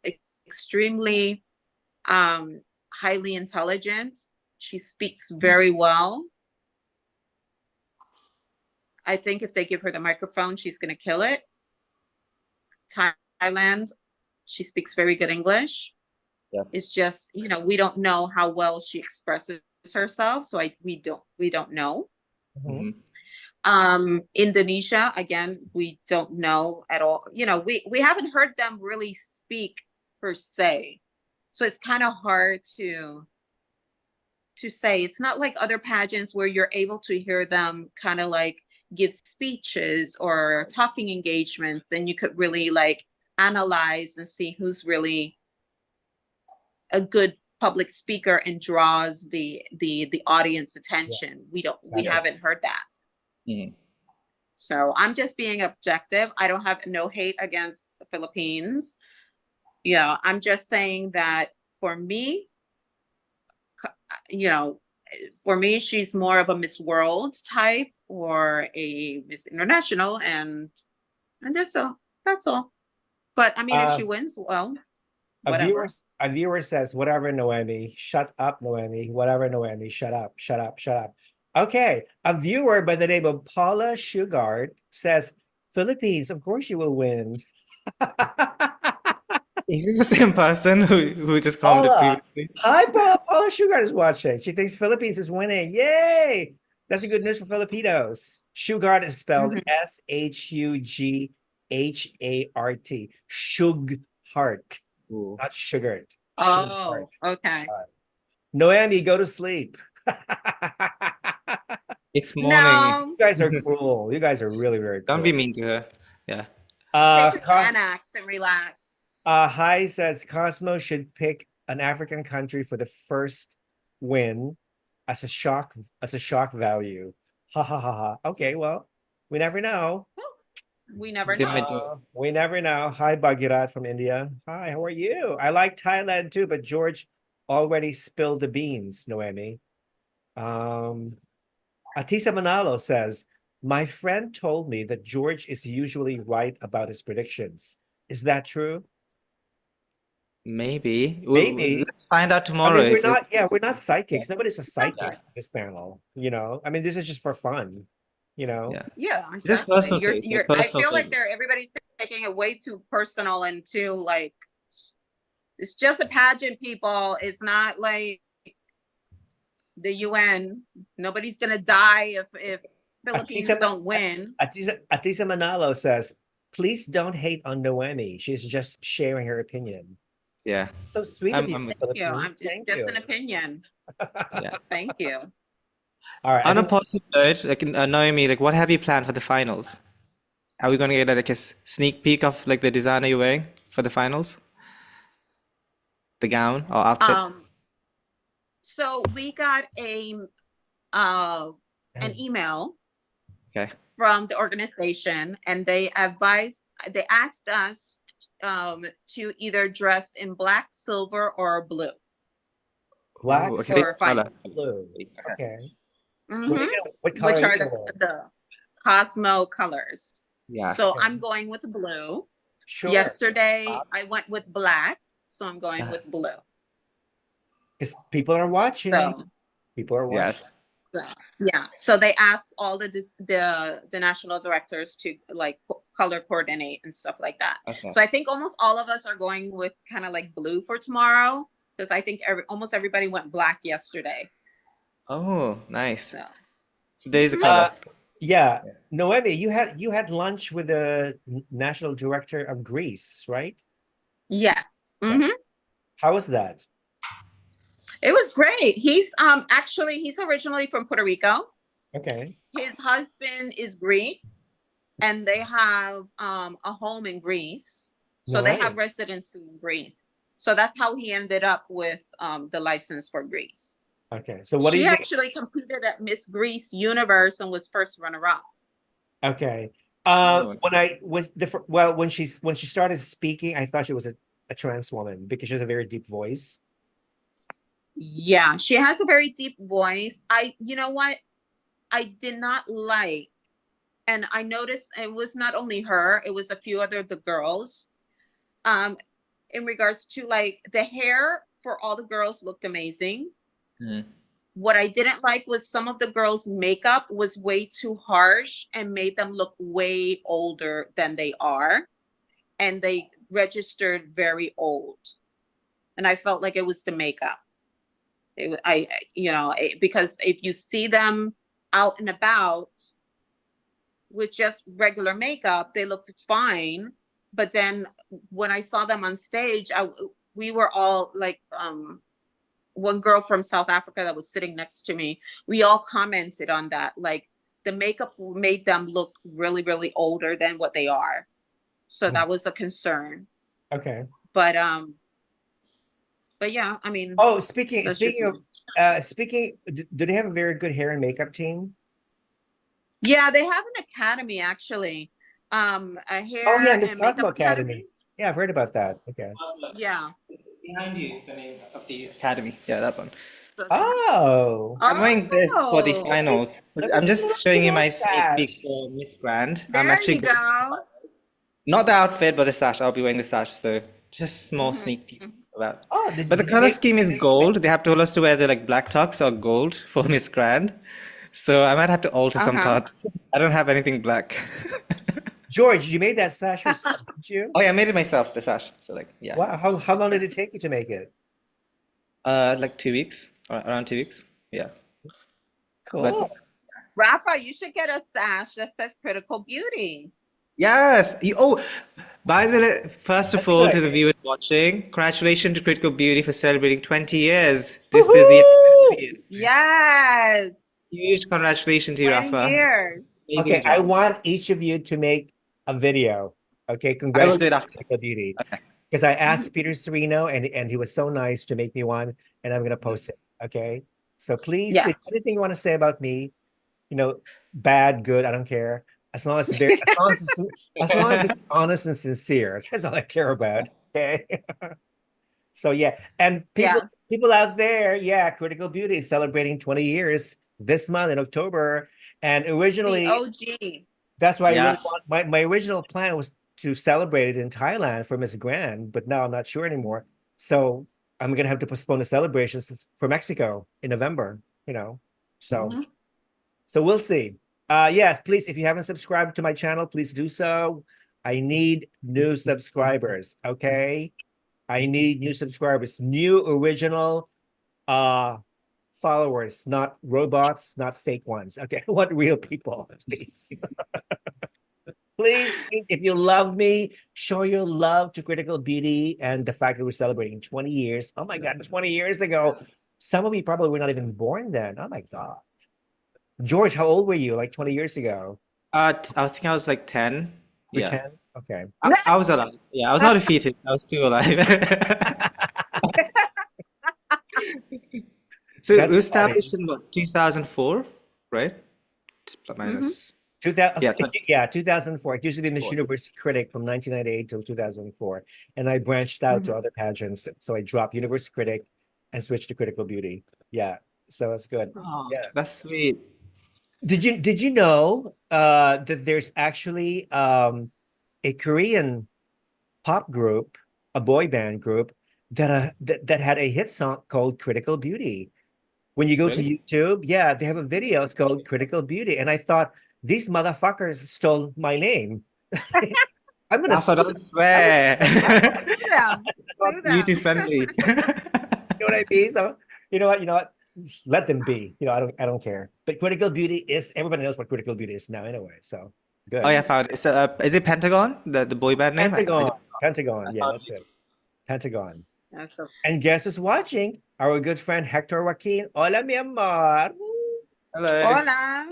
extremely highly intelligent. She speaks very well. I think if they give her the microphone, she's going to kill it. Thailand, she speaks very good English. Yeah. It's just, we don't know how well she expresses herself, so we don't know. Mhm. Indonesia, again, we don't know at all. We haven't heard them really speak per se, so it's kind of hard to say. It's not like other pageants where you're able to hear them kind of like give speeches or talking engagements, and you could really like analyze and see who's really a good public speaker and draws the audience attention. We Exactly. haven't heard that. Mhm. So I'm just being objective. I don't have no hate against the Philippines. I'm just saying that for me, she's more of a Miss World type or a Miss International, and just that's all. But I mean, if she wins, well, whatever. A viewer says, whatever, Noemi, shut up, Noemi, whatever, Noemi, shut up, shut up, shut up. Okay, a viewer by the name of Paula Shugart says, Philippines, of course you will win. Is it the same person who just commented Paula, previously? hi, Paula. Paula Shugart is watching. She thinks Philippines is winning. Yay! That's a good news for Filipinos. Shugart is spelled Mhm. Shughart. Shughart, Ooh. not Sugart. Oh, Shughart. okay. Noemi, go to sleep. It's morning. No, You guys are cruel. You guys are really, very Don't be cruel. mean to her. Yeah. take a Xanax and relax. Hi says Cosmo should pick an African country for the first win as a shock value. Ha ha ha ha. Okay, well, we never know. We never They know. might do it. We never know. Hi, Bhagirat from India. Hi, how are you? I like Thailand too, but George already spilled the beans, Noemi. Atisa Manalo says, my friend told me that George is usually right about his predictions. Is that true? Maybe. Maybe. Let's find out I tomorrow mean, if it. we're not psychics. Nobody's a psychic Yeah. on this panel, you know? I mean, this is just for fun, you know? Yeah. Yeah, It's just exactly. personal taste, like I personal feel like thing. everybody's taking it way too personal and too like it's just a pageant, people. It's not like the UN. Nobody's gonna die if Philippines Atisa, don't win. Atisa Manalo says, please don't hate on Noemi. She's just sharing her opinion. Yeah. So sweet of you, I'm Miss with You know, Philippines. Thank just you. an opinion. yeah. Thank you. All right. I On a think positive note, like Noemi, like what have you planned for the finals? Are we gonna get like a sneak peek of like the designer you're wearing for the finals? The gown or outfit? So we got an email Okay. from the organization, and they asked us to either dress in black, silver, or blue. black, Ooh, okay. silver, For final. blue. Okay. Okay. Mhm. What color Which are are you gonna wear? the Cosmo colors. Yeah. So Okay. I'm going with blue. Sure. Yesterday I went with black, so I'm going with blue. Because people are watching. So People are watching. Yes. yeah, so they asked all the national directors to like color coordinate and stuff like that. Okay. So I think almost all of us are going with kind of like blue for tomorrow, because I think almost everybody went black yesterday. Oh, nice. So So there's a color. Yeah. Noemi, you had lunch with the national director of Greece, right? yes. Yes. How was that? It was great. He's he's originally from Puerto Rico. Okay. His husband is Greek, and they have a home in Greece. So they have Nice. residency in Greece. So that's how he ended up with the license for Greece. Okay. So what do She you think? actually competed at Miss Greece Universe and was first runner-up. Okay. Oh. When she started speaking, I thought she was a trans woman because she has a very deep voice. Yeah, she has a very deep voice. You know what? I did not like, and I noticed it was not only her, it was a few other of the girls. In regards to like the hair for all the girls looked amazing. What I didn't like was some of the girls' makeup was way too harsh and made them look way older than they are. And they registered very old. And I felt like it was the makeup. Because if you see them out and about with just regular makeup, they looked fine. But then when I saw them on stage, we were all like, one girl from South Africa that was sitting next to me, we all commented on that. Like the makeup made them look really, really older than what they are. So that was a concern. Okay. But yeah, I mean. Oh, speaking, do they have a very good hair and makeup team? Yeah, they have an academy actually. A hair Oh yeah, Miss and Cosmo makeup Academy. Yeah, I've heard about that. Okay. Yeah. Behind you, the name of the academy. Yeah, that one. Oh. I'm wearing this for the Oh. finals. So I'm just showing you my sneak peek for Miss Grand. I'm There actually you go. not the outfit, but the sash. I'll be wearing the sash, so just small sneak peek about. Oh, But the color scheme is gold. They have told us to wear the like black tux or gold for Miss Grand. So I might have to alter some parts. I don't have anything black. George, you made that sash yourself, didn't you? Oh yeah, I made it myself, the sash. So like yeah. Wow, how long did it take you to make it? Like 2 weeks, or around 2 weeks. Yeah. Cool. But Rafa, you should get a sash that says Critical Beauty. yes. By the way, first of That's a all, good to the idea. viewers watching, congratulations to Critical Beauty for celebrating 20 years. This is the anniversary. Yes. Huge congratulations to you, 20 Rafa. years. Amazing Okay, I job. want each of you to make a video. Okay, I will do it congratulations, after. Critical Beauty. Okay. Because I asked Peter Serino and he was so nice to make me one, and I'm gonna post it. Okay. So please, Yes. anything you want to say about me, bad, good, I don't care. As long as as long as it's honest and sincere, that's all I care about. Okay. So yeah, and people out there, yeah, Critical Beauty is celebrating 20 years. this month in October. And The originally, OG. that's why I Yeah. really want my original plan was to celebrate it in Thailand for Miss Grand, but now I'm not sure anymore. So I'm gonna have to postpone the celebrations for Mexico in November, you know. So Mhm. so we'll see. Yes, please, if you haven't subscribed to my channel, please do so. I need new subscribers, okay? I need new subscribers, new original followers, not robots, not fake ones. Okay, I want real people, please. Please, if you love me, show your love to Critical Beauty and the fact that we're celebrating 20 years. Oh my God, 20 years ago. Some of you probably were not even born then. Oh my God. George, how old were you like 20 years ago? I think I was like 10. You're Yeah. 10? Okay. I was alive. Yeah, I was not a fetus. I was still alive. So it was That's funny. established in what, 2004, right? Plus minus. 2000, Yeah, yeah, 2004. It used to be Miss Four. Universe Critic from 1998 till 2004. And I branched out to Mhm. other pageants. So I dropped Universe Critic and switched to Critical Beauty. Yeah. So it's good. Oh, Yeah. that's sweet. Did you know that there's actually a Korean pop group, a boy band group that had a hit song called Critical Beauty. When you go to Really? YouTube, yeah, they have a video. It's called Critical Beauty. And I thought, these motherfuckers stole my name. I'm gonna Rafa, sue them. don't swear. Sue them. Not Sue them. YouTube friendly. You know what I mean? So you know what? You know what? Let them be. You know, I don't care. But Critical Beauty is everybody knows what Critical Beauty is now anyway. So good. Oh yeah, I found it. Is it Pentagon? The boy band name? Pentagon. Pentagon. I Yeah, found that's it. it. Pentagon. That's so And guess who's watching? Our good friend Hector Joaquin. Hola, mi amor. Hello. Hola.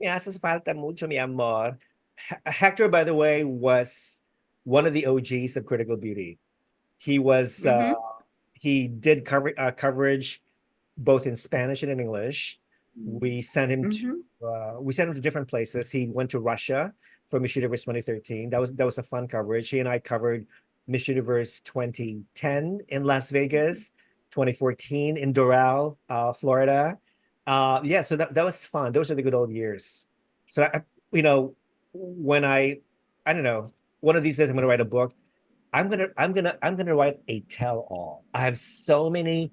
Me haces falta mucho, mi amor. Hector, by the way, was one of the OGs of Critical Beauty. He was Mhm. he did coverage both in Spanish and in English. We sent him to different places. He went to Russia for Miss Universe 2013. That was a fun coverage. He and I covered Miss Universe 2010 in Las Vegas, 2014 in Doral, Florida. Yeah, so that was fun. Those are the good old years. So you know, when I don't know, one of these days I'm gonna write a book. I'm gonna write a tell-all. I have so many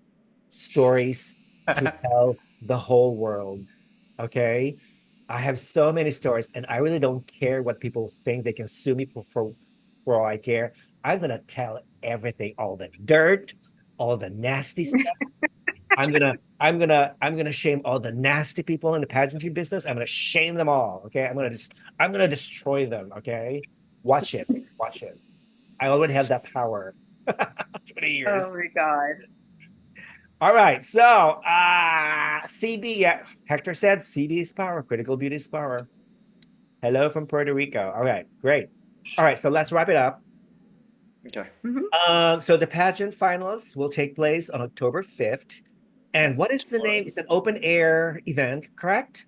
stories to tell the whole world. Okay. I have so many stories, and I really don't care what people think. They can sue me for all I care. I'm gonna tell everything, all the dirt, all the nasty stuff. I'm gonna shame all the nasty people in the pageantry business. I'm gonna shame them all. Okay. I'm gonna destroy them. Okay. Watch it. Watch it. I already have that power. 20 years. Oh my God. All right. So CB, yeah, Hector said CB is power, Critical Beauty is power. Hello from Puerto Rico. All right, great. All right, so let's wrap it up. Okay. So the pageant finals will take place on October 5th. And what is the name? It's an open air event, correct?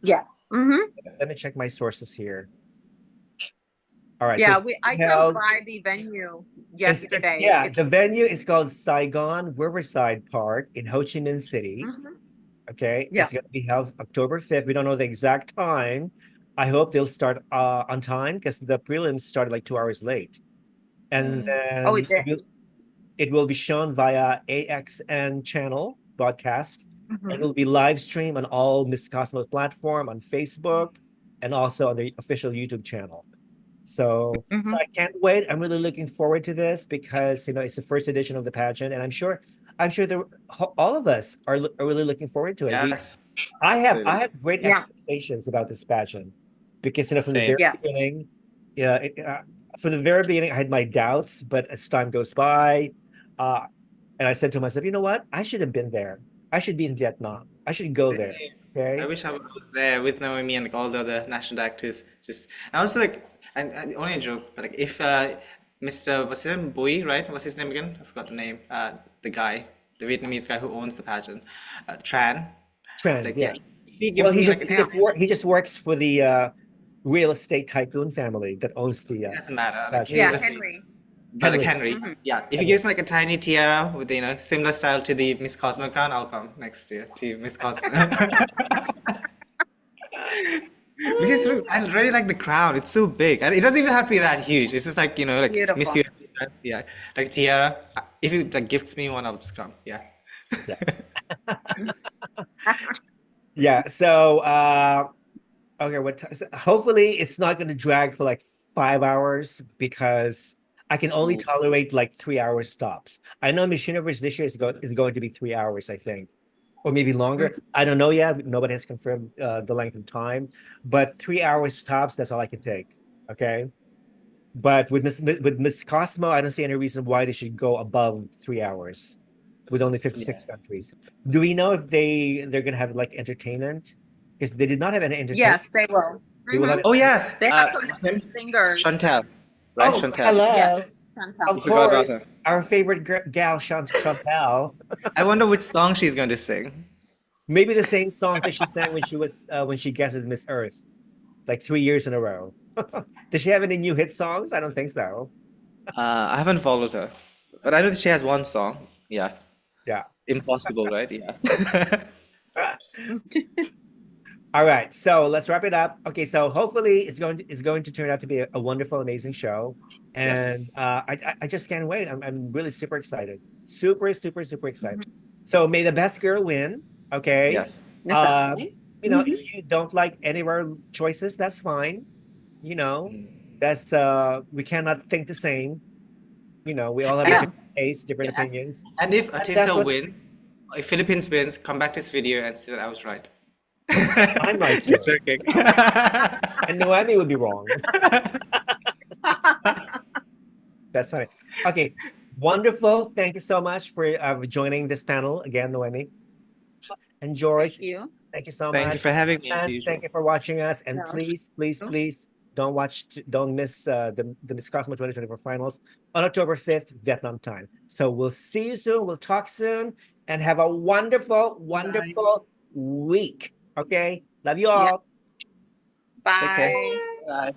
Yeah. Mm-hmm. Let me check my sources here. All right. Yeah, so I held- drove by the venue it's- yesterday. yeah, the venue is called Saigon Riverside Park in Ho Chi Minh City. Mhm. Okay. Yeah. It's going to be held October 5th. We don't know the exact time. I hope they'll start on time because the prelims started like 2 hours late. And then Oh, it did. it will be shown via AXN channel broadcast. Mhm. It will be live streamed on all Miss Cosmo platform, on Facebook, and also on the official YouTube channel. So I can't wait. I'm really looking forward to this because it's the first edition of the pageant, and I'm sure all of us are really looking forward to it. Yes. I have great Yeah. expectations about this pageant because from the Same. very Yes. beginning, from the very beginning, I had my doubts, but as time goes by, and I said to myself, you know what? I should have been there. I should be in Vietnam. I should go there. Okay. I wish I was there with Noemi and like all the other national actors. Just and also like and only a joke, but like if Mr. what's his name? Bui, right? What's his name again? I forgot the name. The guy, the Vietnamese guy who owns the pageant, Tran. Trend, Like yeah. if he Well, gives he me just like he just works for the real estate tycoon family that owns the it doesn't matter. Like pageant. he's Yeah, the Henry. face. But like Henry. Henry, yeah. If you give me like a tiny tiara with similar style to the Miss Cosmo crown, I'll come next year to Miss Cosmo. Because I really like the crown. It's so big, and it doesn't even have to be that huge. It's just like like Miss Beautiful. USA, yeah, like tiara. If you like gifts me one, I'll just come. Yeah. Yes. Yeah. So okay, hopefully it's not going to drag for like 5 hours because I can only tolerate like 3 hour stops. I know Miss Universe this year is going to be 3 hours, I think, or maybe longer. I don't know yet. Nobody has confirmed the length of time, but 3 hour stops. That's all I can take. Okay. But with Miss Cosmo, I don't see any reason why they should go above 3 hours with only 56 countries. Do we know if they're gonna have like entertainment? Because they did not have any entertainment. Yes, they will. They will have Oh yes. They have What's her name? some singers. Chantel, right? Oh, Chantel. hello. Yes, Chantel. Of You forgot about course, our favorite gal, Chantel. I wonder which song she's going to sing. Maybe the same song that she sang when she guested Miss Earth, like 3 years in a row. Does she have any new hit songs? I don't think so. I haven't followed her, but I know that she has one song. Yeah. Yeah. Impossible, right? Yeah. All right, so let's wrap it up. Okay, so hopefully it's going to turn out to be a wonderful, amazing show, and I just can't wait. I'm really super excited, super excited. So may the best girl win. Okay. Yes. If you don't like any of our choices, that's fine. That's we cannot think the same. We all have different tastes, different opinions. And if That's Atisa what- if Philippines wins, come back to this video and say that I was right. I'm right too. And Noemi would be wrong. That's funny. Okay, wonderful. Thank you so much for joining this panel again, Noemi. And George, thank you so much. Thank you for having me. And thank you for watching us. And please don't miss the Miss Cosmo 2024 finals on October 5th, Vietnam time. So we'll see you soon. We'll talk soon, and have a wonderful week. Okay, love you all. Bye. Take care. Bye.